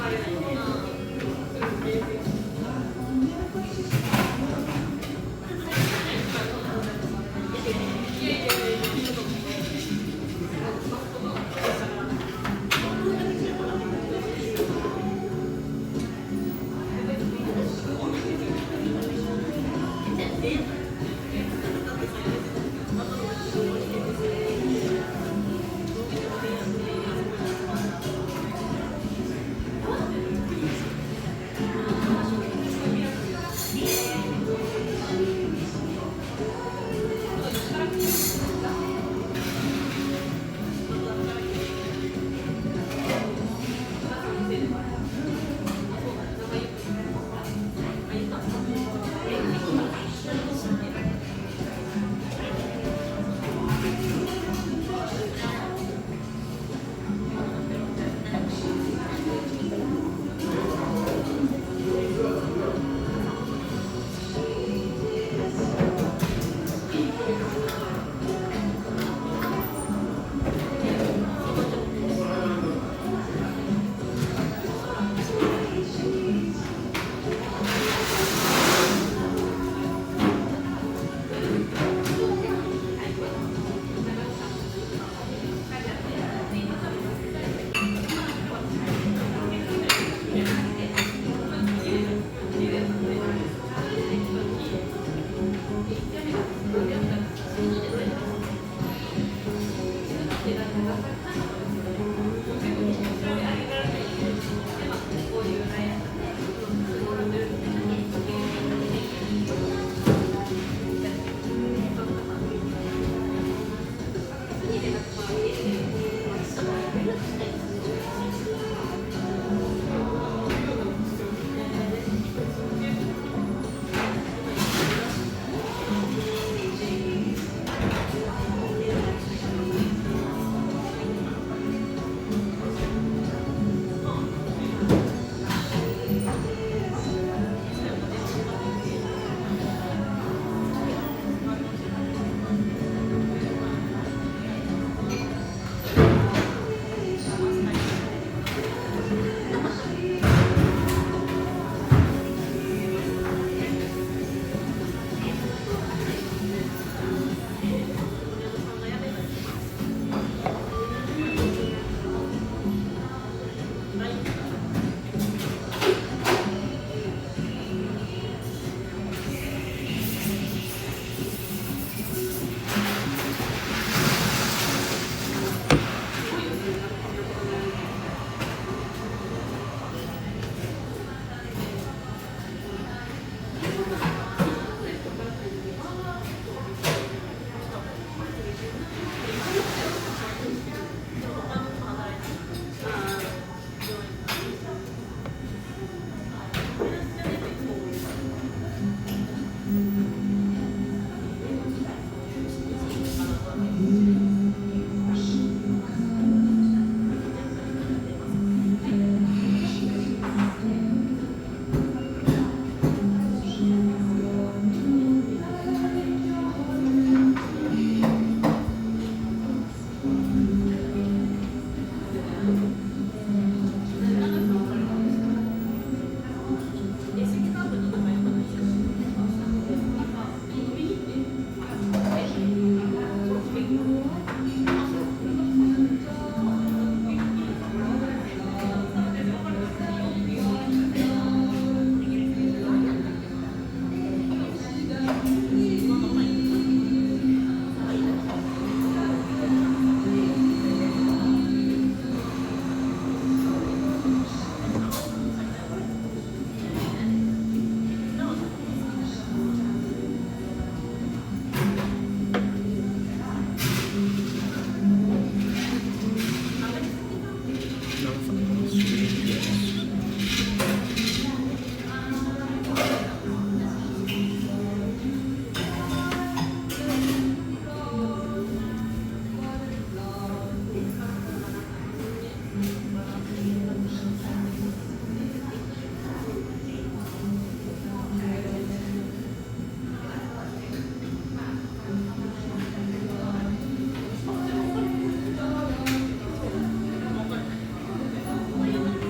Thank you.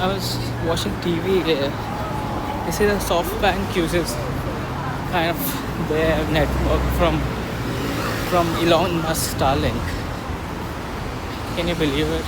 I was watching TV. They say that SoftBank uses kind of their network from Elon Musk Starlink. Can you believe it?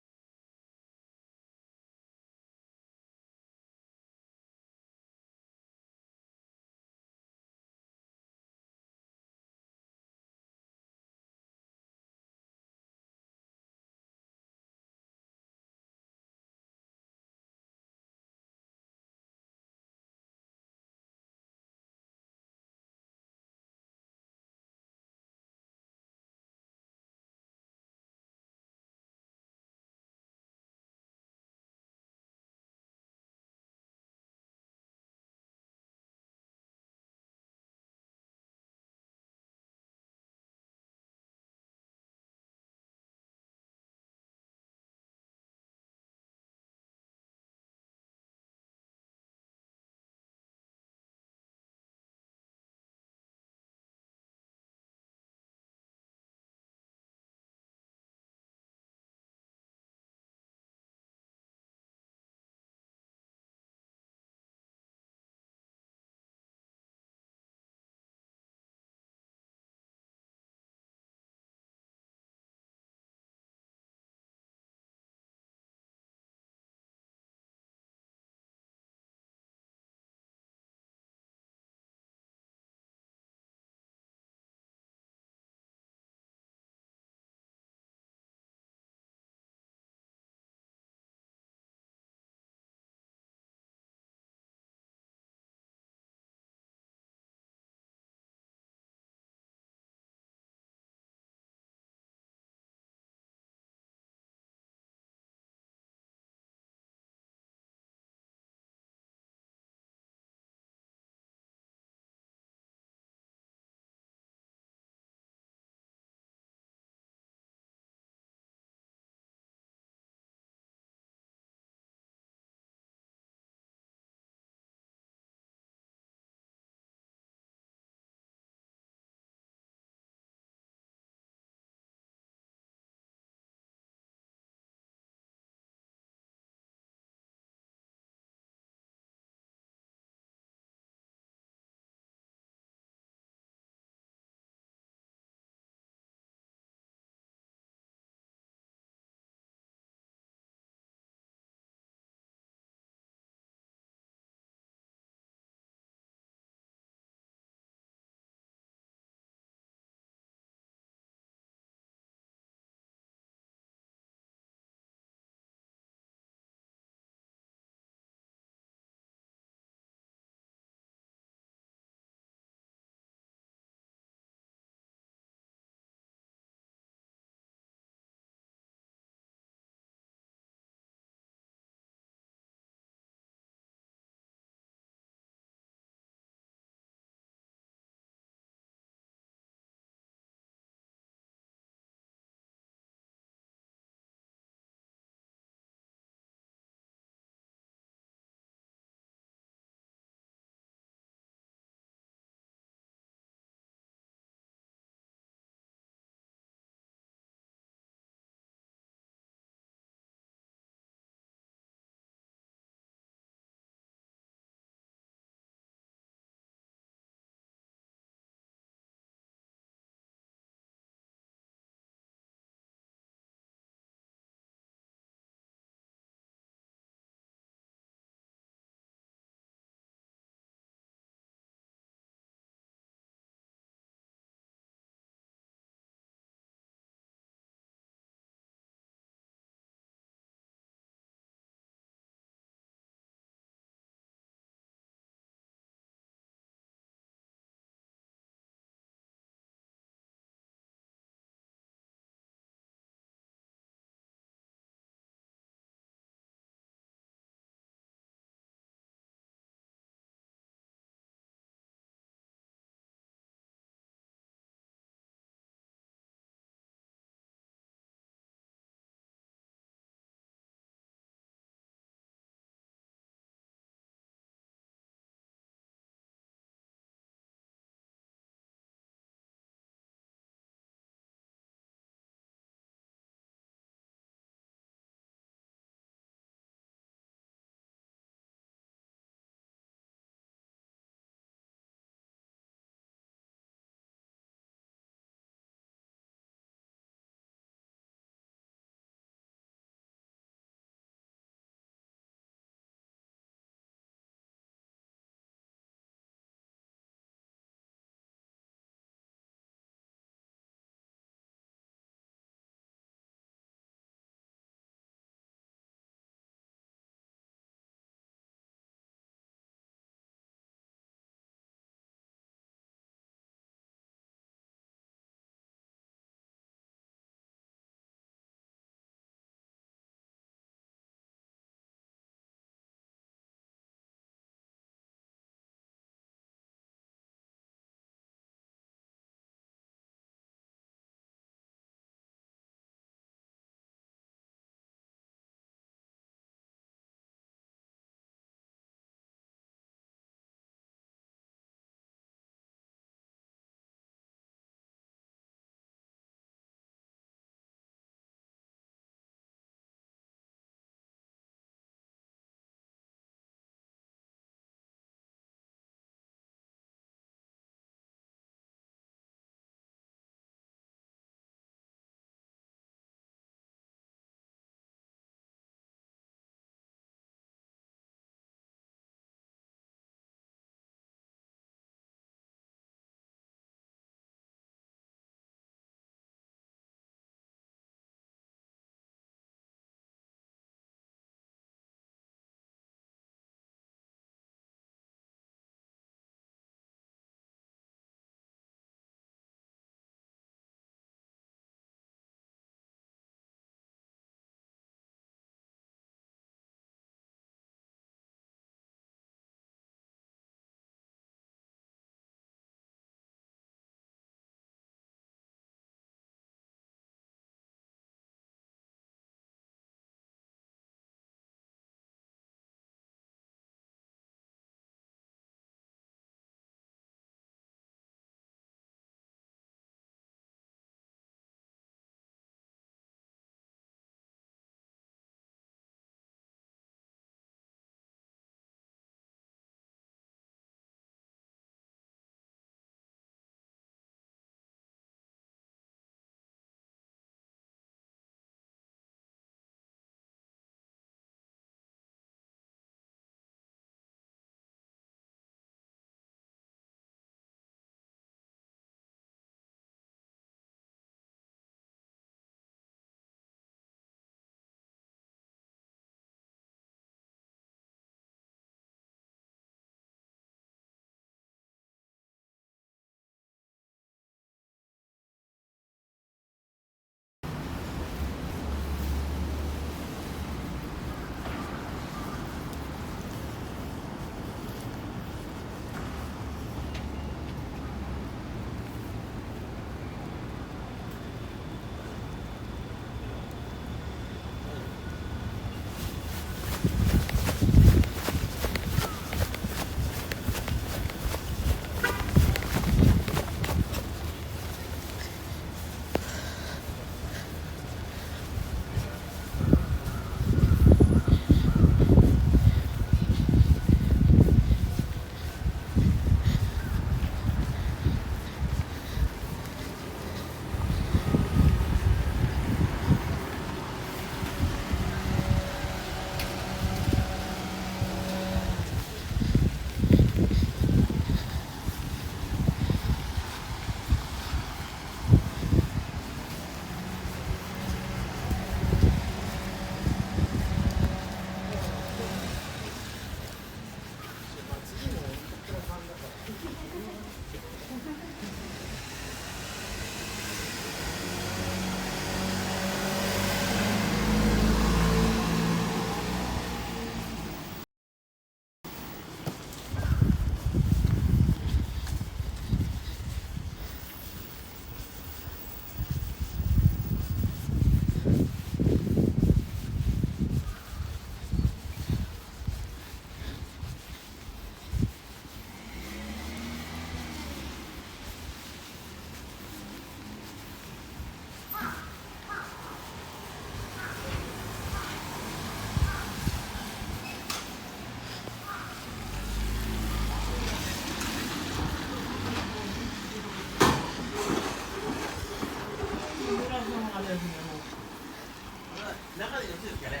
ですかね。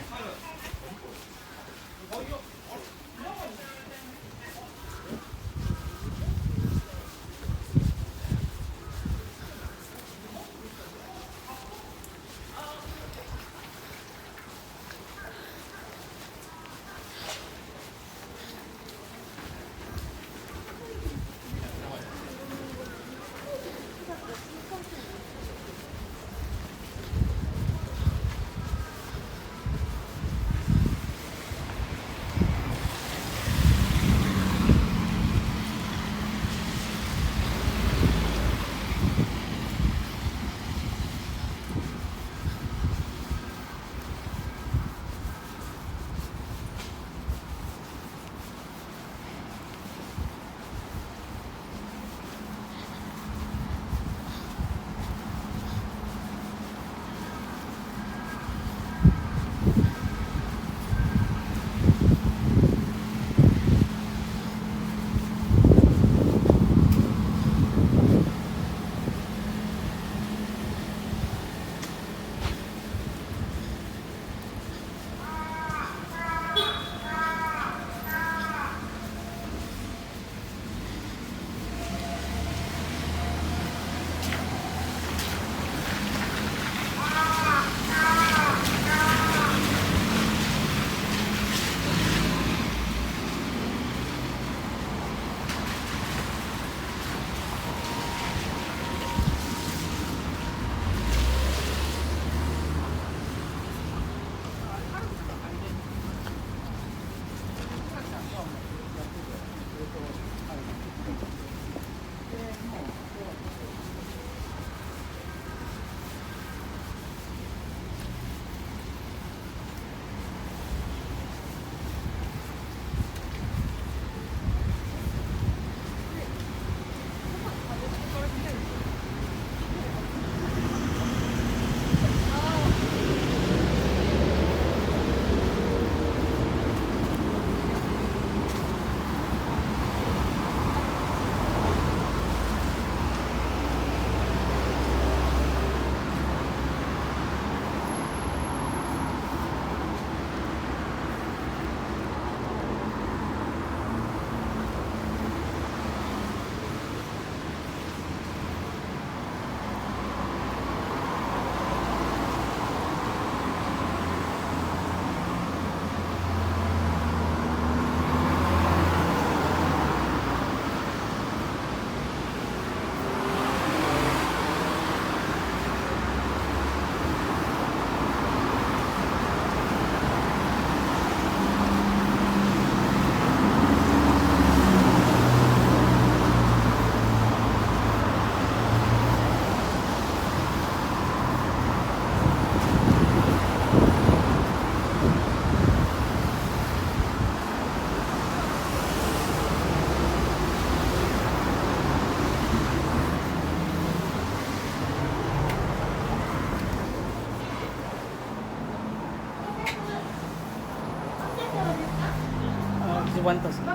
1person.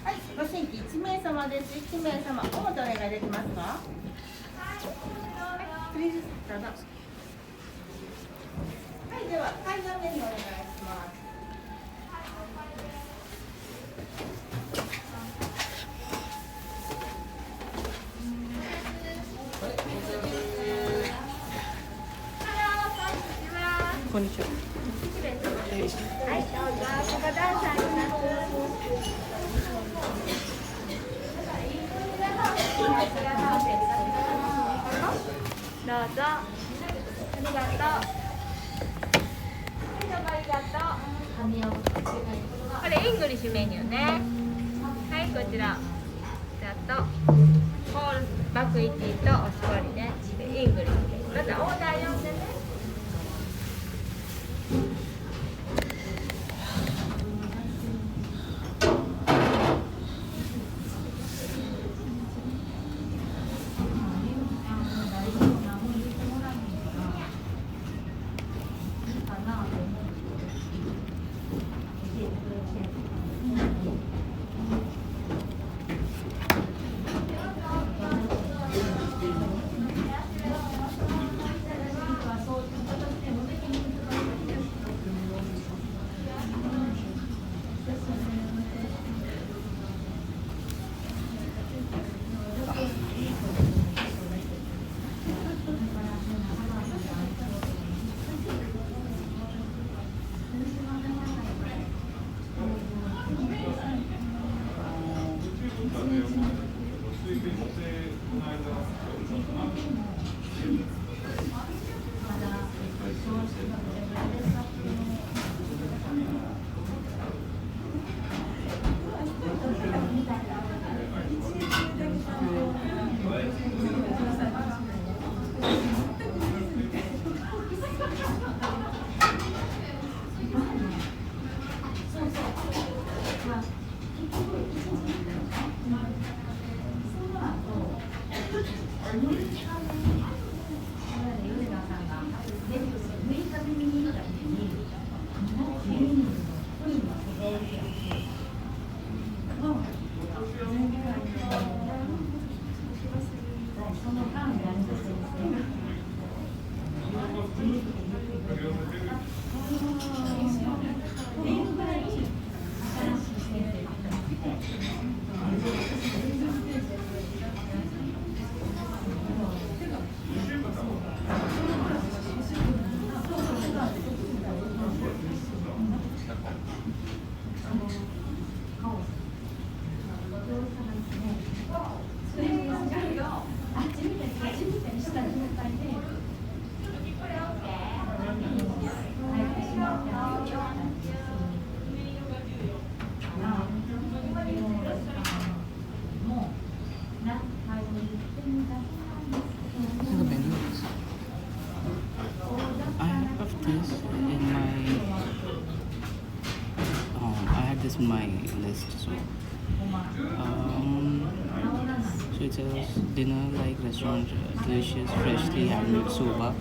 はい、ご新規1名様です。1名様、おもとお願いできますか？プリーズ、どうぞ。はい、では、階段メニューお願いします。こんにちは。はい、どうぞ。ここ段差あります。どうぞ。ありがとう。どうもありがとう。これイングリッシュメニューね。はい、こちら。あとホールバクイティとおしぼりね。でイングリッシュ。またオーダー読んでね。In my list, so it says dinner like restaurant, delicious freshly handmade soba.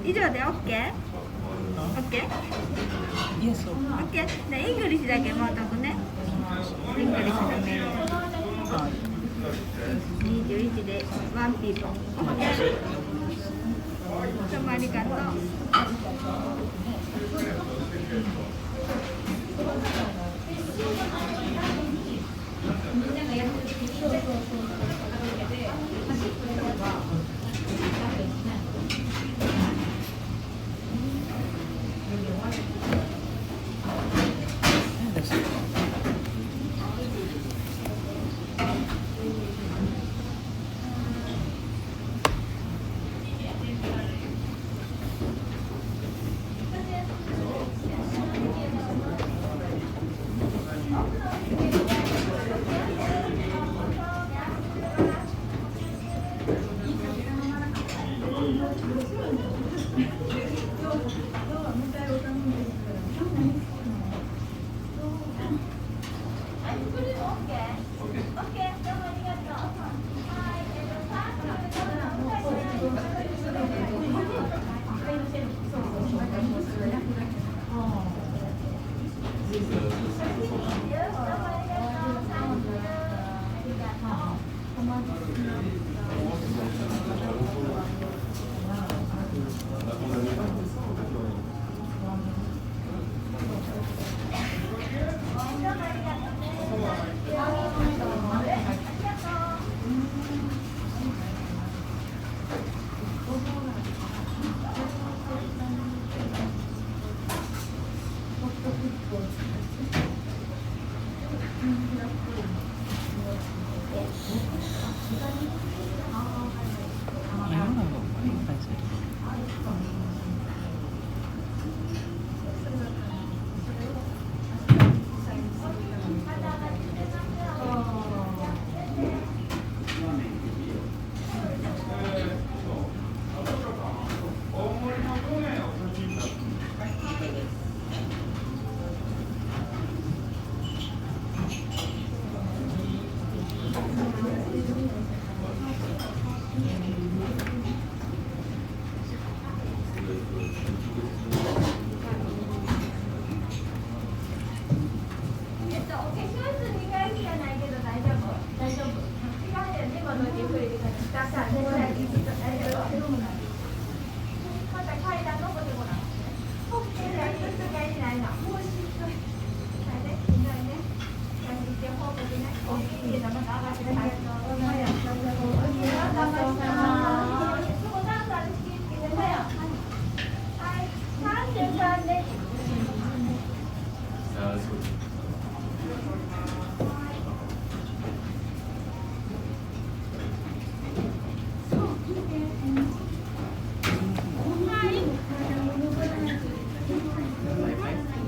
以上で OK？OK？ Yes, OK？ で、イングリッシュだけもうとくね。イングリッシュのメニュー。21でワンピーポン。どうもありがとう。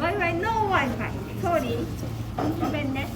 Wi-Fi, no Wi-Fi. Sorry. ごめんね。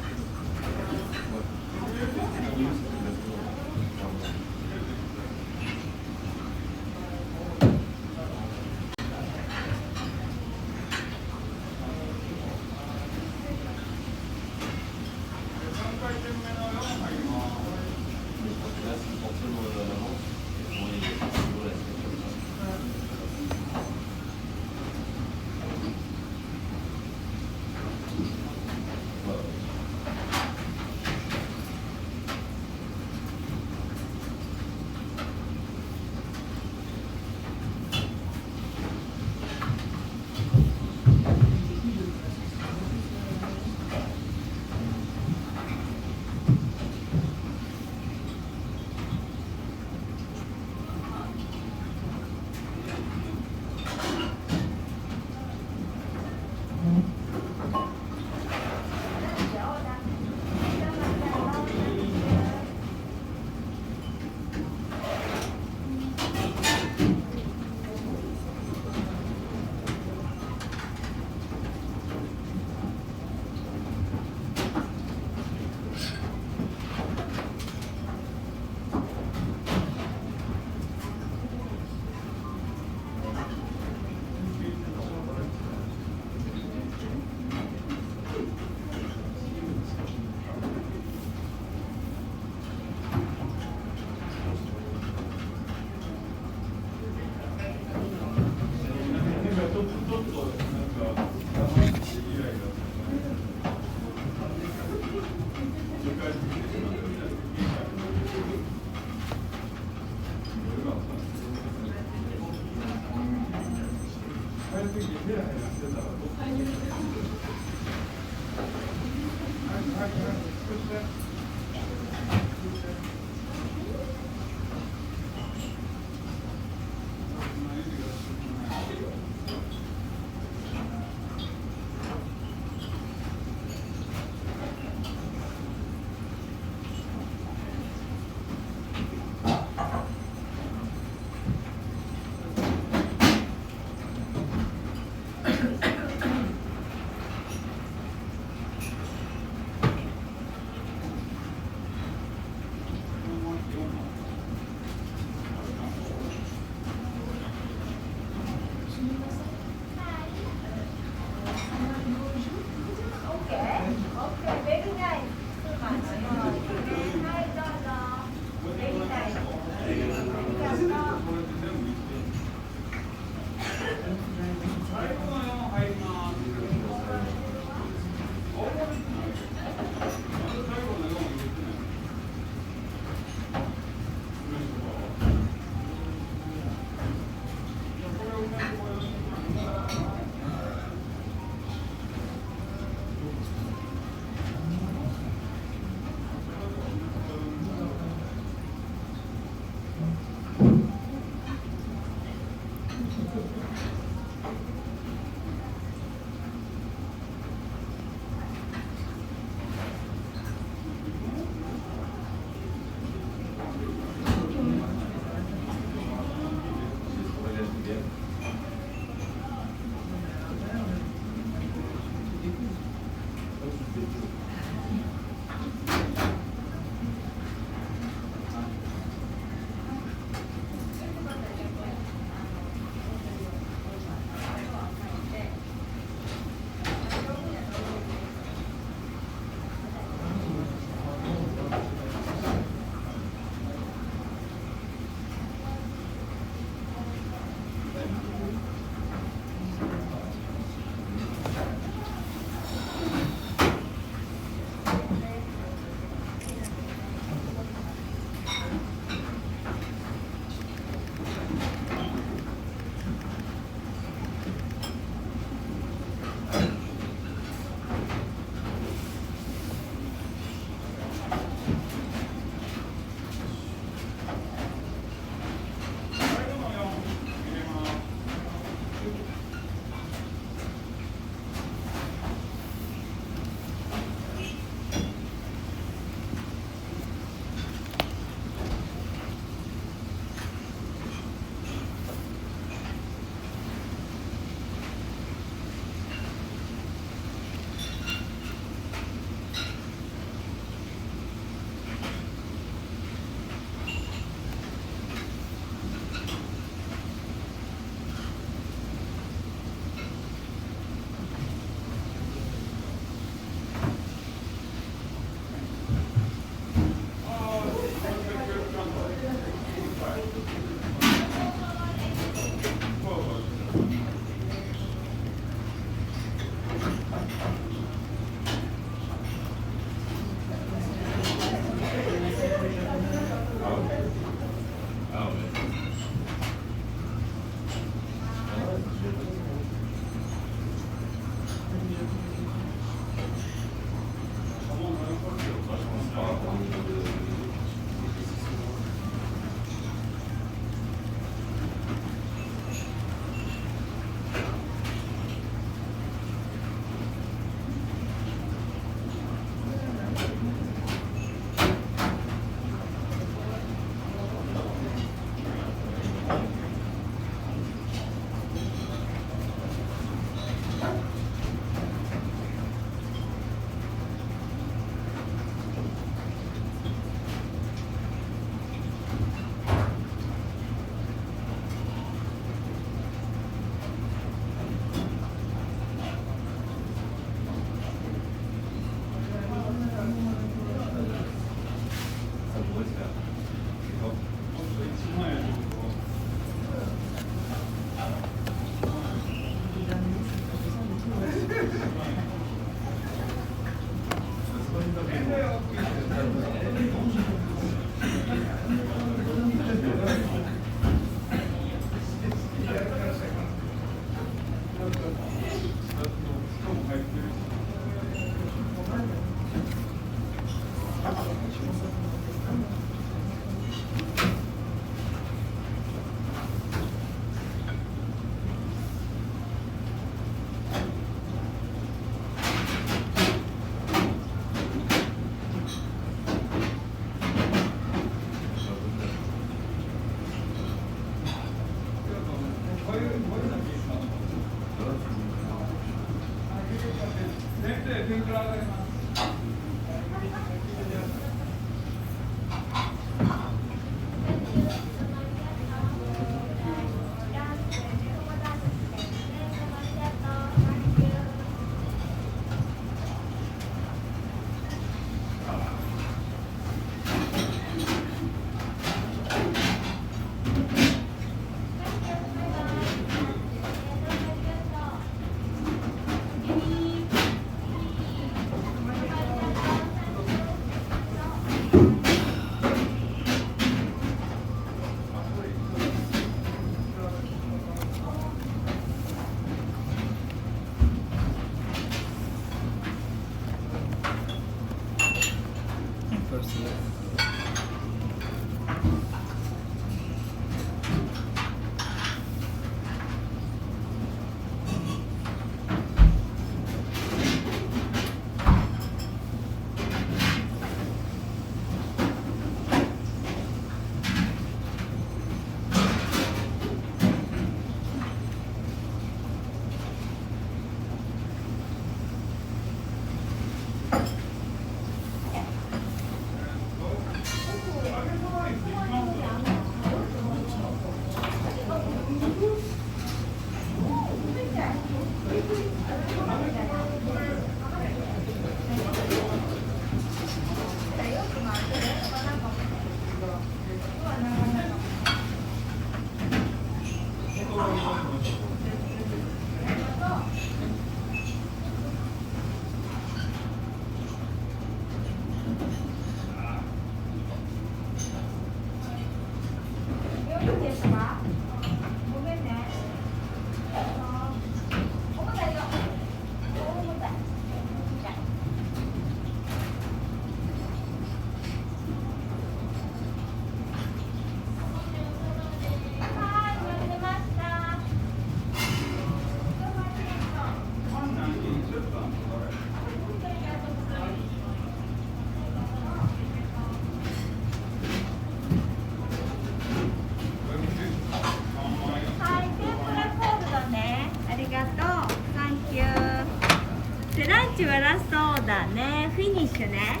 ランチはラストオーダーね。フィニッシュね。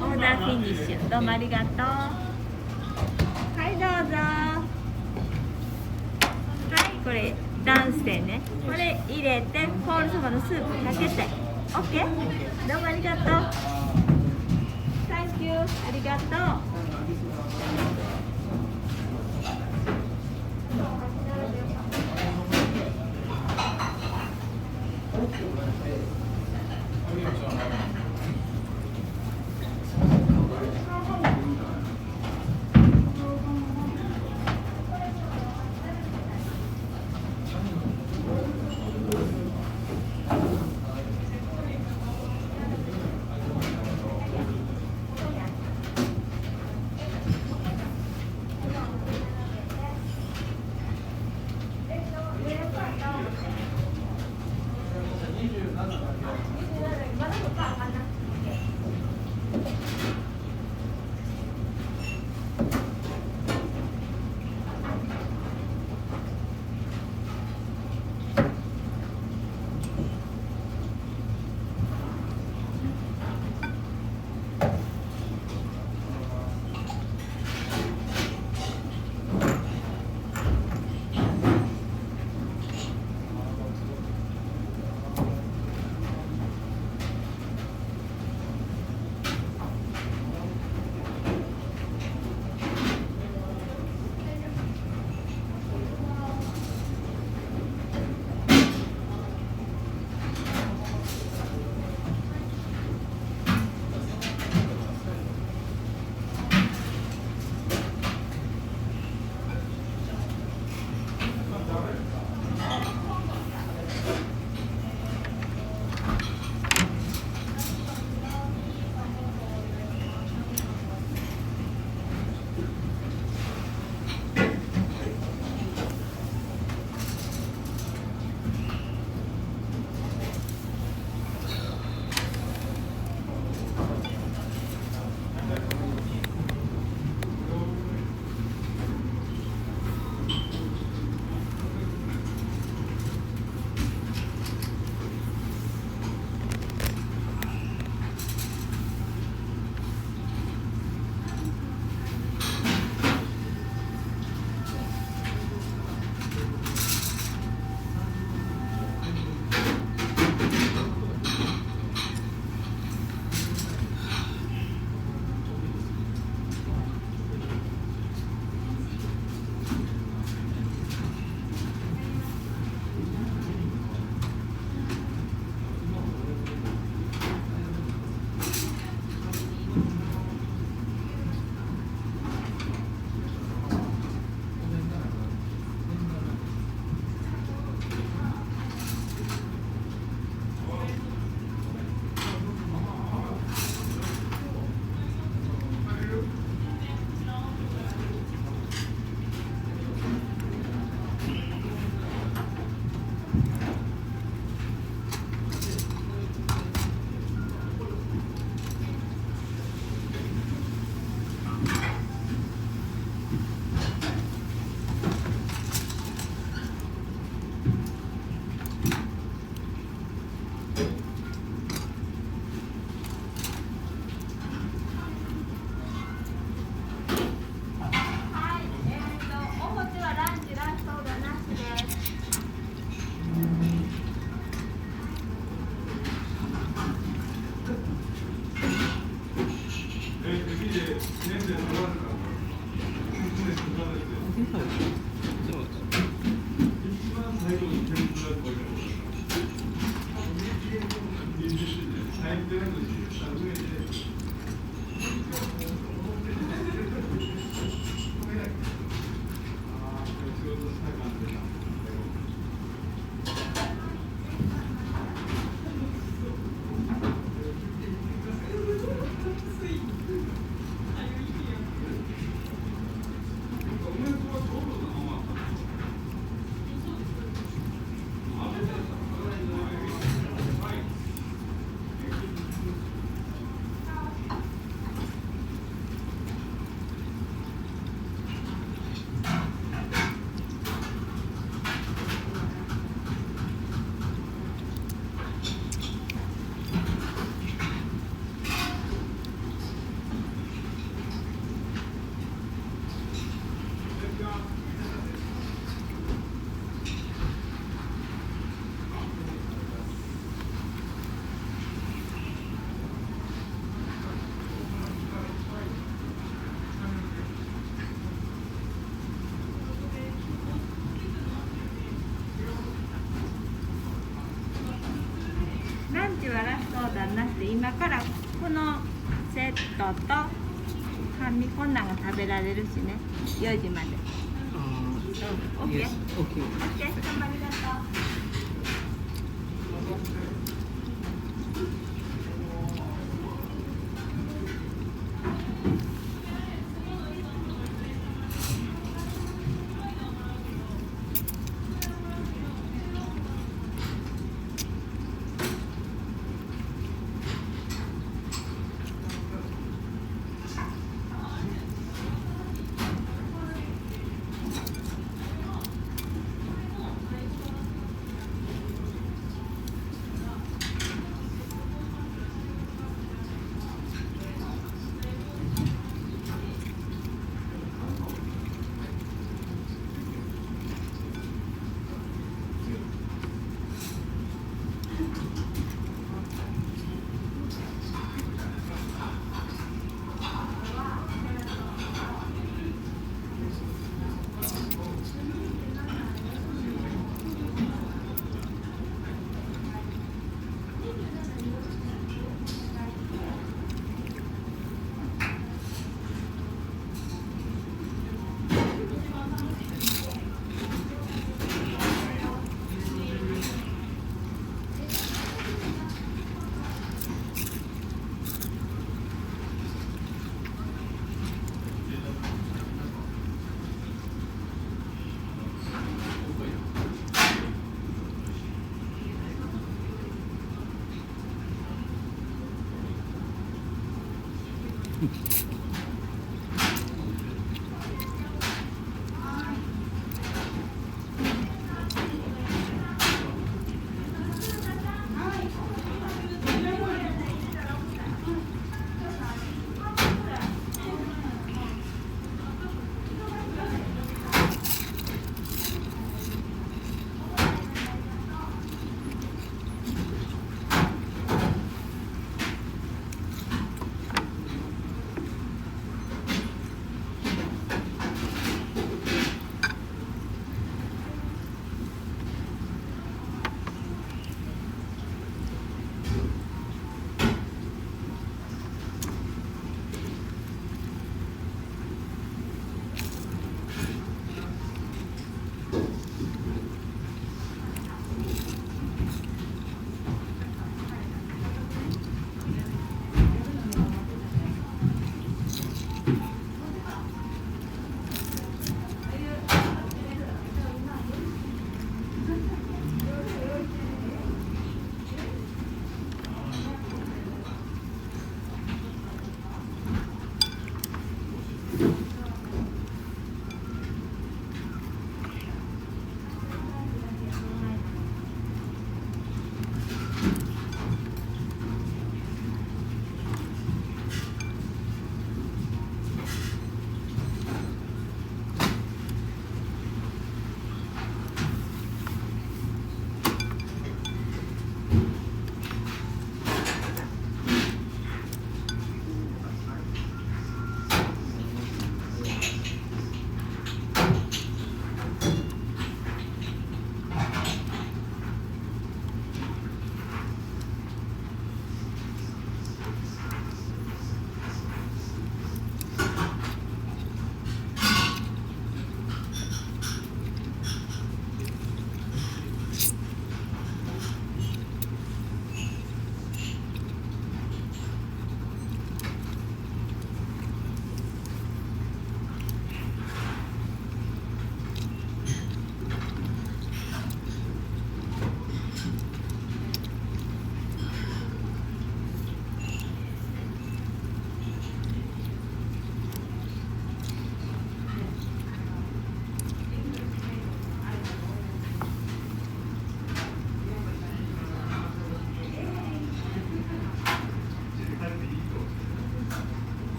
オーダーフィニッシュ。どうもありがとう。はい、どうぞ。はい、これ男性ね。これ入れてコールそばのスープかけて。オッケー。どうもありがとう。Thank you。ありがとう。ランチはラストオーダーなしで今からこのセットと半身こんなんが食べられるしね、4時まで。オッケー。オッケー。ありがとう。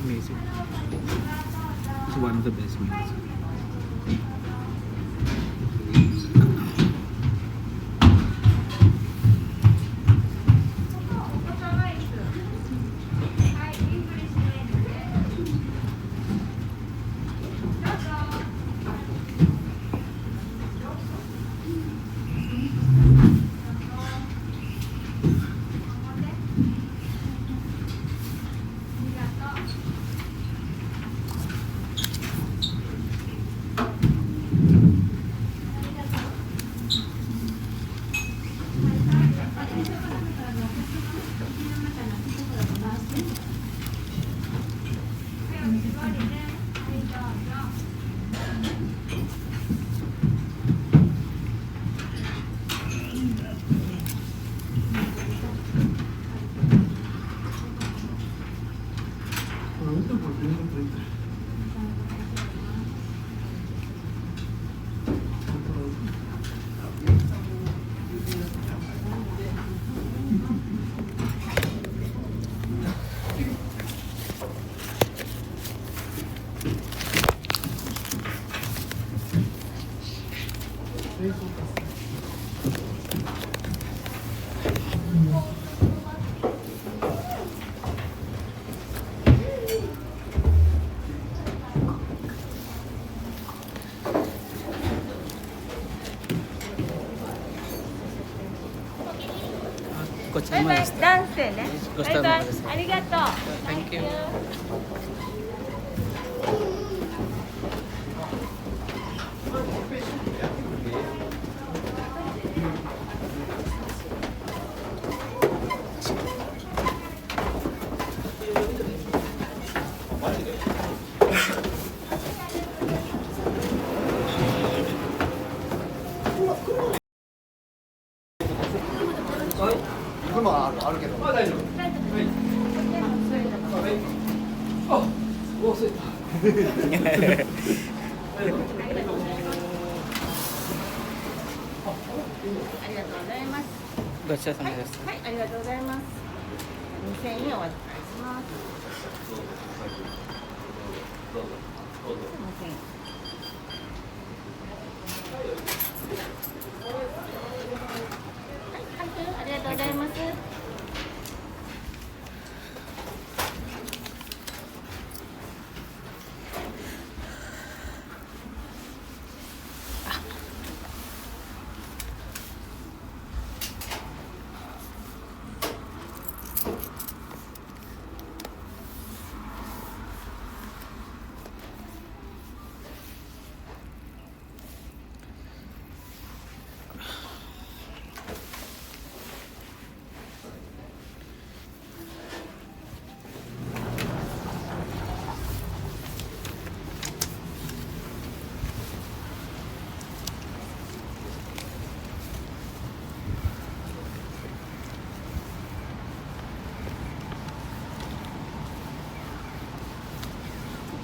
Amazing. It's one of the best meals.バイバイ、ダンスでね。バイバイ、ありがとう。Thank you.ごちそうさまです。はい、ありがとうございます。2000円お預かりします。2000円。ありがとうございます。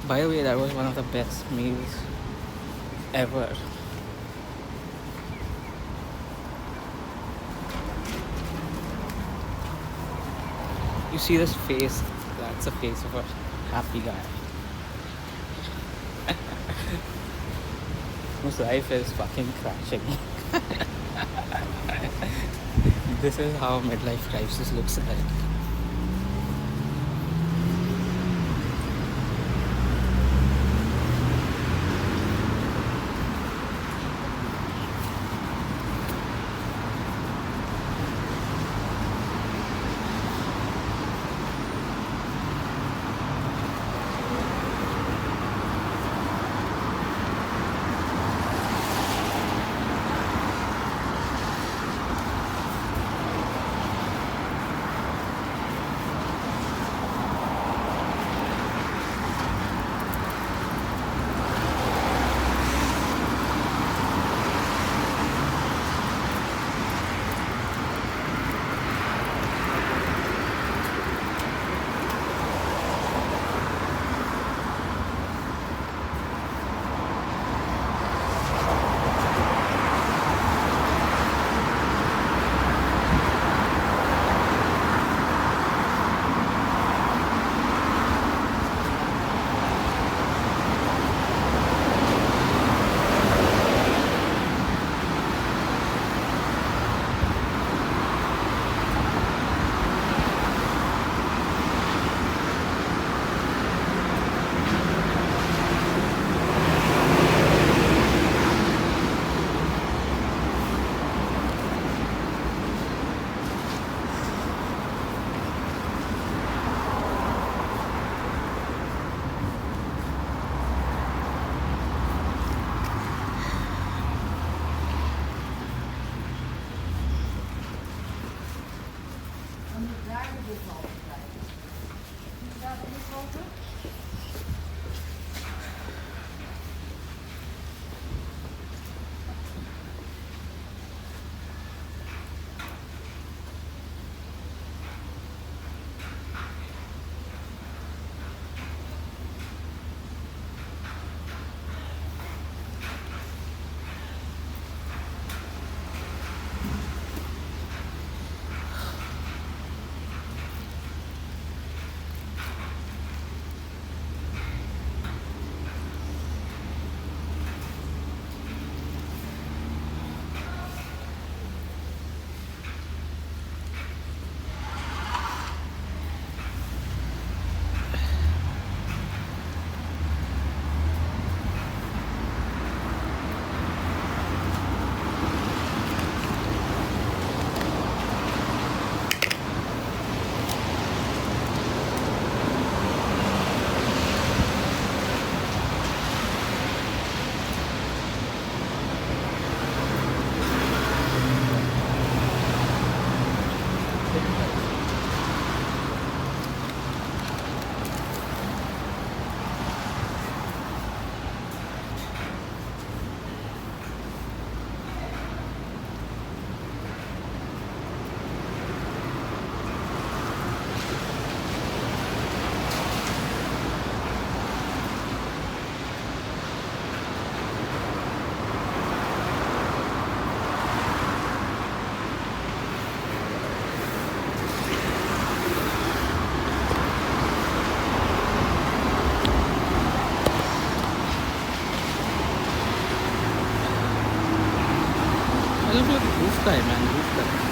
By the way, that was one of the best meals ever. You see this face? That's the face of a happy guy. Whose life is fucking crashing. This is how midlife crisis looks like. time and roof time.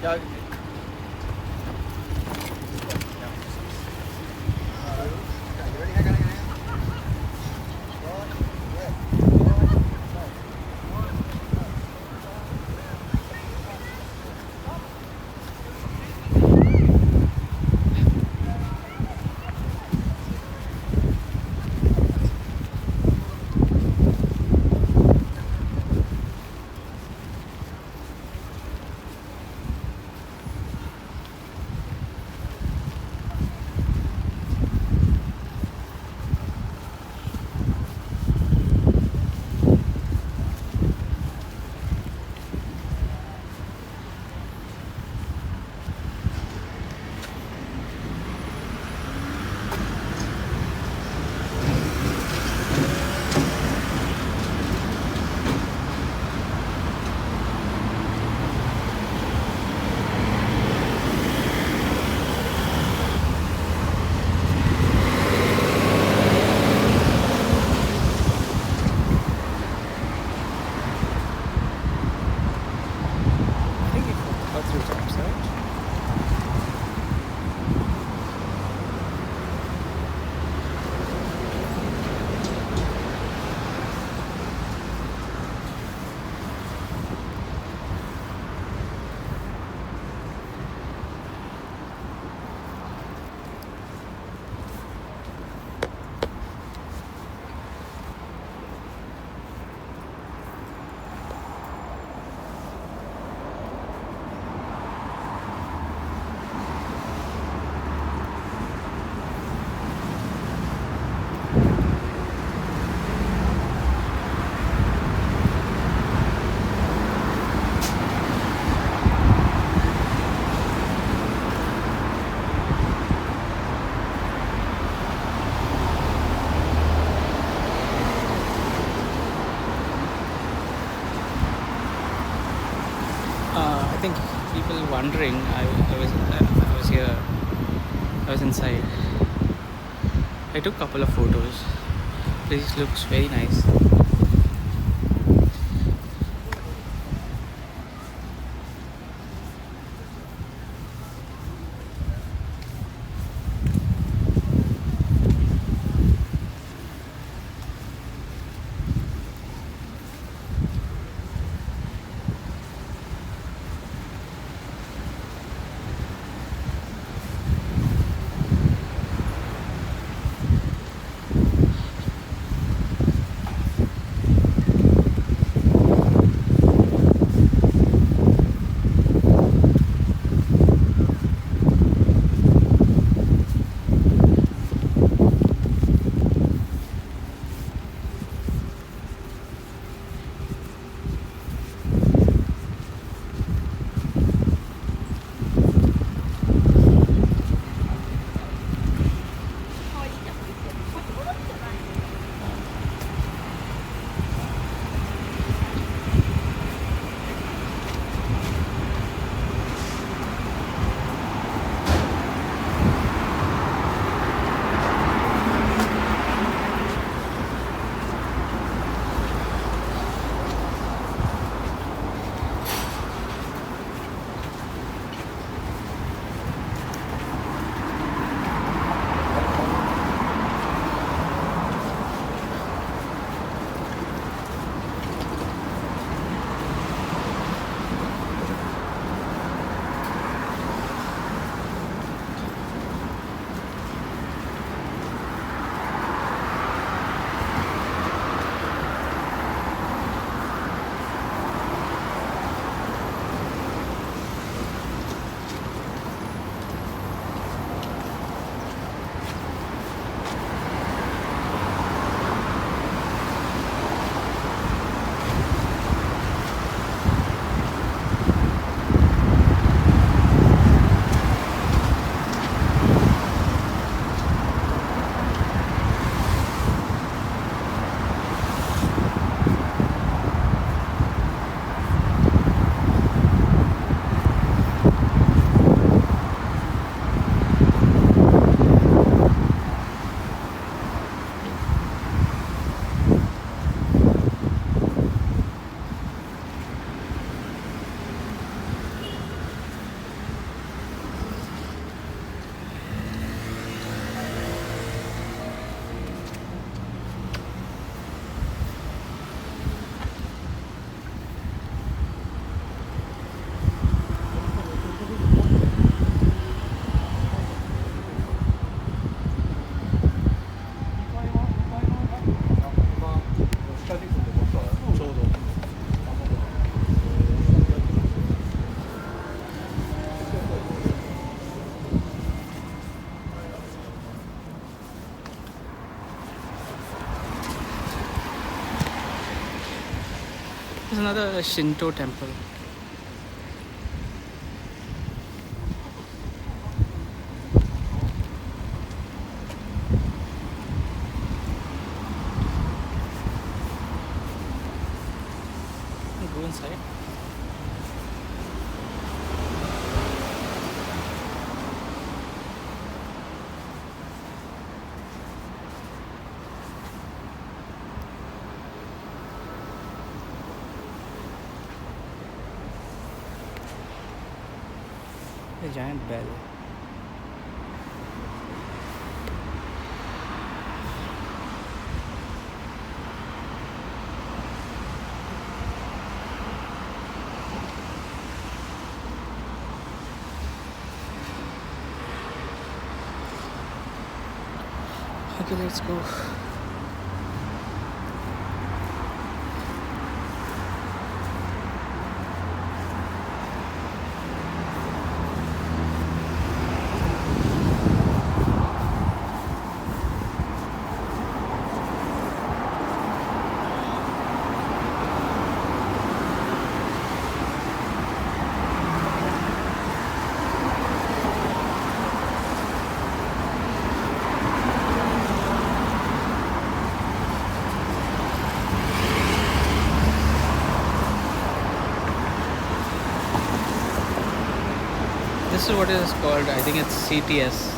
Go. wondering, I was here. I was inside. I took a couple of photos. Place looks very nice. There's another Shinto temple. Go inside. A giant bell. Okay, let's go. This is what it is called. I think it's CTS.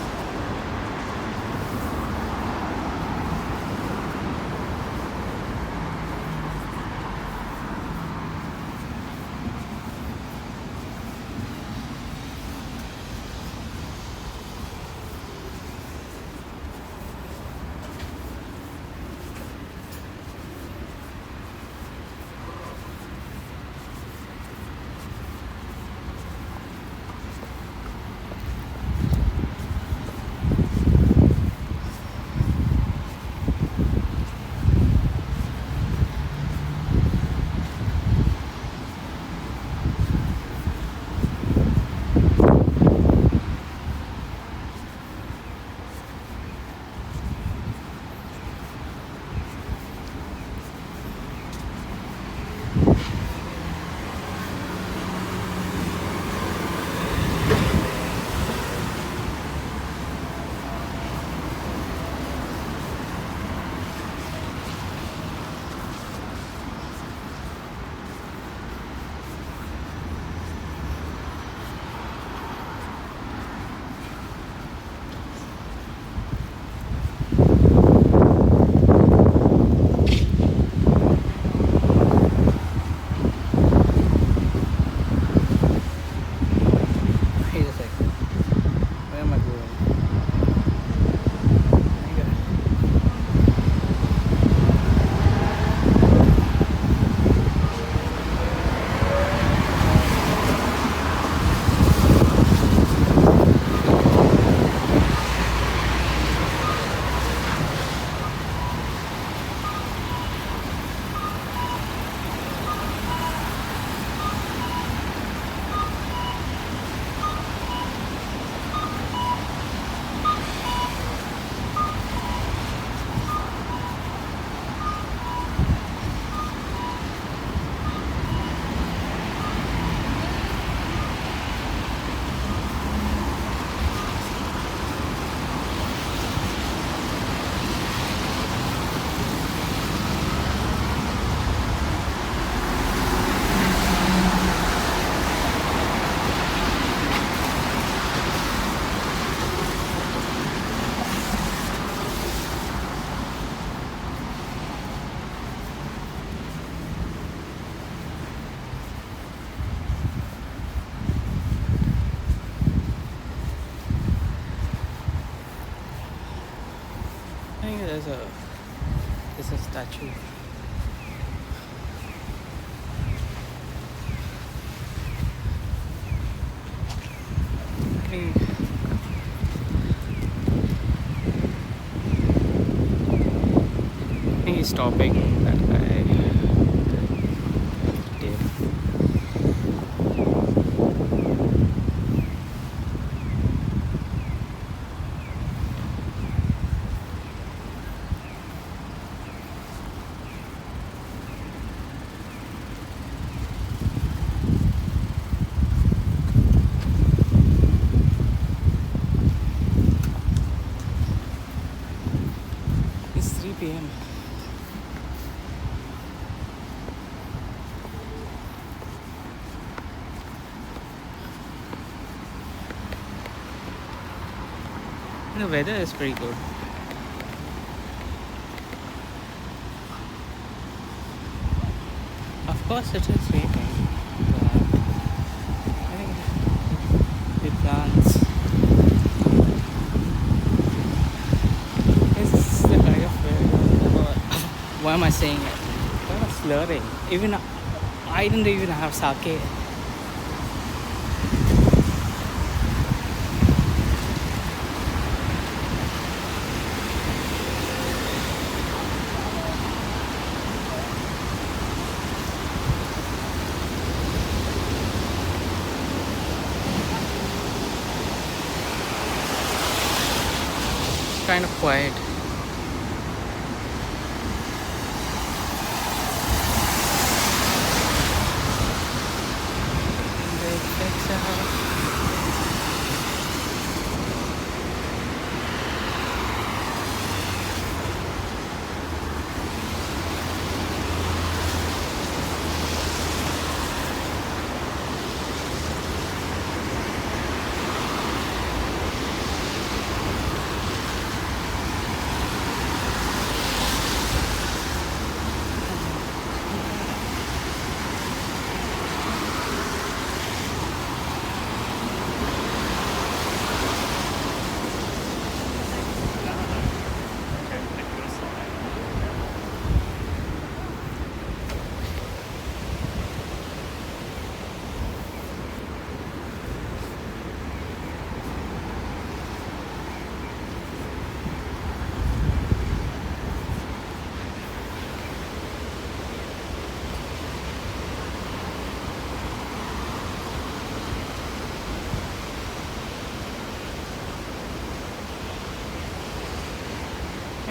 I think there's a statue. I think he's stopping that guy. Dave. It's 3 p.m. The weather is pretty good. Of course it is raining, but I think the plants, it's the kind of weather. Why am I saying it? Kind of slurring. Even I didn't even have sake. Kind of quiet.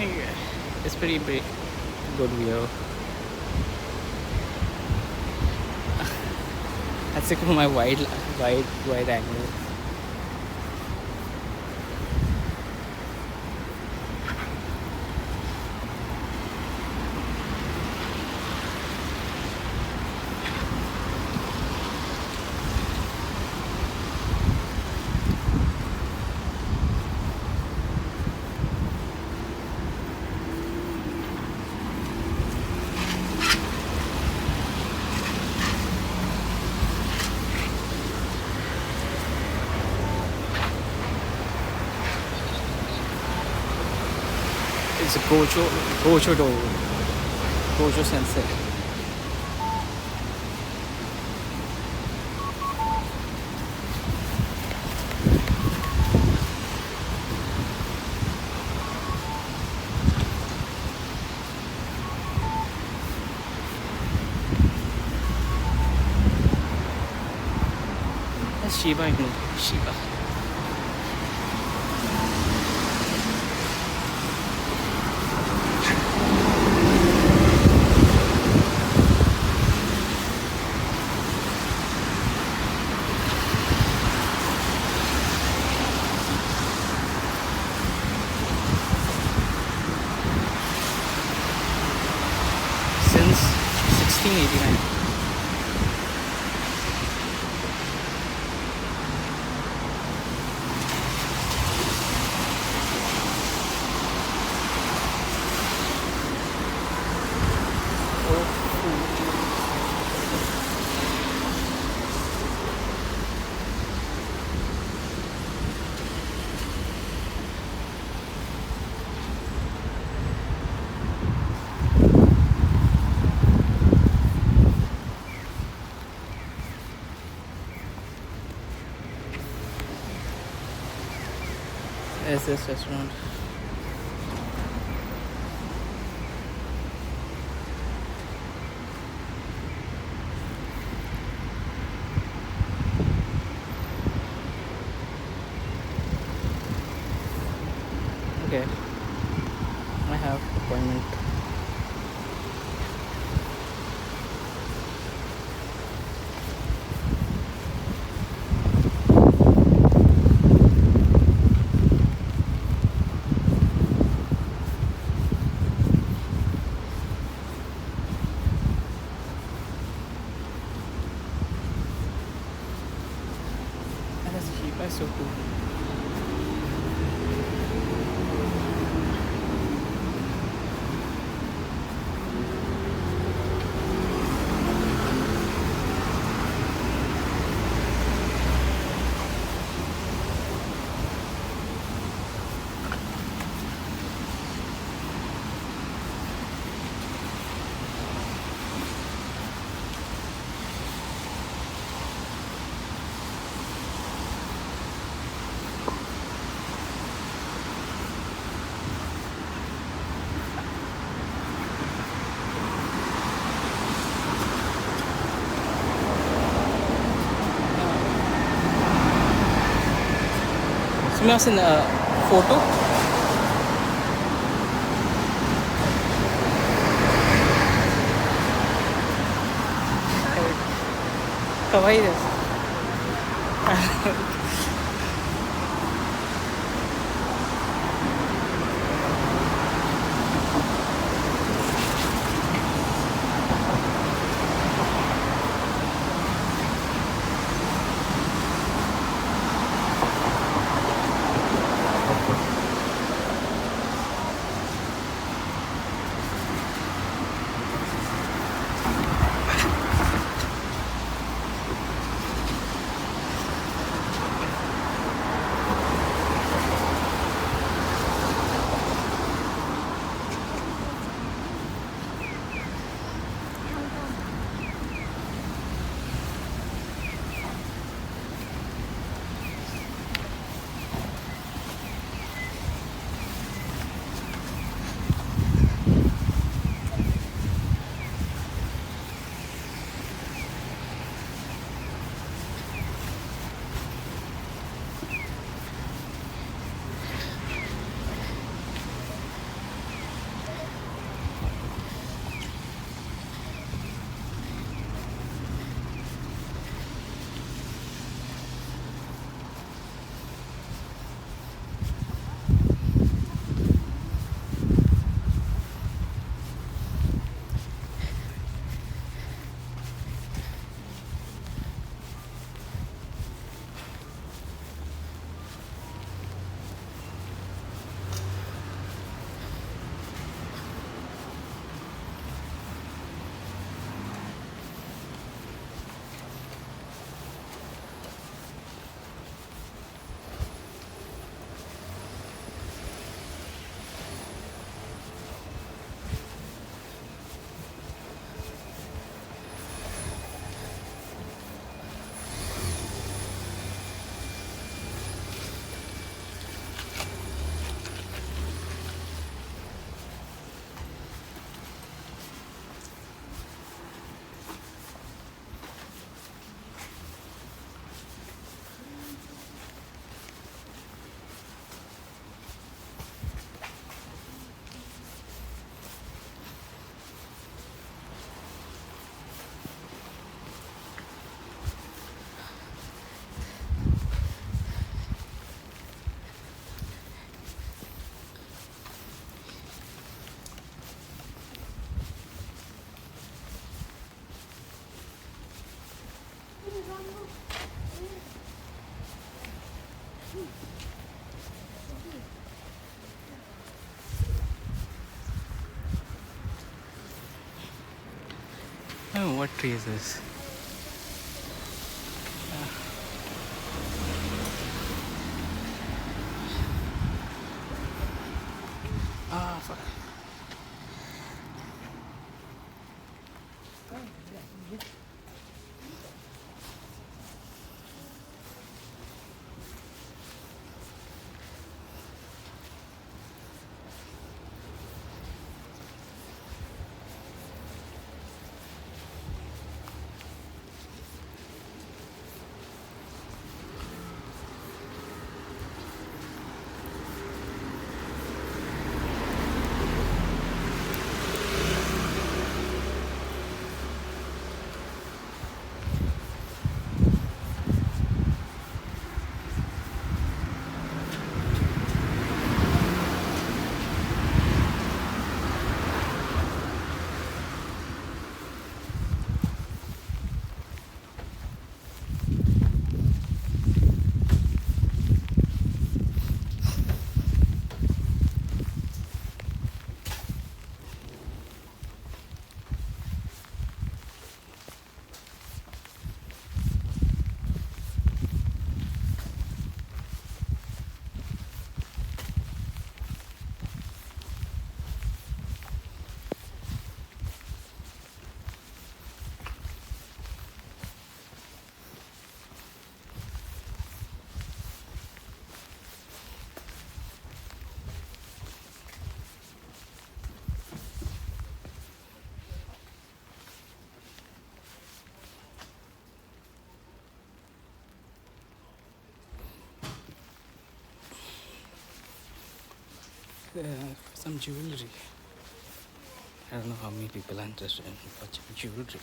It's pretty big, good view. That's it from my wide angle. It's a Gojo Sensei. That's Shiba Inu. Shiba. Since 1689. Is this restaurant? Okay, I have appointment. That's so cool. Smios in a photo. Kawaii desu. Oh, what tree is this? Ah, fuck. Some jewelry. I don't know how many people are interested in watching jewelry.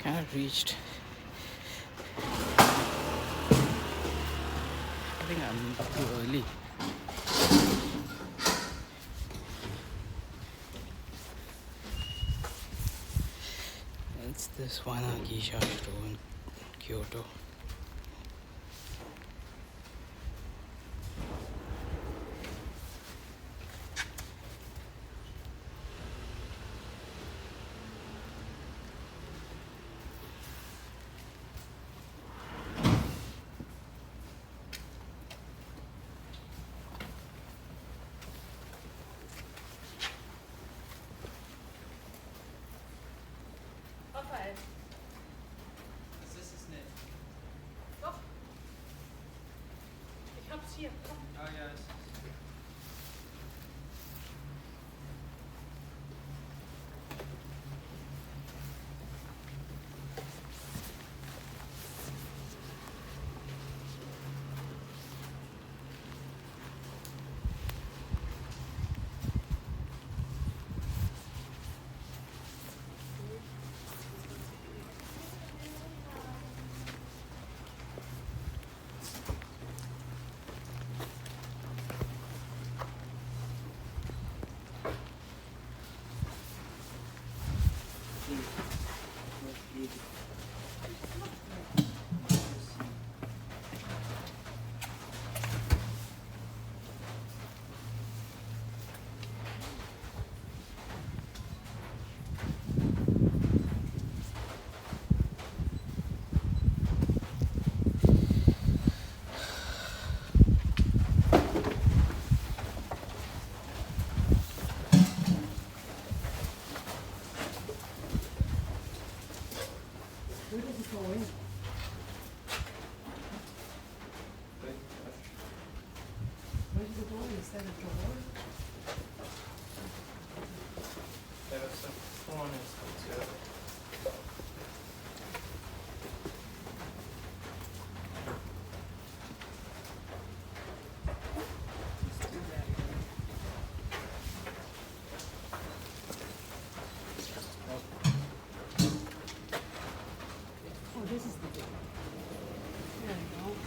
Kind of reached. I think I'm too early. It's this one Geisha store in Kyoto. Where does it go in? one is good too. Oh, this is the big one. There we go.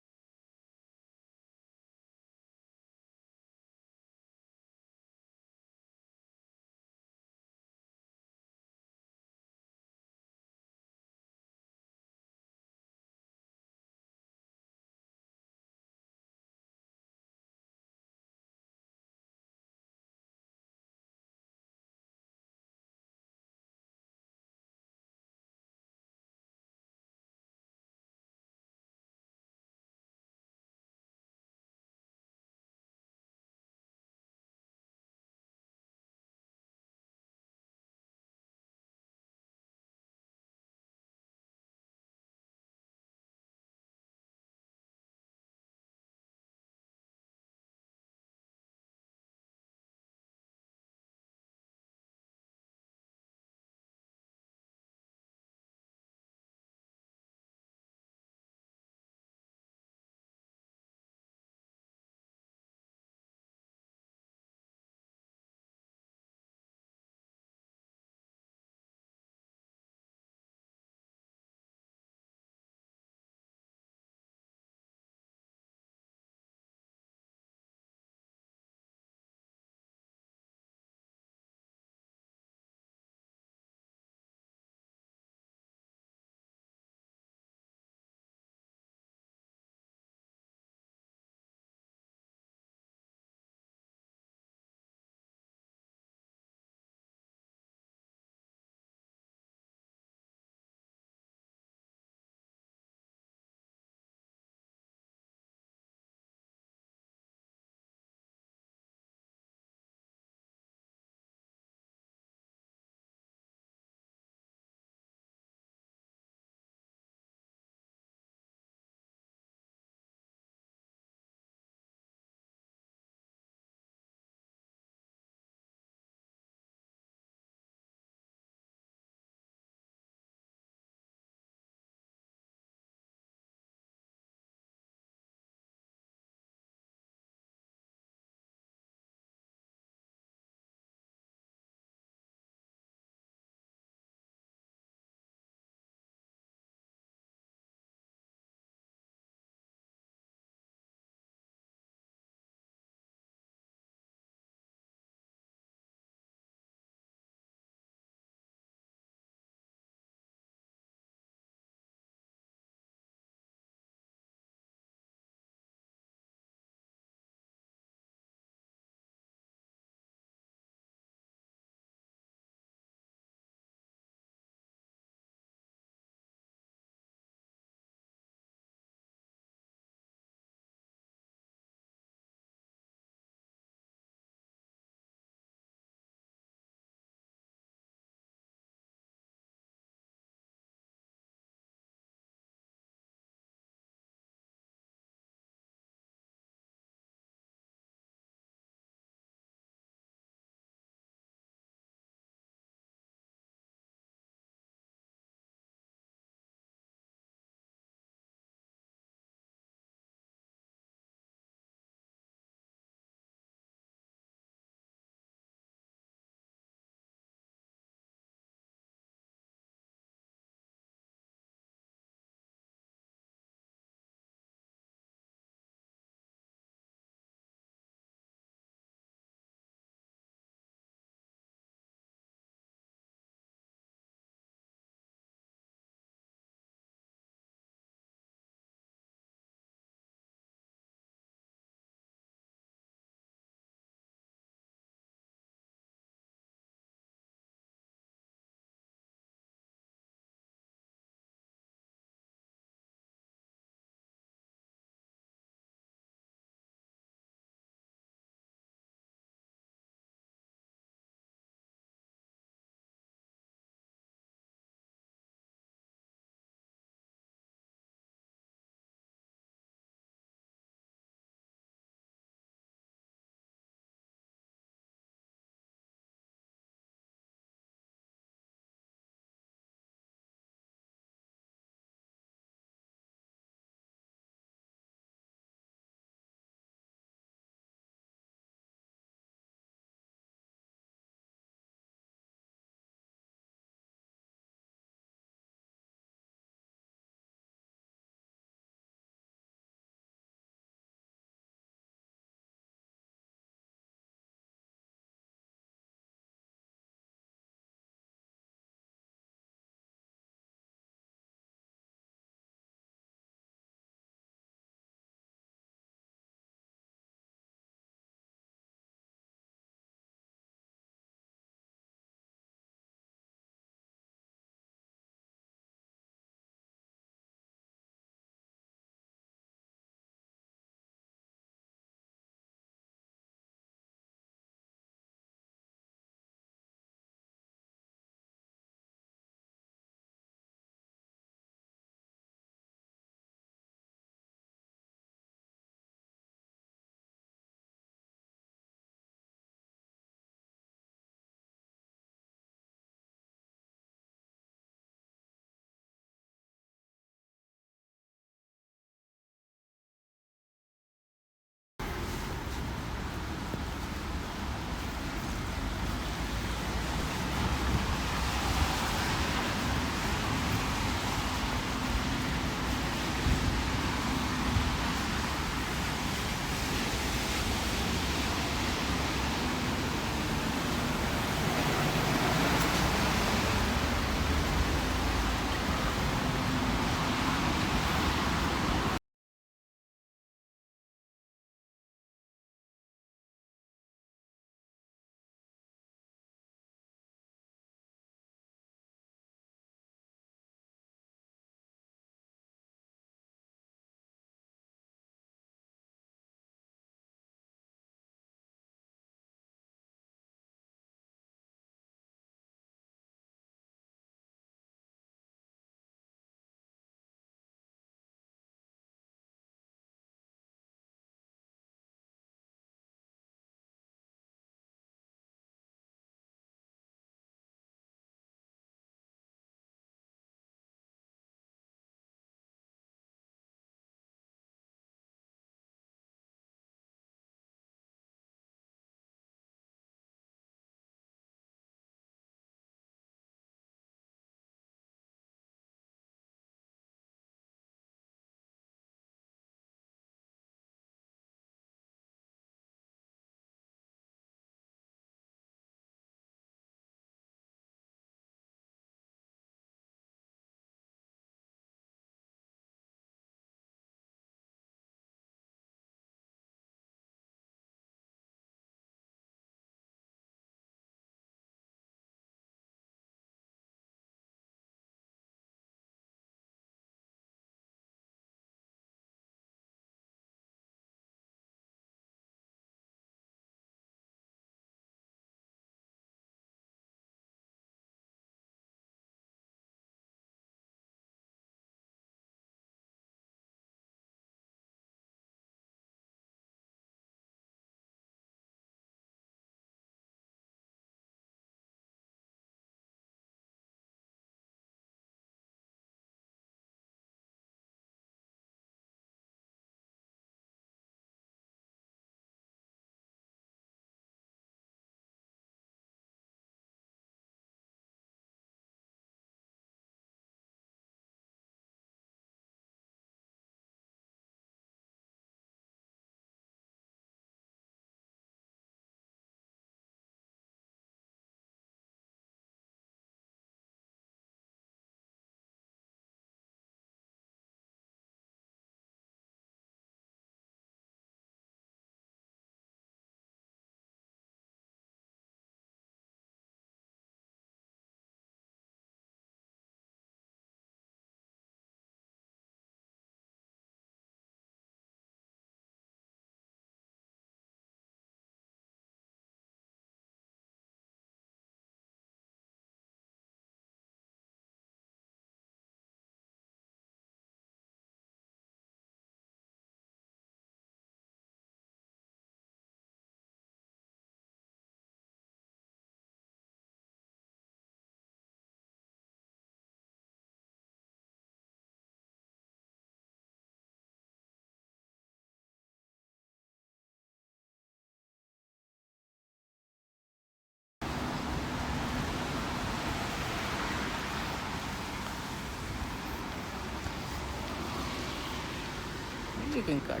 you can cut.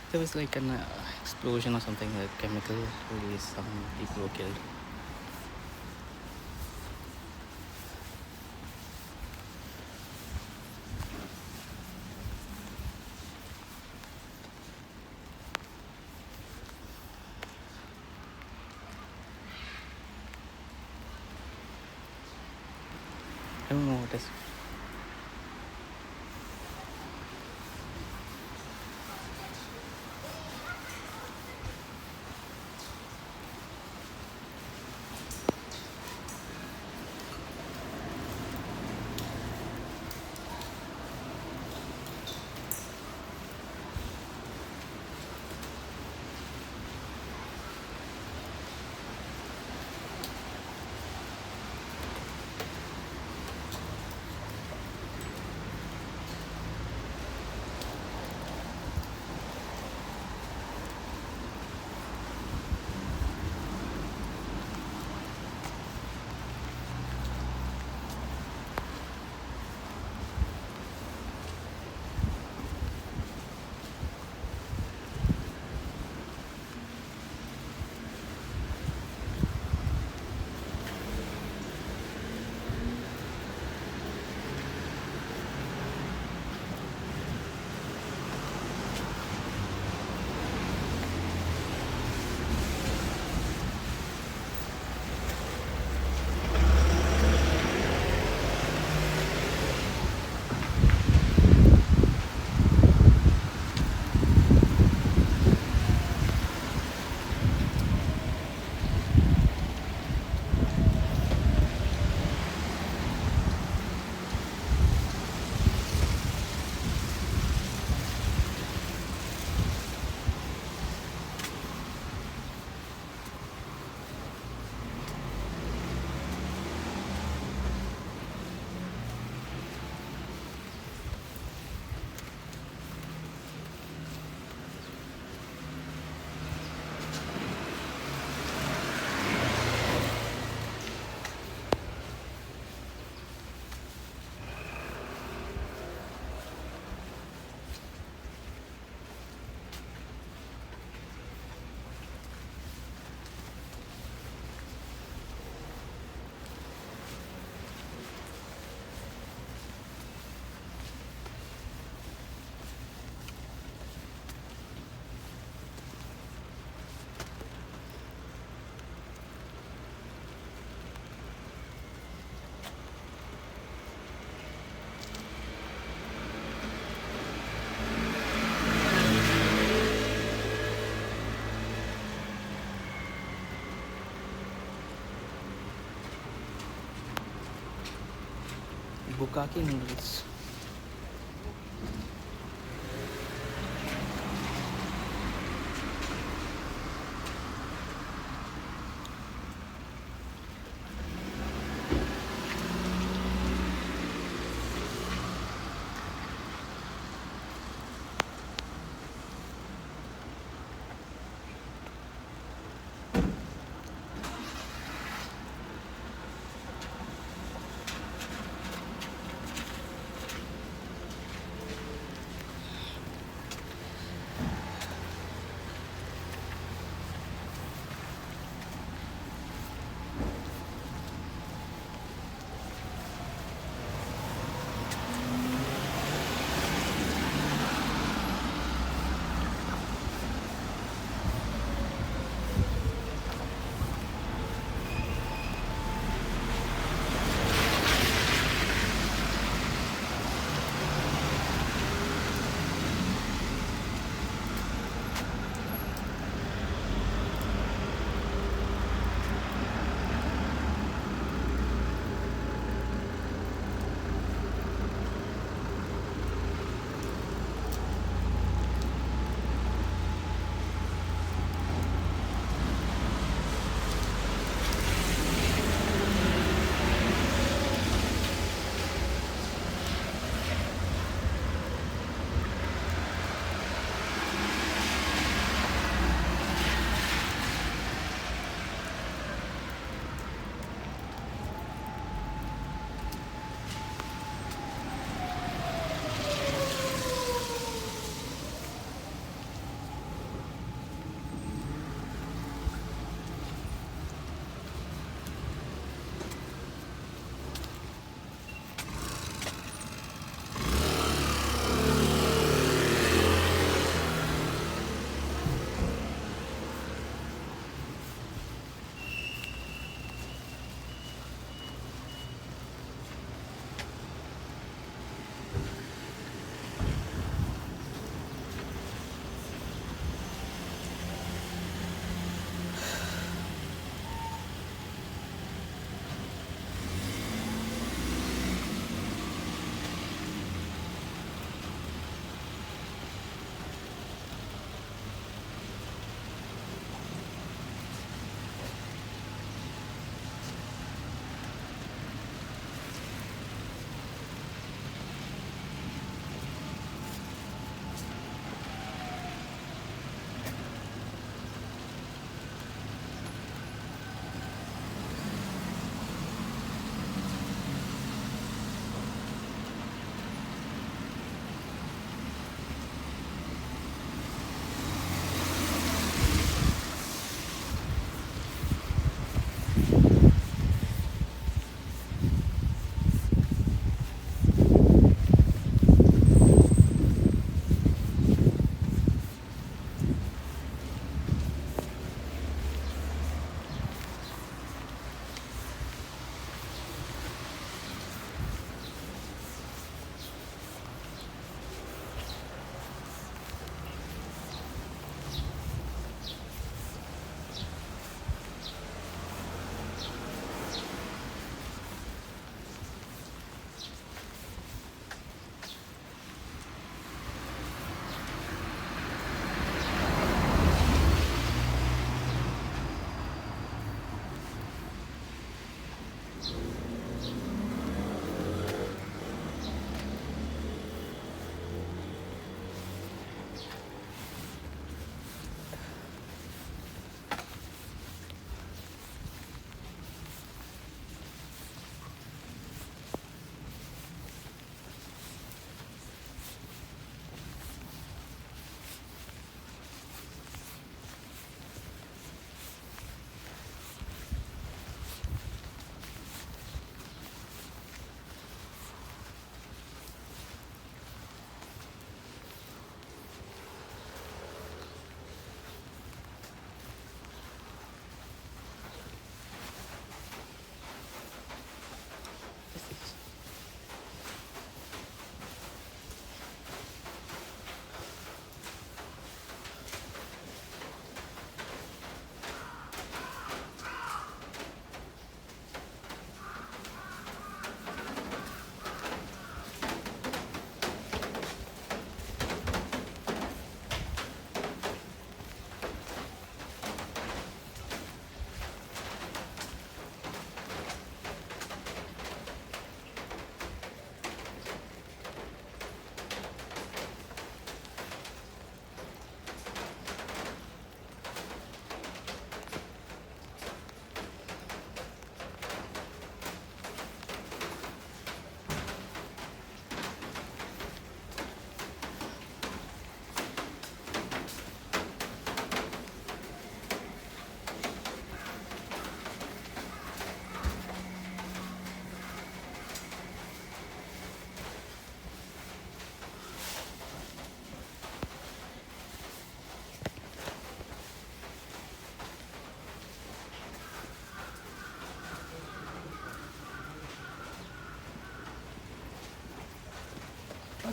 There was like an explosion or something, like chemical release. Some people were killed. I don't know what is. Bukkake noodles.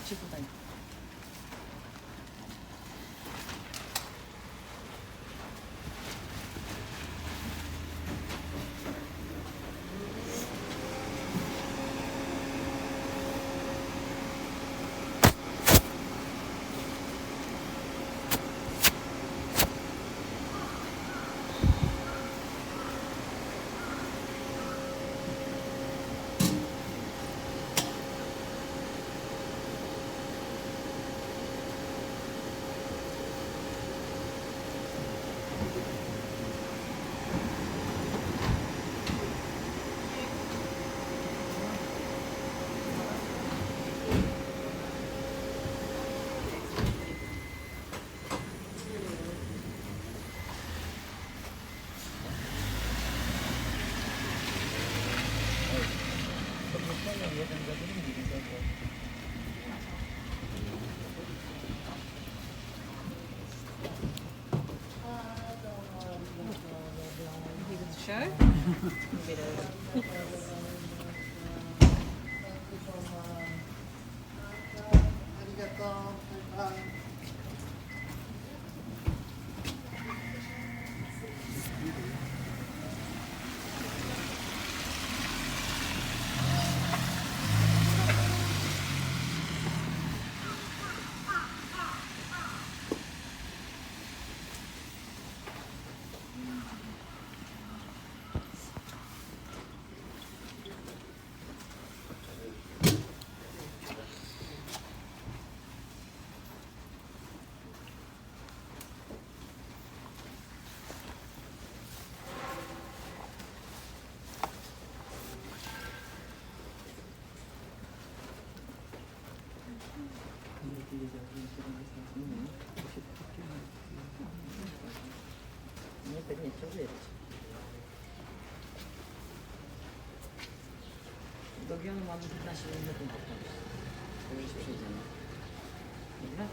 一部だよ。Show? Zrobiono mam 15 minut na koniec. To już przejdziemy. Dobra?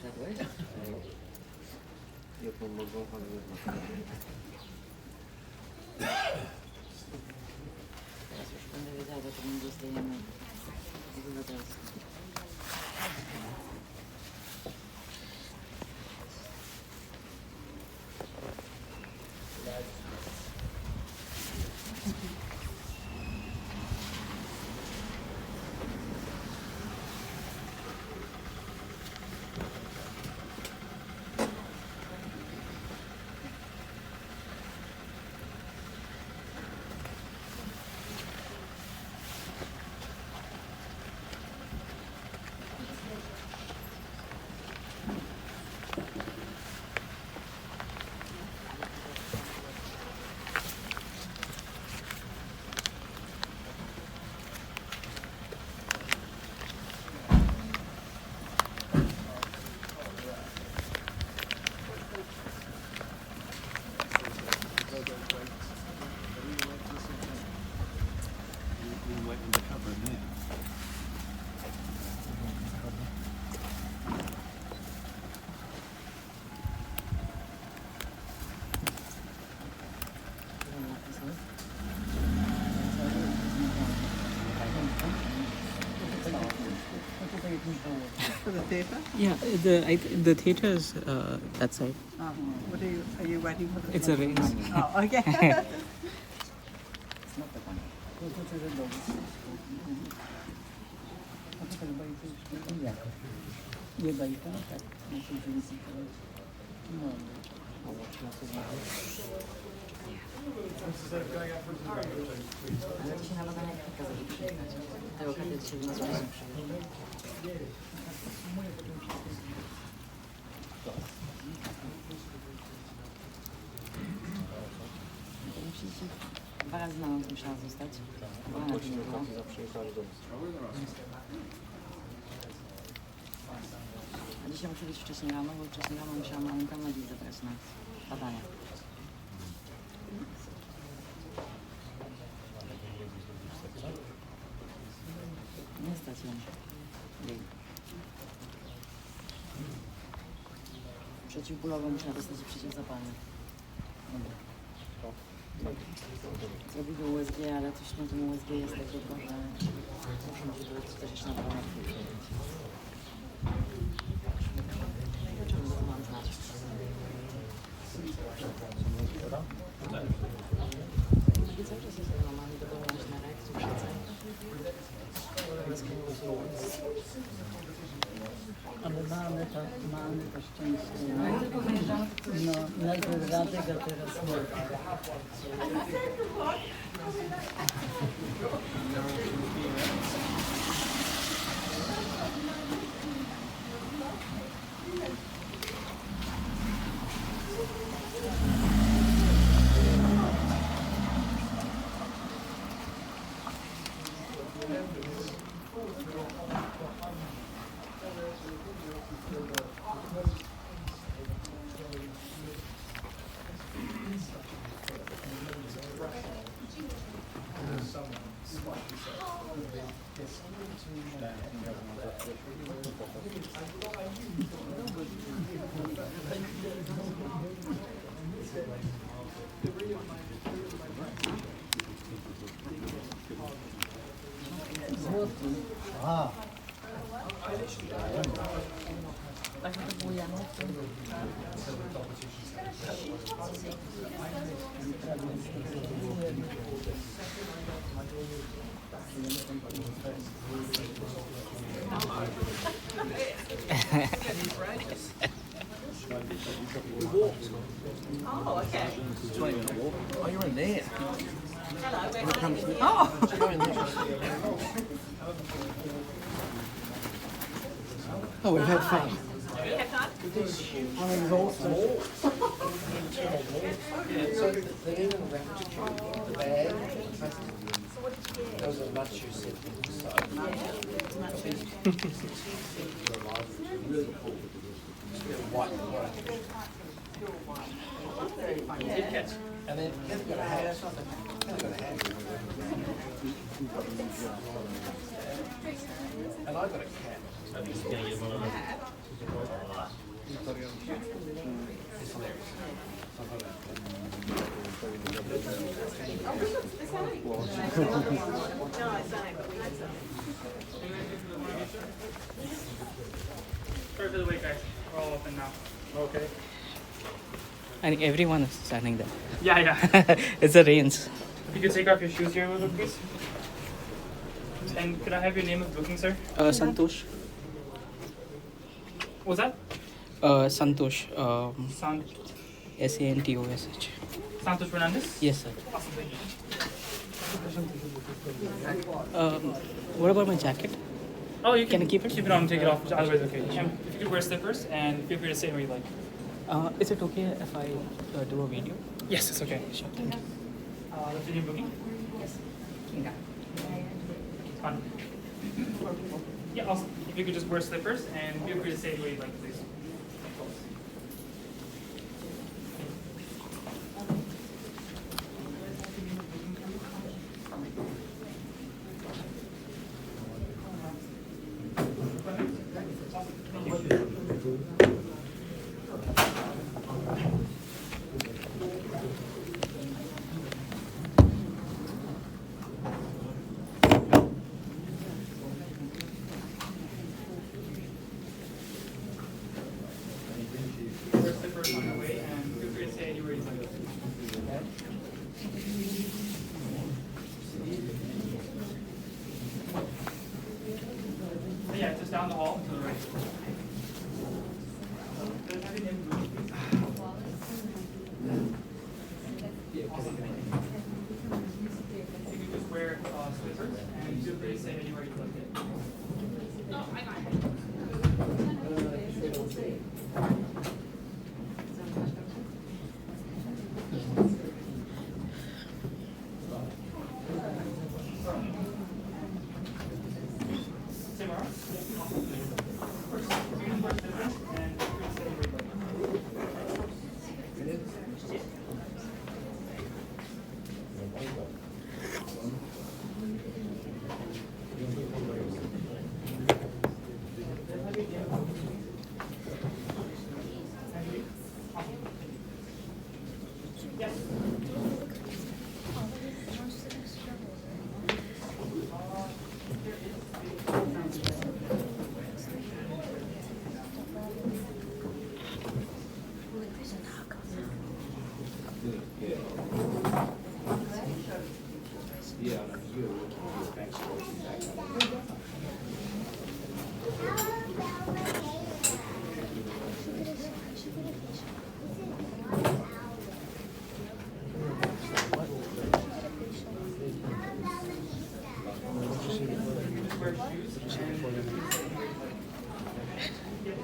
Takhle? Jo, pomůžu, teraz už to nevěděl, že to může stejně obyvatelstvo. For the theatre? Yeah, the theatre is that side. Oh, what are you waiting for the It's a race. Oh, okay. It's not the one. ये bike है Dwa razy na noc musiała zostać. Ona na dzień była. A dzisiaj muszę być wcześniej rano, bo wcześniej rano musiałam Alenkę na dziś zabrać na badania. Nie stać ją. Przeciwbólową musiała dostać i przeciwzapalne. Zrobili USG, ale coś na tym USG jest takiego, że muszę mi się coś jeszcze na pewno powiedzieć. Czemu to mam znać? I cały czas jest normalnie dokonać na reakcji przeceń. Ale mamy to szczęście. No, tylko wyjeżdżamy. No, najpierw Radek, a teraz my. A. Tak wypróbujemy. Oh, okay. 20-minute walk. Oh, you're in there. Hello. When it comes to Oh. Go in there. Oh, we've had fun. Have you had fun? I'm exhausted. So they even wrapped the bag. So what did you get? Those are nuts you said. Really cool. It's really white. Very fun. Kit Kats. And then Heather got a hat. Heather got a hat. And I got a cat. It's hilarious. Sorry for the wait, guys. We're all open now. Okay. I think everyone is standing there. Yeah. It's the rains. If you could take off your shoes here a little bit, please. And could I have your name of booking, sir? Santosh. What's that? Santosh. Santosh. Santosh Fernandez? Yes, sir. Awesome, thank you. What about my jacket? Oh, you can I keep it? Keep it on, take it off. Otherwise, okay. If you could wear slippers and feel free to say where you like. Is it okay if I do a video? Yes, it's okay. Sure, thank you. The video booking? Yes. Kinga. Fun. Yeah, awesome. If you could just wear slippers and feel free to say where you like, please. Yeah, just down the hall to the right. Awesome. You can just wear slippers and feel free to say anywhere you left it. Oh, I got it.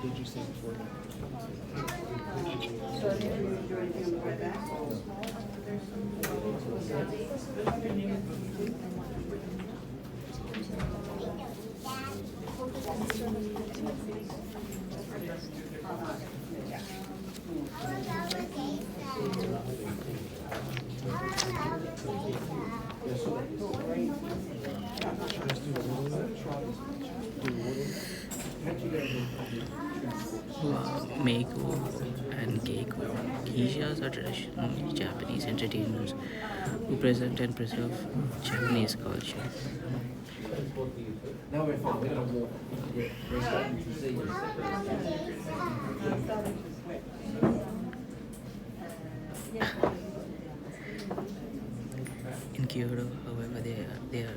Did you say before that? Meiko and Keiko. Geishas are traditional Japanese entertainers who present and preserve Japanese culture. Now we're fine. We're gonna walk. We're starting to see. In Kyoto, however, they are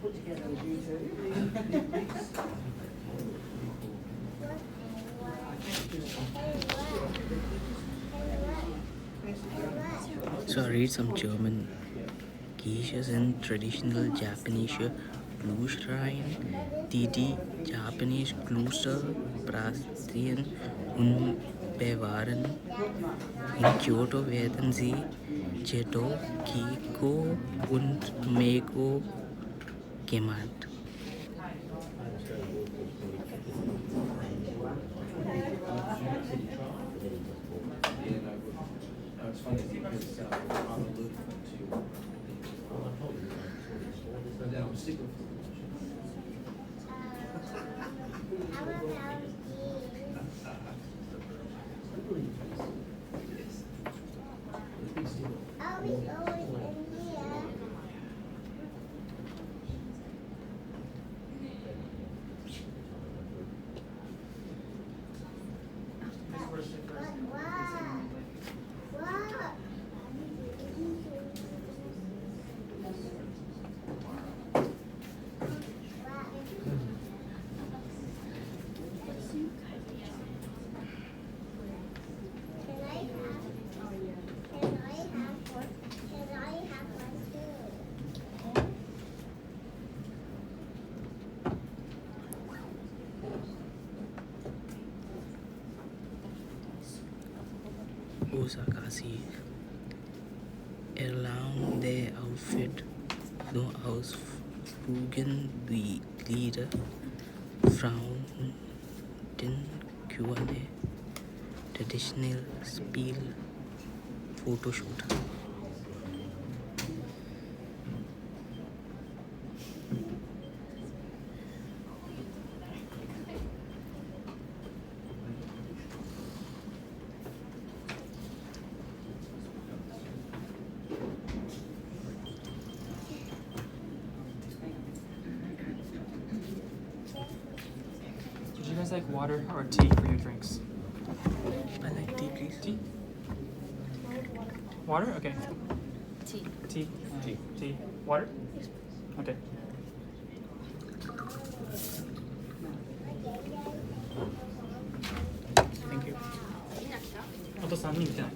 Put together as you two. So I read some German. Geisha sind traditional Japanese Bluesschreien, die Japanese Kloster Brasilien und bewahren. In Kyoto werden sie Jeto, Kiko und Mego genannt. It's funny because on the loop to Osakasi erlang der Outfit nur ausfügen die Glieder Frauen den Q&A traditional Spiel Photoshoot. Would you guys like water or tea for your drinks? I like tea, please. Tea? Water? Okay. Tea. Tea? Tea. Water? Okay. Thank you. あと3人見てない。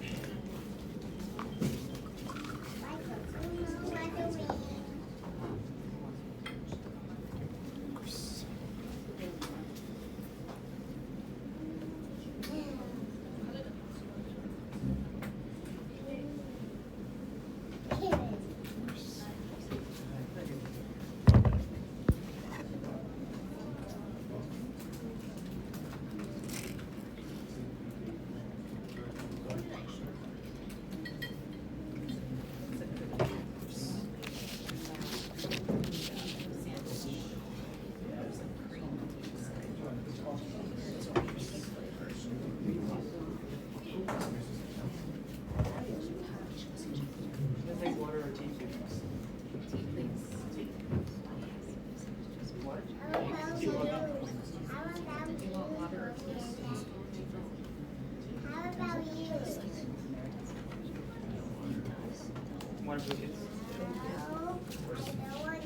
Water for kids. Thank you so much.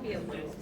be a little.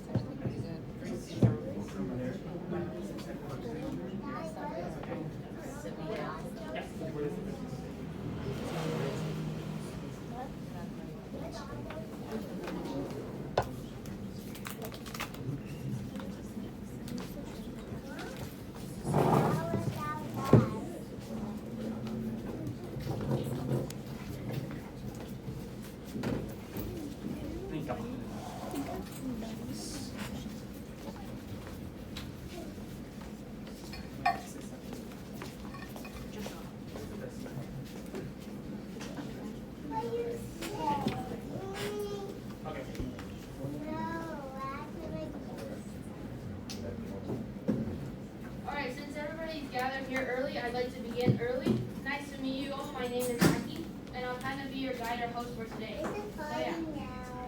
Alright, since everybody's gathered here early, I'd like to begin early. Nice to meet you all. My name is Aki, and I'll kind of be your guide or host for today. So yeah,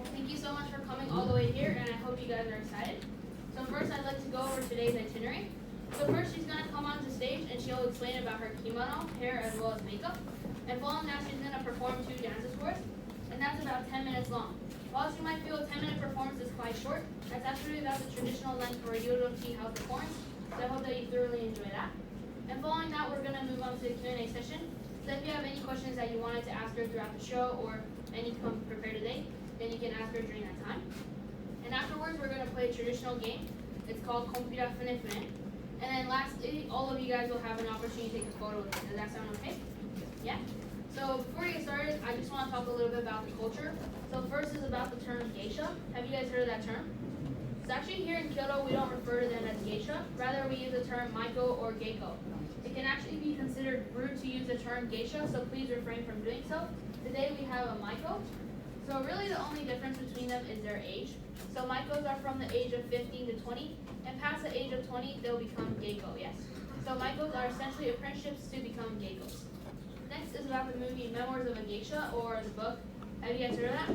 thank you so much for coming all the way here, and I hope you guys are excited. So first, I'd like to go over today's itinerary. So first, she's gonna come onto stage, and she'll explain about her kimono, hair, as well as makeup. And following that, she's gonna perform 2 dances for us, and that's about 10 minutes long. Whilst you might feel a 10-minute performance is quite short, that's actually about the traditional length for a Yodo tea house performance. So I hope that you thoroughly enjoy that. And following that, we're going to move on to the Q&A session. So if you have any questions that you wanted to ask her throughout the show or any come prepared today, then you can ask her during that time. And afterwards, we're going to play a traditional game. It's called Kompira Fune Fune. And then lastly, all of you guys will have an opportunity to take a photo with me. Does that sound okay? Yeah? So before we get started, I just want to talk a little bit about the culture. So first is about the term geisha. Have you guys heard of that term? So actually here in Kyoto, we don't refer to them as geisha. Rather, we use the term maiko or geiko. It can actually be considered rude to use the term geisha, so please refrain from doing so. Today we have a maiko. So really the only difference between them is their age. So maikos are from the age of 15 to 20, and past the age of 20, they'll become geiko, yes. So maikos are essentially apprenticeships to become geikos. Next is about the movie Memoirs of a Geisha, or the book. Have you guys heard of that?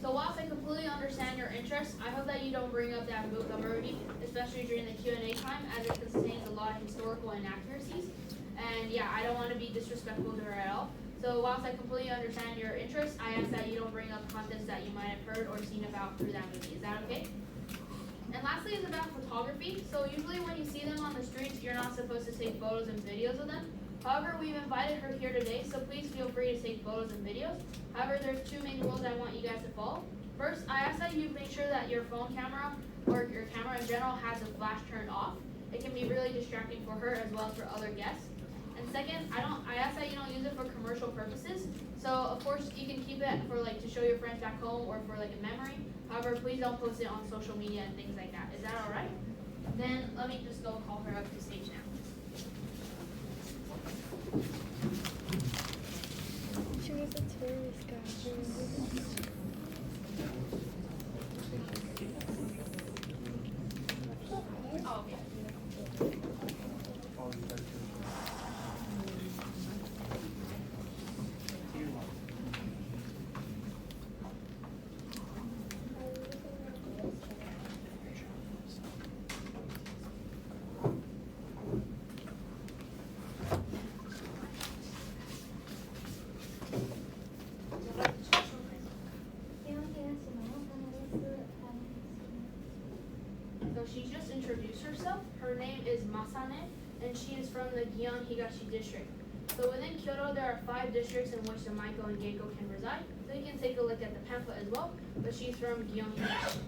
So whilst I completely understand your interest, I hope that you don't bring up that book movie, especially during the Q&A time, as it contains a lot of historical inaccuracies. And yeah, I don't want to be disrespectful to her at all. So whilst I completely understand your interest, I ask that you don't bring up contents that you might have heard or seen about through that movie. Is that okay? And lastly is about photography. So usually when you see them on the streets, you're not supposed to take photos and videos of them. However, we've invited her here today, so please feel free to take photos and videos. However, there's 2 main rules I want you guys to follow. First, I ask that you make sure that your phone camera or your camera in general has the flash turned off. It can be really distracting for her as well as for other guests. And second, I ask that you don't use it for commercial purposes. So of course you can keep it for to show your friends back home or for a memory. However, please don't post it on social media and things like that. Is that alright? Then let me just go call her up to stage now. She was a tourist guy. Oh, okay. So she just introduced herself. Her name is Masane, and she is from the Gion Higashi district. So within Kyoto, there are 5 districts in which the Maiko and Geiko can reside. So you can take a look at the pamphlet as well, but she's from Gion Higashi.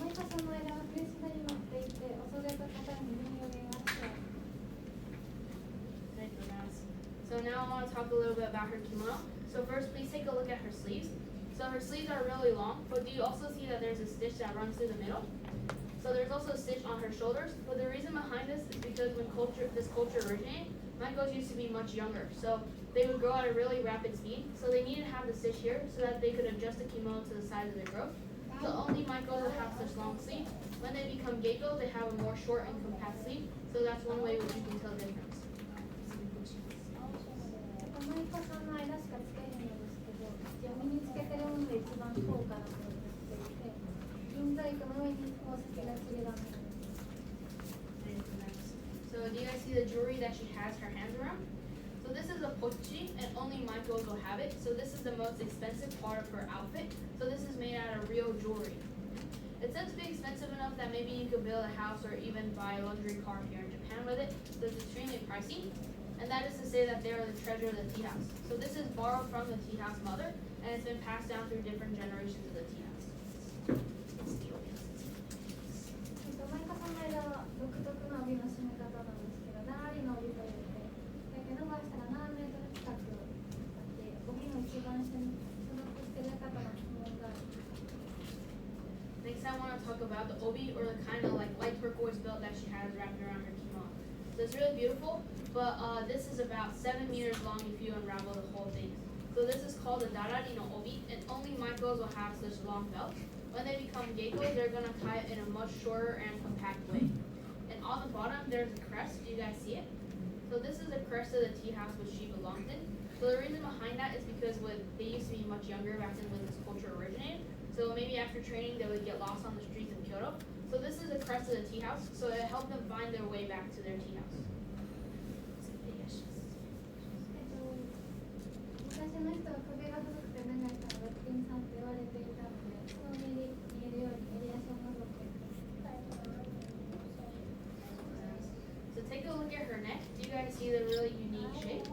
マイカさんの間がプレスに乗っていて、恐れた方に耳を見ました。 So now I want to talk a little bit about her kimono. So first, please take a look at her sleeves. So her sleeves are really long, but do you also see that there's a stitch that runs through the middle? So there's also a stitch on her shoulders, but the reason behind this is because when this culture originated, Maikos used to be much younger. So they would grow at a really rapid speed, so they needed to have the stitch here so that they could adjust the kimono to the size of their growth. So only Maikos will have such long sleeves. When they become Geiko, they have a more short and compact sleeve, so that's one way which you can tell the difference. マイカさんの間しかつけへんのですけど、一応身につけてるもので一番高価なものになっていて、銀細工の上に宝石がちりばめられています。 So do you guys see the jewelry that she has her hands around? So this is a pochi, and only Maikos will have it. So this is the most expensive part of her said to be expensive enough that maybe you could build a house or even buy a luxury car here in Japan with it, so it's extremely pricey. And that is to say that they are the treasure of the tea house. So this is borrowed from the tea house mother, and it's been passed down through different generations of the tea house. マイカさんの間は独特の帯の締め方なんですけど、ダラリの帯というて、だけ伸ばしたら7メートル近くあって、帯の一番下に所属している方の質問がある。Next, I want to talk about the obi, or the kind of like light turquoise belt that she has wrapped around her kimono. So it's really beautiful, but this is about 7 meters long if you unravel the whole thing. So this is called a darari no obi, and only maikos will have such long belts. When they become geckos, they're going to tie it in a much shorter and compact way. And on the bottom, there's a crest. Do you guys see it? So this is the crest of the tea house which she belonged in. So the reason behind that is because they used to be much younger back then when this culture originated. So maybe after training, they would get lost on the streets of Kyoto. So this is the crest of the tea house, so it helped them find their way back to their tea house. 昔の人は首が細くて長いからロッキンさんって言われていたので、そう見えるように襟足を除く。So take a look at her neck. Do you guys see the really unique shape?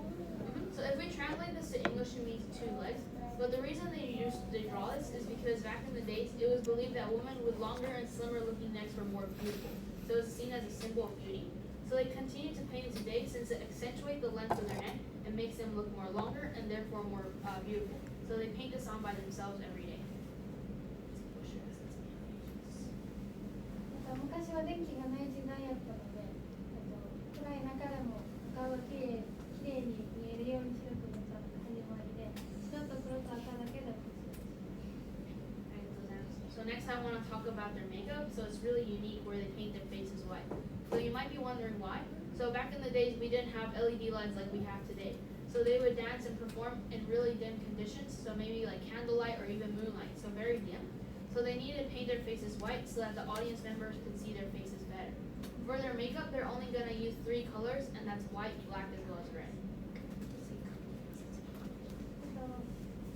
So if we translate this to English, it means 2 legs. But the reason they draw this is because back in the days, it was believed that women with longer and slimmer looking necks were more beautiful. So it's seen as a symbol of beauty. So they continue to paint it today since it accentuates the length of their neck and makes them look more longer and therefore more beautiful. So they paint this on by themselves every day. 昔は電気がない時代やったので、暗い中でも顔がきれいに見えるように白く塗ったのが始まりで、白と黒と赤だけだった。 So next I want to talk about their makeup. So it's really unique where they paint their faces white. So you might be wondering why. So back in the days we didn't have LED lights like we have today. So they would dance and perform in really dim conditions. So maybe like candlelight or even moonlight. So very dim. So they needed to paint their faces white so that the audience members could see their faces better. For their makeup, they're only going to use 3 colors, and that's white, black, as well as red.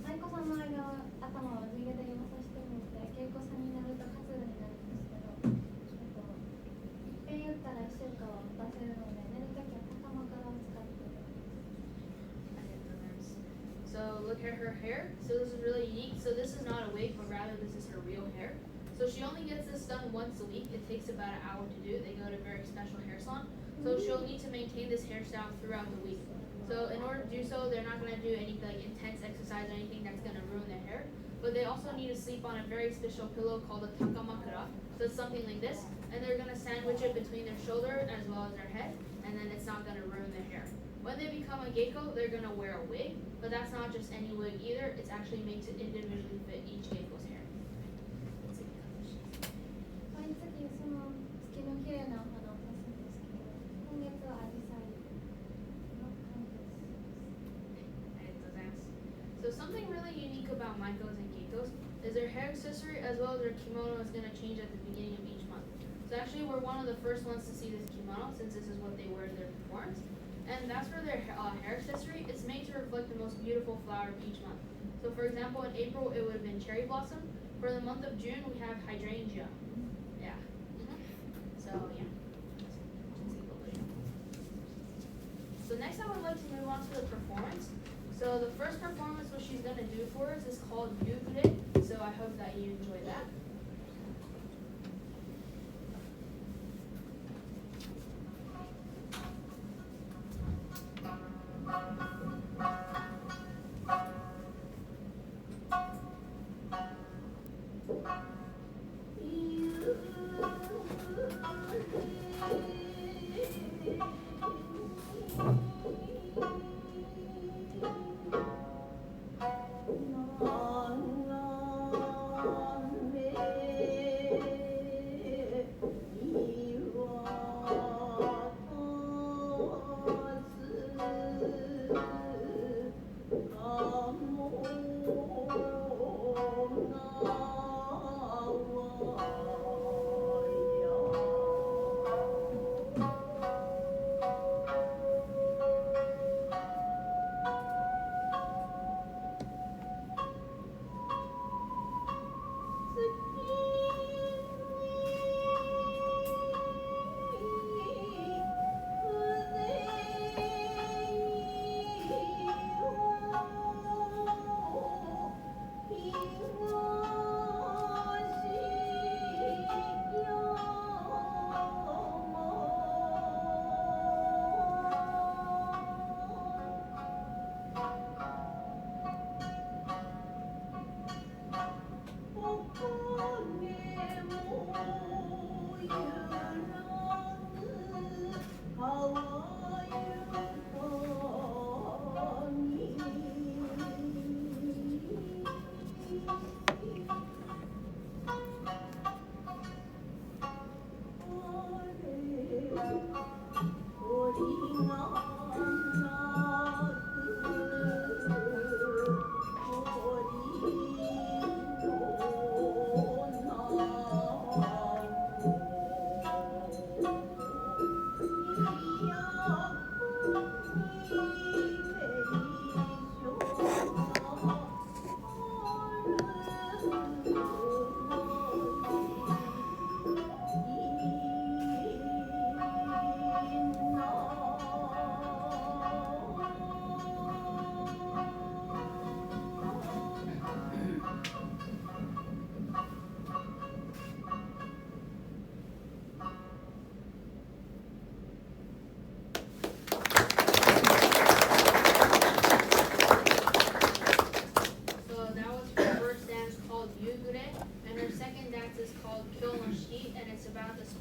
舞妓さんの間は頭を右手に回させてもらって、稽古さんになるとカツラになるんですけど、いっぺん言ったら1週間は持たせるので、寝るときは高枕を使ってる。So look at her hair. So this is really unique. So this is not a wig, but rather this is her real hair. So she only gets this done once a week. It takes about an hour to do. They go to a very special hair salon. So she'll need to maintain this hairstyle throughout the week. So in order to do so, they're not going to do any like intense exercise or anything that's going to ruin their hair. But they also need to sleep on a very special pillow called a takamakura. So it's something like this. And they're going to sandwich it between their shoulder as well as their head. And then it's not going to ruin their hair. When they become a gecko, they're going to wear a wig. But that's not just any wig either. It's actually made to individually fit each gecko's hair. 毎月その月の綺麗なお花を出すんですけど、今月はアジサイの関係です。 So something really unique about maikos and geckos is their hair accessory as well as their kimono is going to change at the beginning of each month. So actually we're one of the first ones to see this kimono since this is what they wear to their performance. And that's for their hair accessory. It's made to reflect the most beautiful flower of each month. So for example, in April it would have been cherry blossom. For the month of June we have hydrangea. Yeah. So yeah. So next I would like to move on to the performance. So the first performance what she's going to do for us is called Yugure. So I hope that you enjoy that.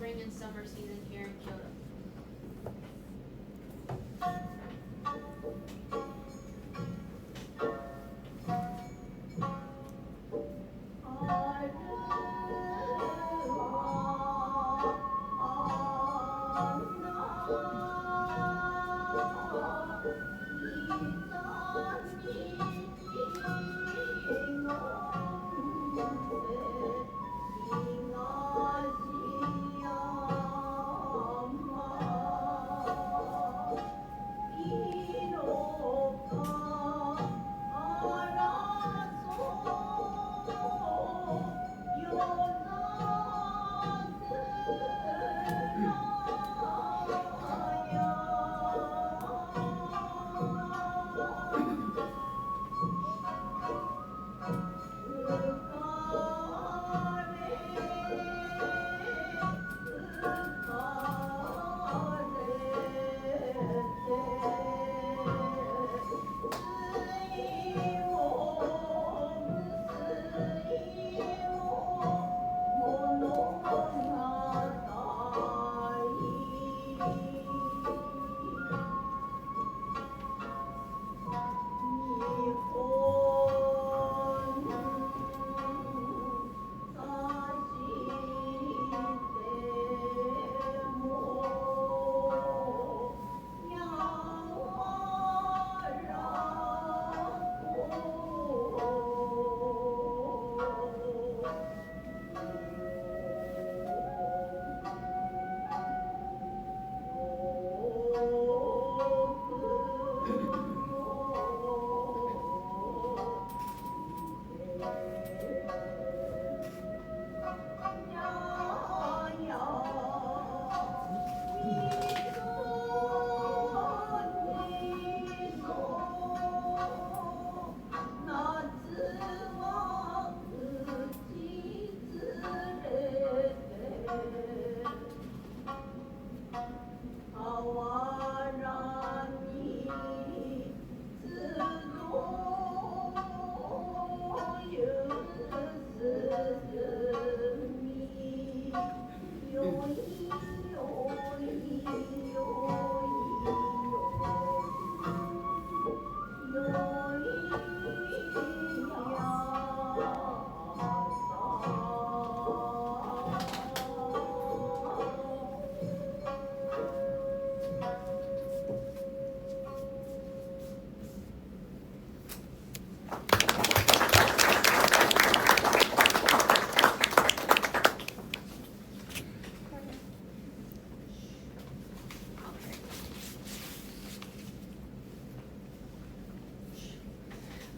spring and summer season here in Kyoto?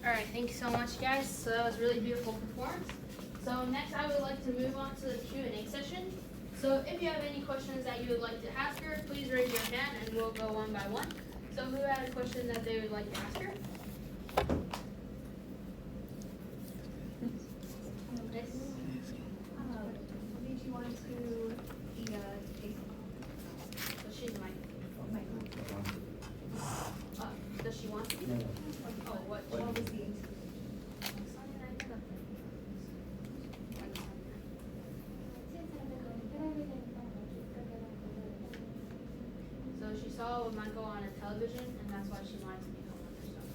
Alright, thank you so much guys. So that was a really beautiful performance. So next I would like to move on to the Q&A session. So if you have any questions that you would like to ask her, please raise your hand and we'll go one by one. So who had a question that they would like to ask her? Did you want to take So she's Mike. Does she want to? No. Oh, what? What was the So she saw Michael on a television and that's why she wanted to become one herself.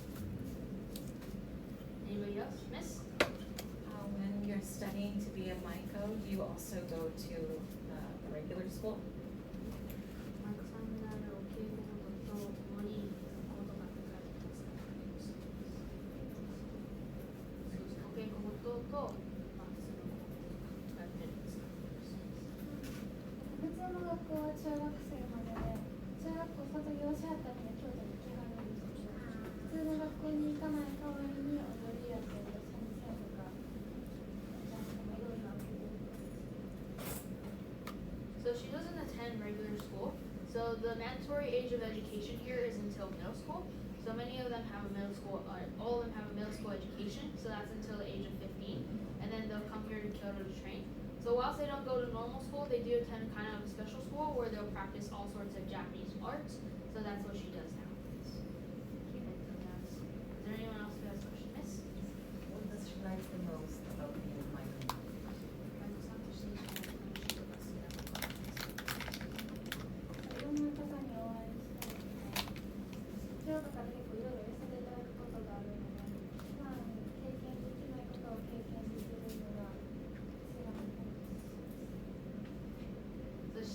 Anybody else? Miss? When you're studying to be a Maiko, do you also go to a regular school? So she doesn't attend regular school. So the mandatory age of education here is until middle school. So many of them have a middle school, all of them have a middle school education. So that's until the age of 15. And then they'll come here to Kyoto to train. So whilst they don't go to normal school, they do attend kind of a special school where they'll practice all sorts of Japanese arts. So that's what she does now. Is there anyone else who has a question? Miss? What does she like the most about being a Maiko?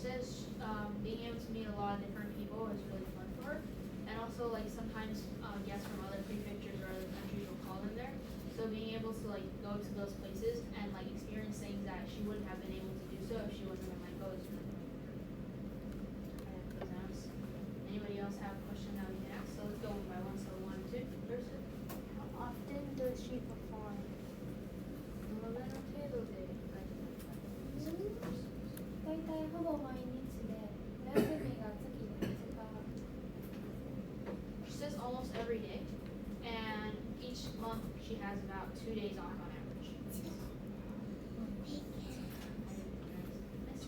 says being able to meet a lot of different people is really fun for her. And also like sometimes guests from other prefectures or other countries will call them there. So being able to like go to those places and like experience things that she wouldn't have been able to do so if she wasn't in Michael is really fun for her. Anybody else have a question that we can ask? So let's go one by one. So 1, 2, first. How often does she perform? どのぐらいの程度で大体ほぼ毎日で、お休みが月に2日。She says almost every day, and each month she has about 2 days off on average. Do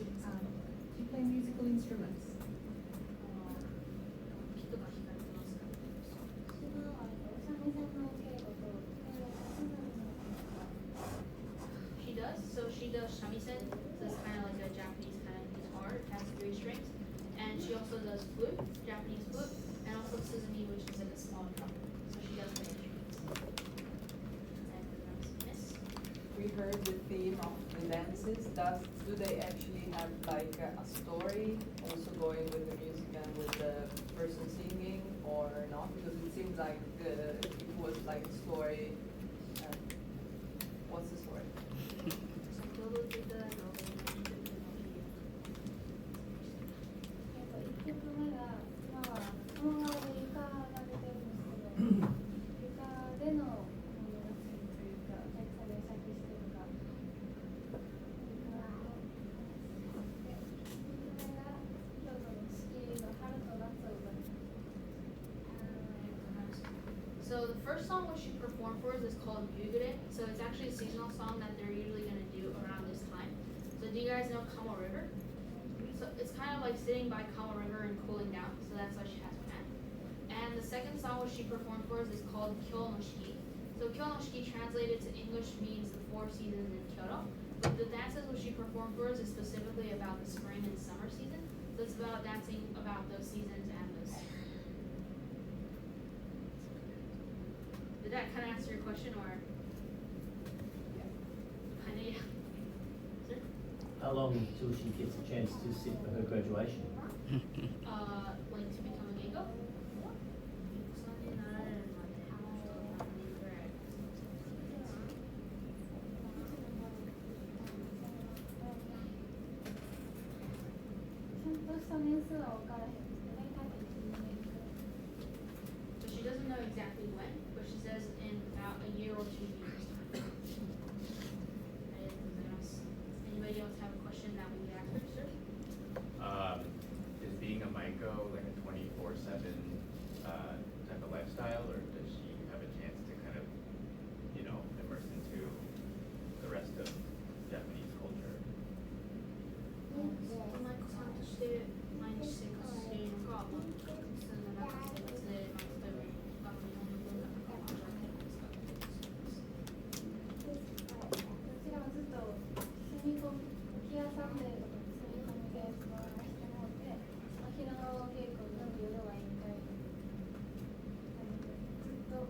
you play musical instruments? She does. So she does shamisen. So it's kind of like a Japanese kind of guitar. It has 3 strings. And she also does flute, Japanese flute, and also suzumi, which is like a small drum. So she does play instruments. We heard the theme of the dances. Do they actually have like a story also going with the music and with the person singing or not? Because it seems like it was like a story. What's the story? 先ほど言っていただいた1曲目が、今は鴨川で床が出てるんですけど、床での休みというか、お客さんで作してるか。So the first song which she performed for us is called Yugure. So it's actually a seasonal song that they're usually going to do around this time. So do you guys know Kamo River? So it's kind of like sitting by Kamo River and cooling down. So that's why she has that. And the second song which she performed for us is called Kyo no Shiki. So Kyo no Shiki translated to English means the 4 seasons in Kyoto. But the dances which she performed for us is specifically about the spring and summer season. So it's about dancing about those seasons and those. Did that kind of answer your question or? Kind of, yeah. Sir? How long until she gets a chance to sit for her graduation? Like to become a geiko? So she doesn't know exactly when, but she says in about a year or 2 years. Anybody else have a question that we could ask her, sir? Is being a Maiko like a 24/7 type of lifestyle, or does she have a chance to kind of, immerse into the rest of Japanese culture? ずっと舞妓さんとして毎日生活しているのか、そんな中生活で、例えば他の日本の文化とかを味わってるんですか？どちらもずっと住み込み、置き屋さんで住み込みで座らせてもらって、昼の稽古の夜は宴会ずっと。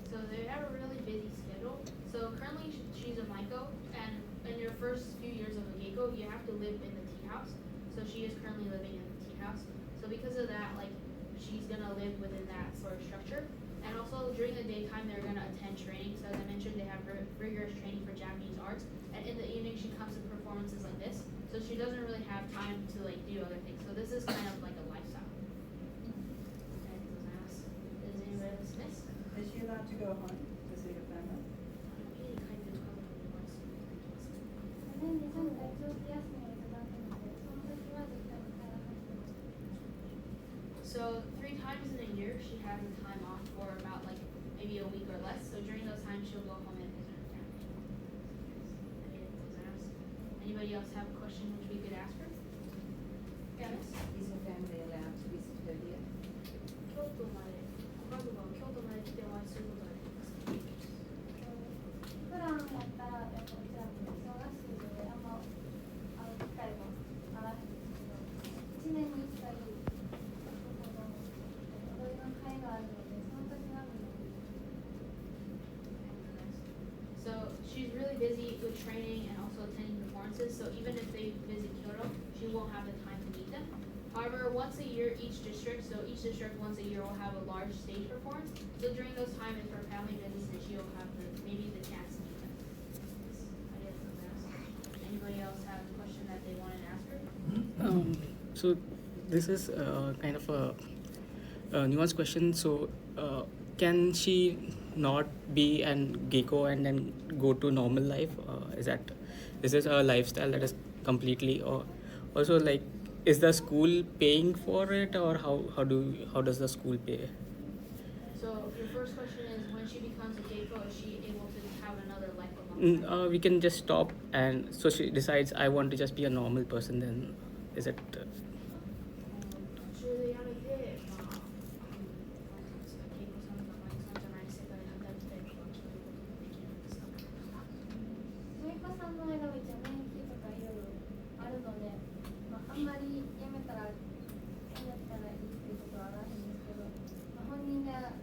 So they have a really busy schedule. So currently she's a Maiko, and in your first few years of a Geiko, you have to live in the tea house. So she is currently living in the tea house. So because of that, like she's gonna live within that sort of structure. And also during the daytime, they're gonna attend training. So as I mentioned, they have rigorous training for Japanese arts. And in the evening, she comes to performances like this. So she doesn't really have time to like do other things. So this is kind of like a lifestyle. Is anybody else miss? Is she allowed to go home to see her family? 年に3回長期休みをいただくので、その時は絶対に帰らないといけない。So 3 times in a year, she has a time off for about like maybe a week or less. So during those times, she'll go home and visit her family. Anybody else have a question which we could ask her? Yes. Is her family allowed to visit her here? 京都まで、ご家族は京都まで来てお会いすることができますか？普段やったら、うちらも忙しいので、あんま会う機会もあらへんですけど、1年に1回、踊りの会があるので、その時はみんな。So she's really busy with training and also attending performances, so even if they visit Kyoto, she won't have the time to meet them. However, once a year, each district once a year will have a large stage performance. So during those times, if her family visits, then she'll have maybe the chance to meet them. Anybody else have a question that they wanted to ask her? So this is kind of a nuanced question. So can she not be an geeko and then go to normal life? Is this a lifestyle that is completely, or also like, is the school paying for it, or how does the school pay? So your first question is, when she becomes a geiko, is she able to have another life alongside? We can just stop, and so she decides I want to just be a normal person. Then is it? 途中でやめて、まあ、稽古さんとかマリさんじゃない世界で働きたいとか、そういうこともできるんですか？マイカさんの間は一応年季とかいろいろあるので、まあ、あんまりやめたらいいっていうことはないんですけど、まあ、本人が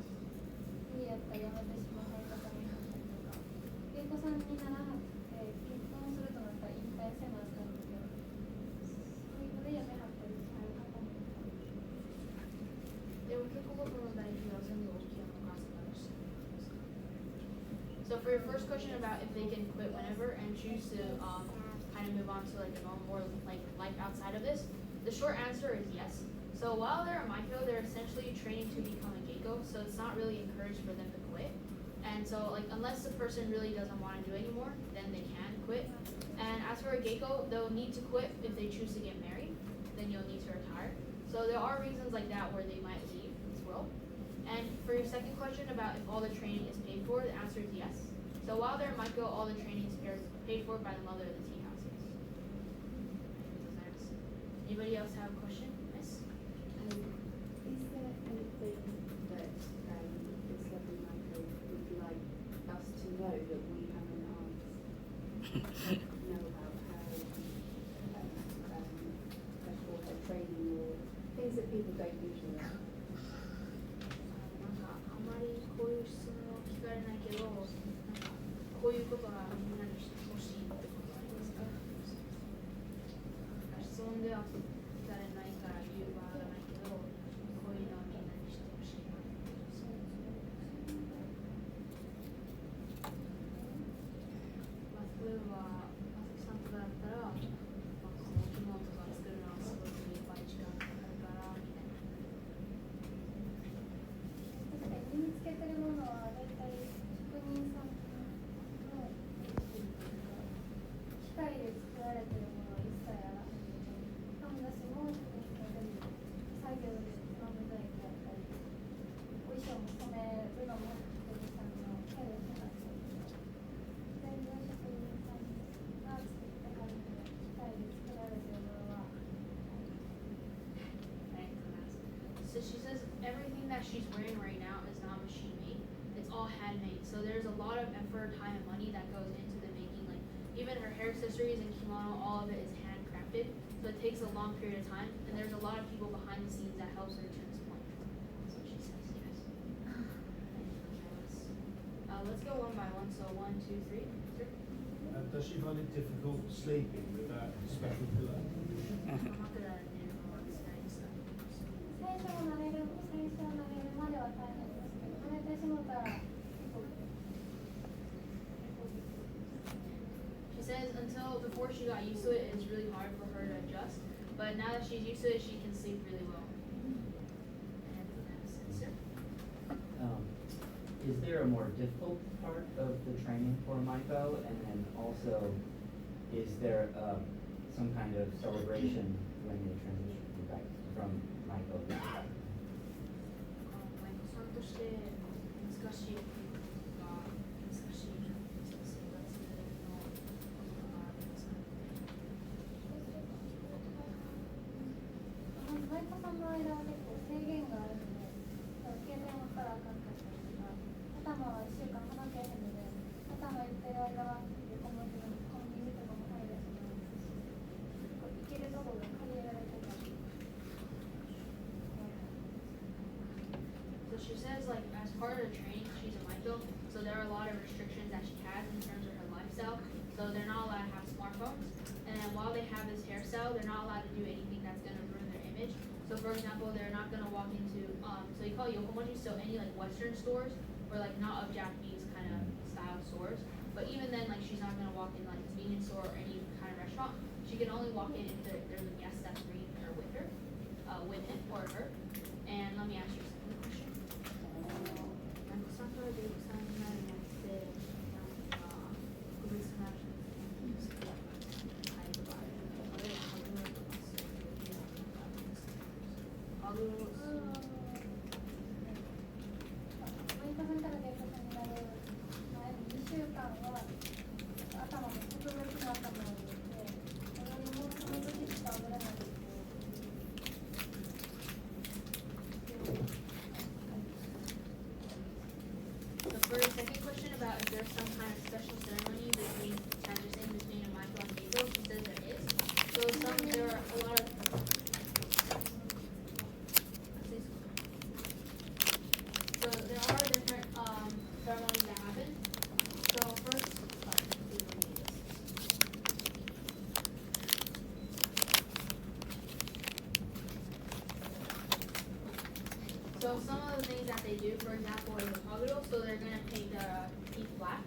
無理やったらやめてしまう方もいはったりとか、芸妓さんにならなくて結婚するとなったら引退せなあかんので、そういうのでやめはったりされる方もいたり。でも結構僕の代表は全部大きなお母さんがしてるんですか？ So for your first question about if they can quit whenever and choose to kind of move on to like a normal, more like life outside of this, the short answer is yes. So while they're a Maiko, they're essentially training to become a geiko, so it's not really encouraged for them to quit. And so like unless the person really doesn't want to do it anymore, then they can quit. And as for a geiko, they'll need to quit if they choose to get married, then you'll need to retire. So there are reasons like that where they might leave as well. And for your second question about if all the training is paid for, the answer is yes. So while they're in Maiko, all the training is paid for by the mother of the tea house. Anybody else have a question? Miss? Is there anything that this lovely Maiko would like us to know that we haven't asked? Know about her, or her training, or things that people don't usually ask? なんかあんまりこういう質問を聞かれないけど、なんかこういうことはみんなにしてほしいってことはありますか？質問では聞かれないから言う場合がないけど、こういうのはみんなにしてほしいな。まあ、例えば、まさきさんとかだったら、まあ、この着物とか作るのはすごくいっぱい時間かかるからみたいな。確かに身につけてるものは大体職人さんの機械で作られてるものは一切あらへんので、かんざしも職人さんが全部作業でハンドメイクやったり、お衣装も染めるのも職人さんの手で染めたりとか、全部職人さんが作ってはるので、機械で作られてるものは。So she says everything that she's wearing right now is not machine made. It's all handmade. So there's a lot of effort, time, and money that goes into the making. Like even her hair accessories and kimono, all of it is handcrafted. So it takes a long period of time, and there's a lot of people behind the scenes that helps her to this point. That's what she says. Yes. Let's go one by one. So 1, 2, 3. Sir? Does she find it difficult sleeping without a special pillow? 最初は慣れるまでは大変ですけど、慣れてしまったら結構。She says until before she got used to it, it's really hard for her to adjust. But now that she's used to it, she can sleep really well. Is there a more difficult part of the training for Maiko? And then also, is there some kind of celebration when they transition back from Maiko to Japan? マイコさんとして難しいことが難しい生活のことがありますか？マイコさんの間は結構制限があるので、イケメンをからあかんかったりとか、頭は1週間はけへんので、頭言ってる間は横文字のコンビニとかも入るしないですし、行けるところが限られてたり。So she says, like, as part of the training, she's a Maiko, so there are a lot of restrictions that she has in terms of her life. hairstyle, so they're not allowed to have smartphones. And then while they have this hairstyle, they're not allowed to do anything that's going to ruin their image. So for example, they're not going to walk into, so you call it yokomoji, so any like Western stores or like not of Japanese kind of style stores. But even then, like she's not going to walk in like a convenience store or any kind of restaurant. She can only walk in if there's a guest that's bringing her with her, with him or her. And let me ask you a second question. For the second question about if there's some kind of special ceremony between between a Michael and Geiko, she says there is. So there are a lot of there are different ceremonies that happen. So first, so some of the things that they do, for example, is a kaguro, so they're going to paint their teeth black.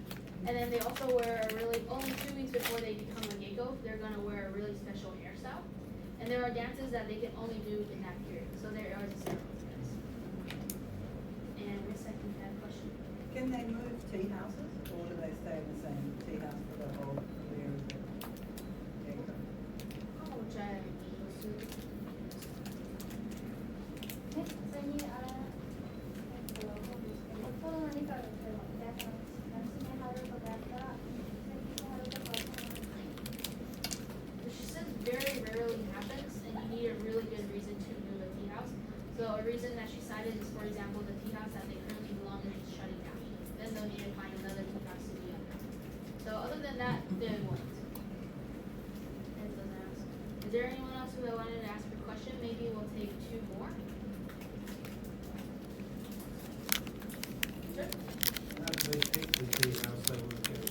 And then they also wear a really, only 2 weeks before they become a geiko, they're going to wear a really special hairstyle. And there are dances that they can only do in that period. So there are the ceremonies, guys. And my second question. Can they move tea houses, or do they stay in the same tea house for the whole career of the geiko? Oh, which I assume. それにコロナにから夏に貼るとかやったら最近貼るとかは She says very rarely happens, and you need a really good reason to move a tea house. So a reason that she cited is, for example, the tea house that they currently belong in is shutting down. Then they'll need to find another tea house to be under. So other than that, they won't. Is there anyone else who wanted to ask a question? Maybe we'll take 2 more. Sure. They pick the tea house they want to go to.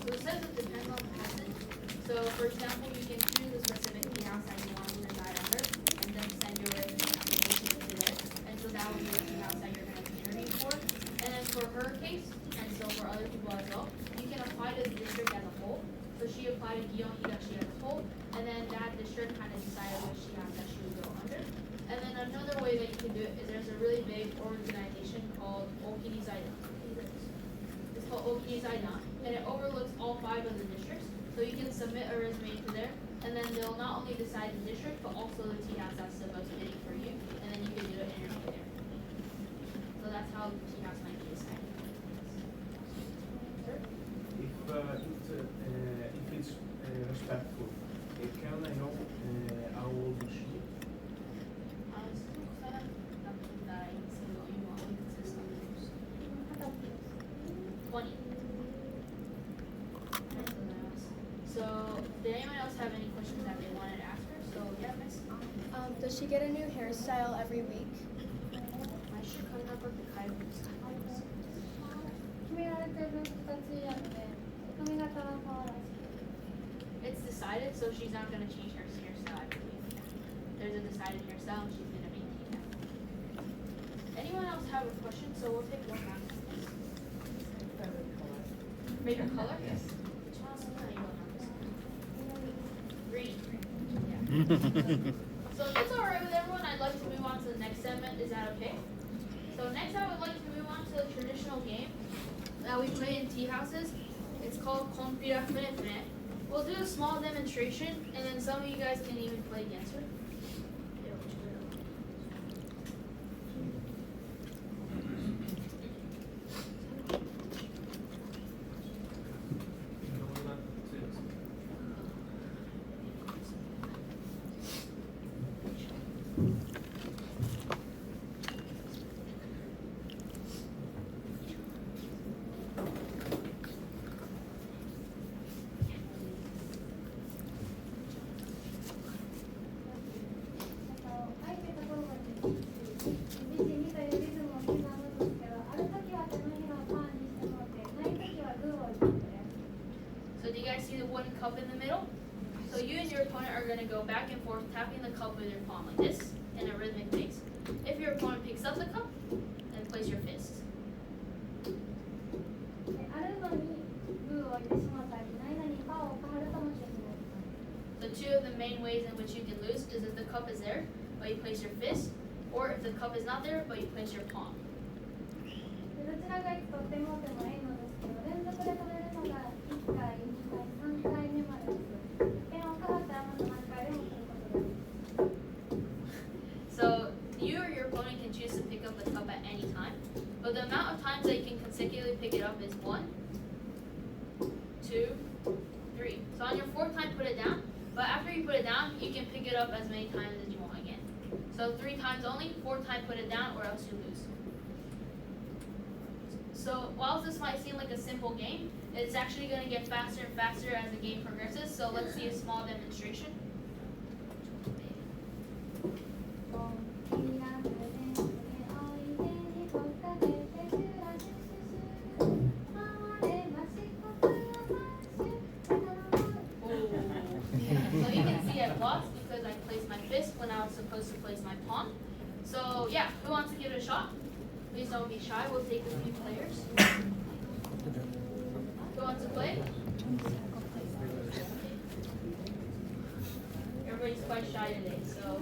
So it says it depends on the person. So for example, you can choose a specific tea house that you want to reside under, and then send your resume application into there. And so that will be the tea house that you're going to be interviewing for. And then for her case, and so for other people as well, you can apply to the district as a whole. So she applied to Gion Higashi as a whole, and then that district kind of decided which tea house that she would go under. And then another way that you can do it is there's a really big organization called Okini Zaidan. It's called Okini Zaidan, and it overlooks all 5 of the districts. So you can submit a resume to there, and then they'll not only decide the district, but also the tea house that's the most fitting for you, and then you can do an interview there. So that's how the tea house might be decided. Sure. If it's respectful, can I know how old is she? 20. So, did anyone else have any questions that they wanted to ask her? So, yeah, miss. Does she get a new hairstyle every week? I should come up with the kind of 決められてる形やので髪型は変わらず It's decided, so she's not going to change her hairstyle every week. There's a decided hairstyle, and she's going to maintain that. Anyone else have a question? So we'll take one round. Favorite color? Yes. Which one's the green? Yeah. So if it's alright with everyone, I'd like to move on to the next segment. Is that okay? So next I would like to move on to the traditional game that we play in tea houses. It's called Konpira Fune Fune. We'll do a small demonstration, and then some of you guys can even play against her. your palm like this in a rhythmic pace. If your opponent picks up the cup, then place your fist. あるのにグーを置いてしまったり何々かを変わるかもしれない。 The two of the main ways in which you can lose is if the cup is there, but you place your fist, or if the cup is not there, but you place your palm. でどちらがいつ取ってもってもいいのですけど、連続で取れるのが1回、2回、3回目までです。点を変わったらまた何回でも取ることができます。 So you or your opponent can choose to pick up the cup at any time, but the amount of times that you can consecutively pick it up is 1, 2, 3. So on your fourth time, put it down. But after you put it down, you can pick it up as many times as you want again. So 3 times only, 4th time put it down, or else you lose. So whilst this might seem like a simple game, it's actually going to get faster and faster as the game progresses. So let's see a small demonstration. So you can see I lost because I placed my fist when I was supposed to place my palm. So yeah, who wants to give it a shot? Please don't be shy. We'll take a few players. Who wants to play? Everybody's quite shy today. So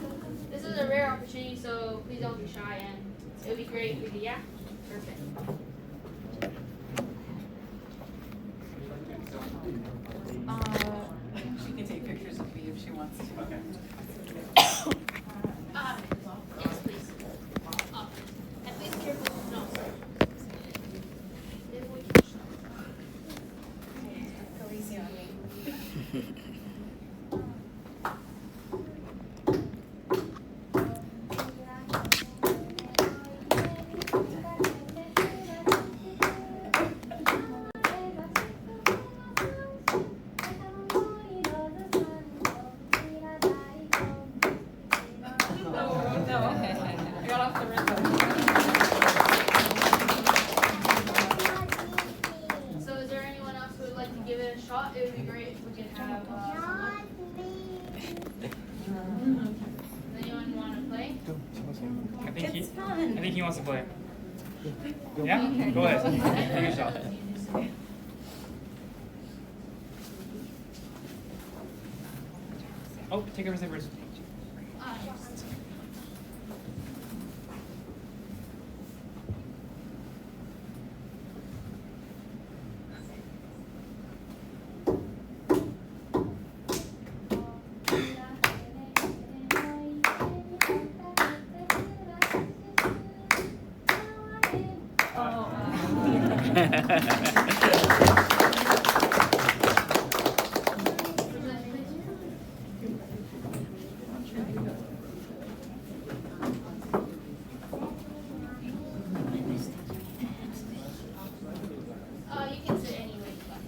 this is a rare opportunity, so please don't be shy, and it would be great if we could, yeah? Perfect. She can take pictures of me if she wants to. Okay. Yes, please. And please careful. No, sorry. Go easy on me. So is there anyone else who would like to give it a shot? It would be great if we could have someone. Does anyone want to play? I think he wants to play. Yeah? Go ahead. Take a shot. Oh, take over first. You can sit anywhere you like.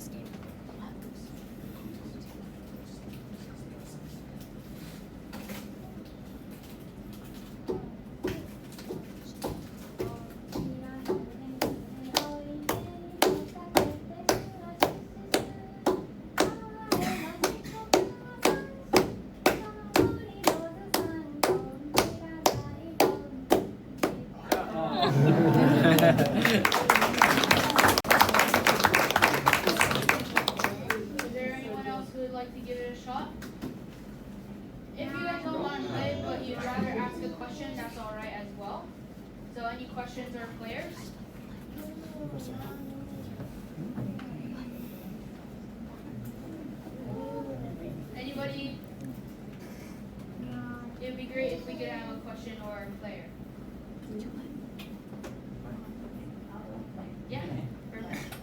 Is there anyone else who would like to give it a shot? If you guys don't want to play, but you'd rather ask a question, that's alright as well. So any questions or players? Anybody? It would be great if we could have a question or a player. Yeah, perfect.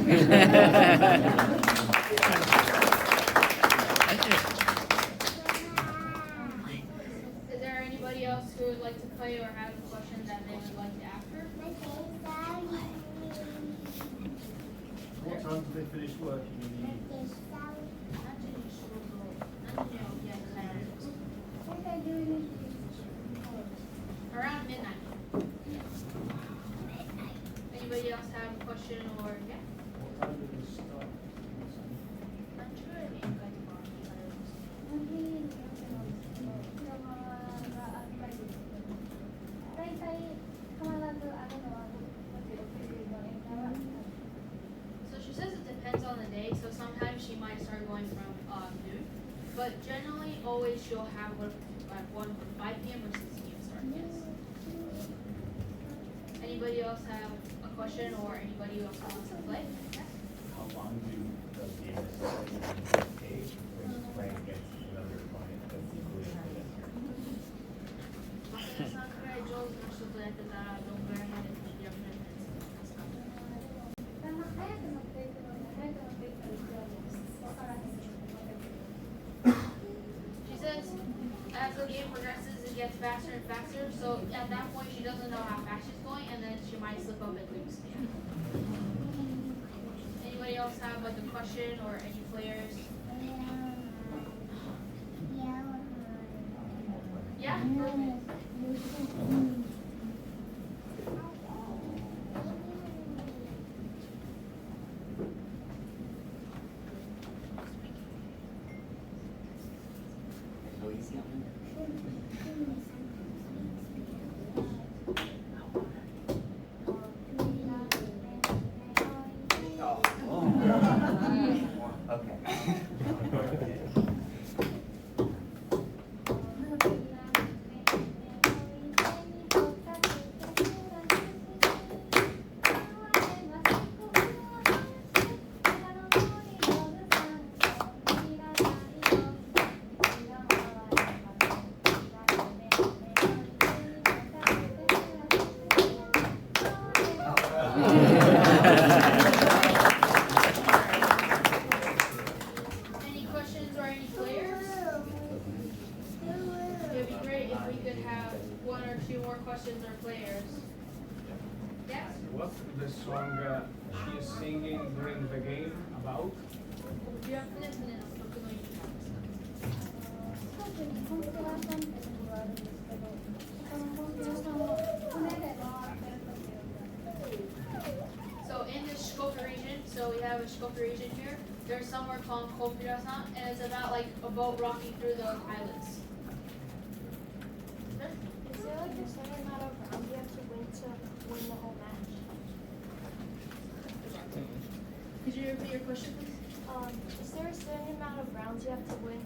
Is there anybody else who would like to play or have a question that they would like to ask her? What time do they finish working in the evenings? Around midnight. Anybody else have a question or yeah? What time do they start? So she says it depends on the day. So sometimes she might start going from noon, but generally always she'll have one from 5 p.m. or 6 p.m. start. Yes. Anybody else have a question or anybody else wants to play? How long does the take when you're playing against another client that's equally as good as yours? マサヤさんくらい上手な人とやってたらどんぐらいまでやってるんですか？She says as the game progresses it gets faster and faster, so at that point she doesn't know how fast she's going and then she might slip up and lose. Anybody else have like a question or any players? Yeah, perfect. Any questions or any players? It'd be great if we could have 1 or 2 more questions or players. Yes? What's the song she is singing during the game about? 18分の曲の意味なんですか？コンテラさんっていうのがあるんですけど、そのコンテラさんを船で回ってる時を So in the Shikoku region, so we have a Shikoku region here, there's somewhere called Kopira-san, and it's about like a boat rocking through the islands. Is there like a certain amount of rounds you have to win the whole match? Could you repeat your question, please? Is there a certain amount of rounds you have to win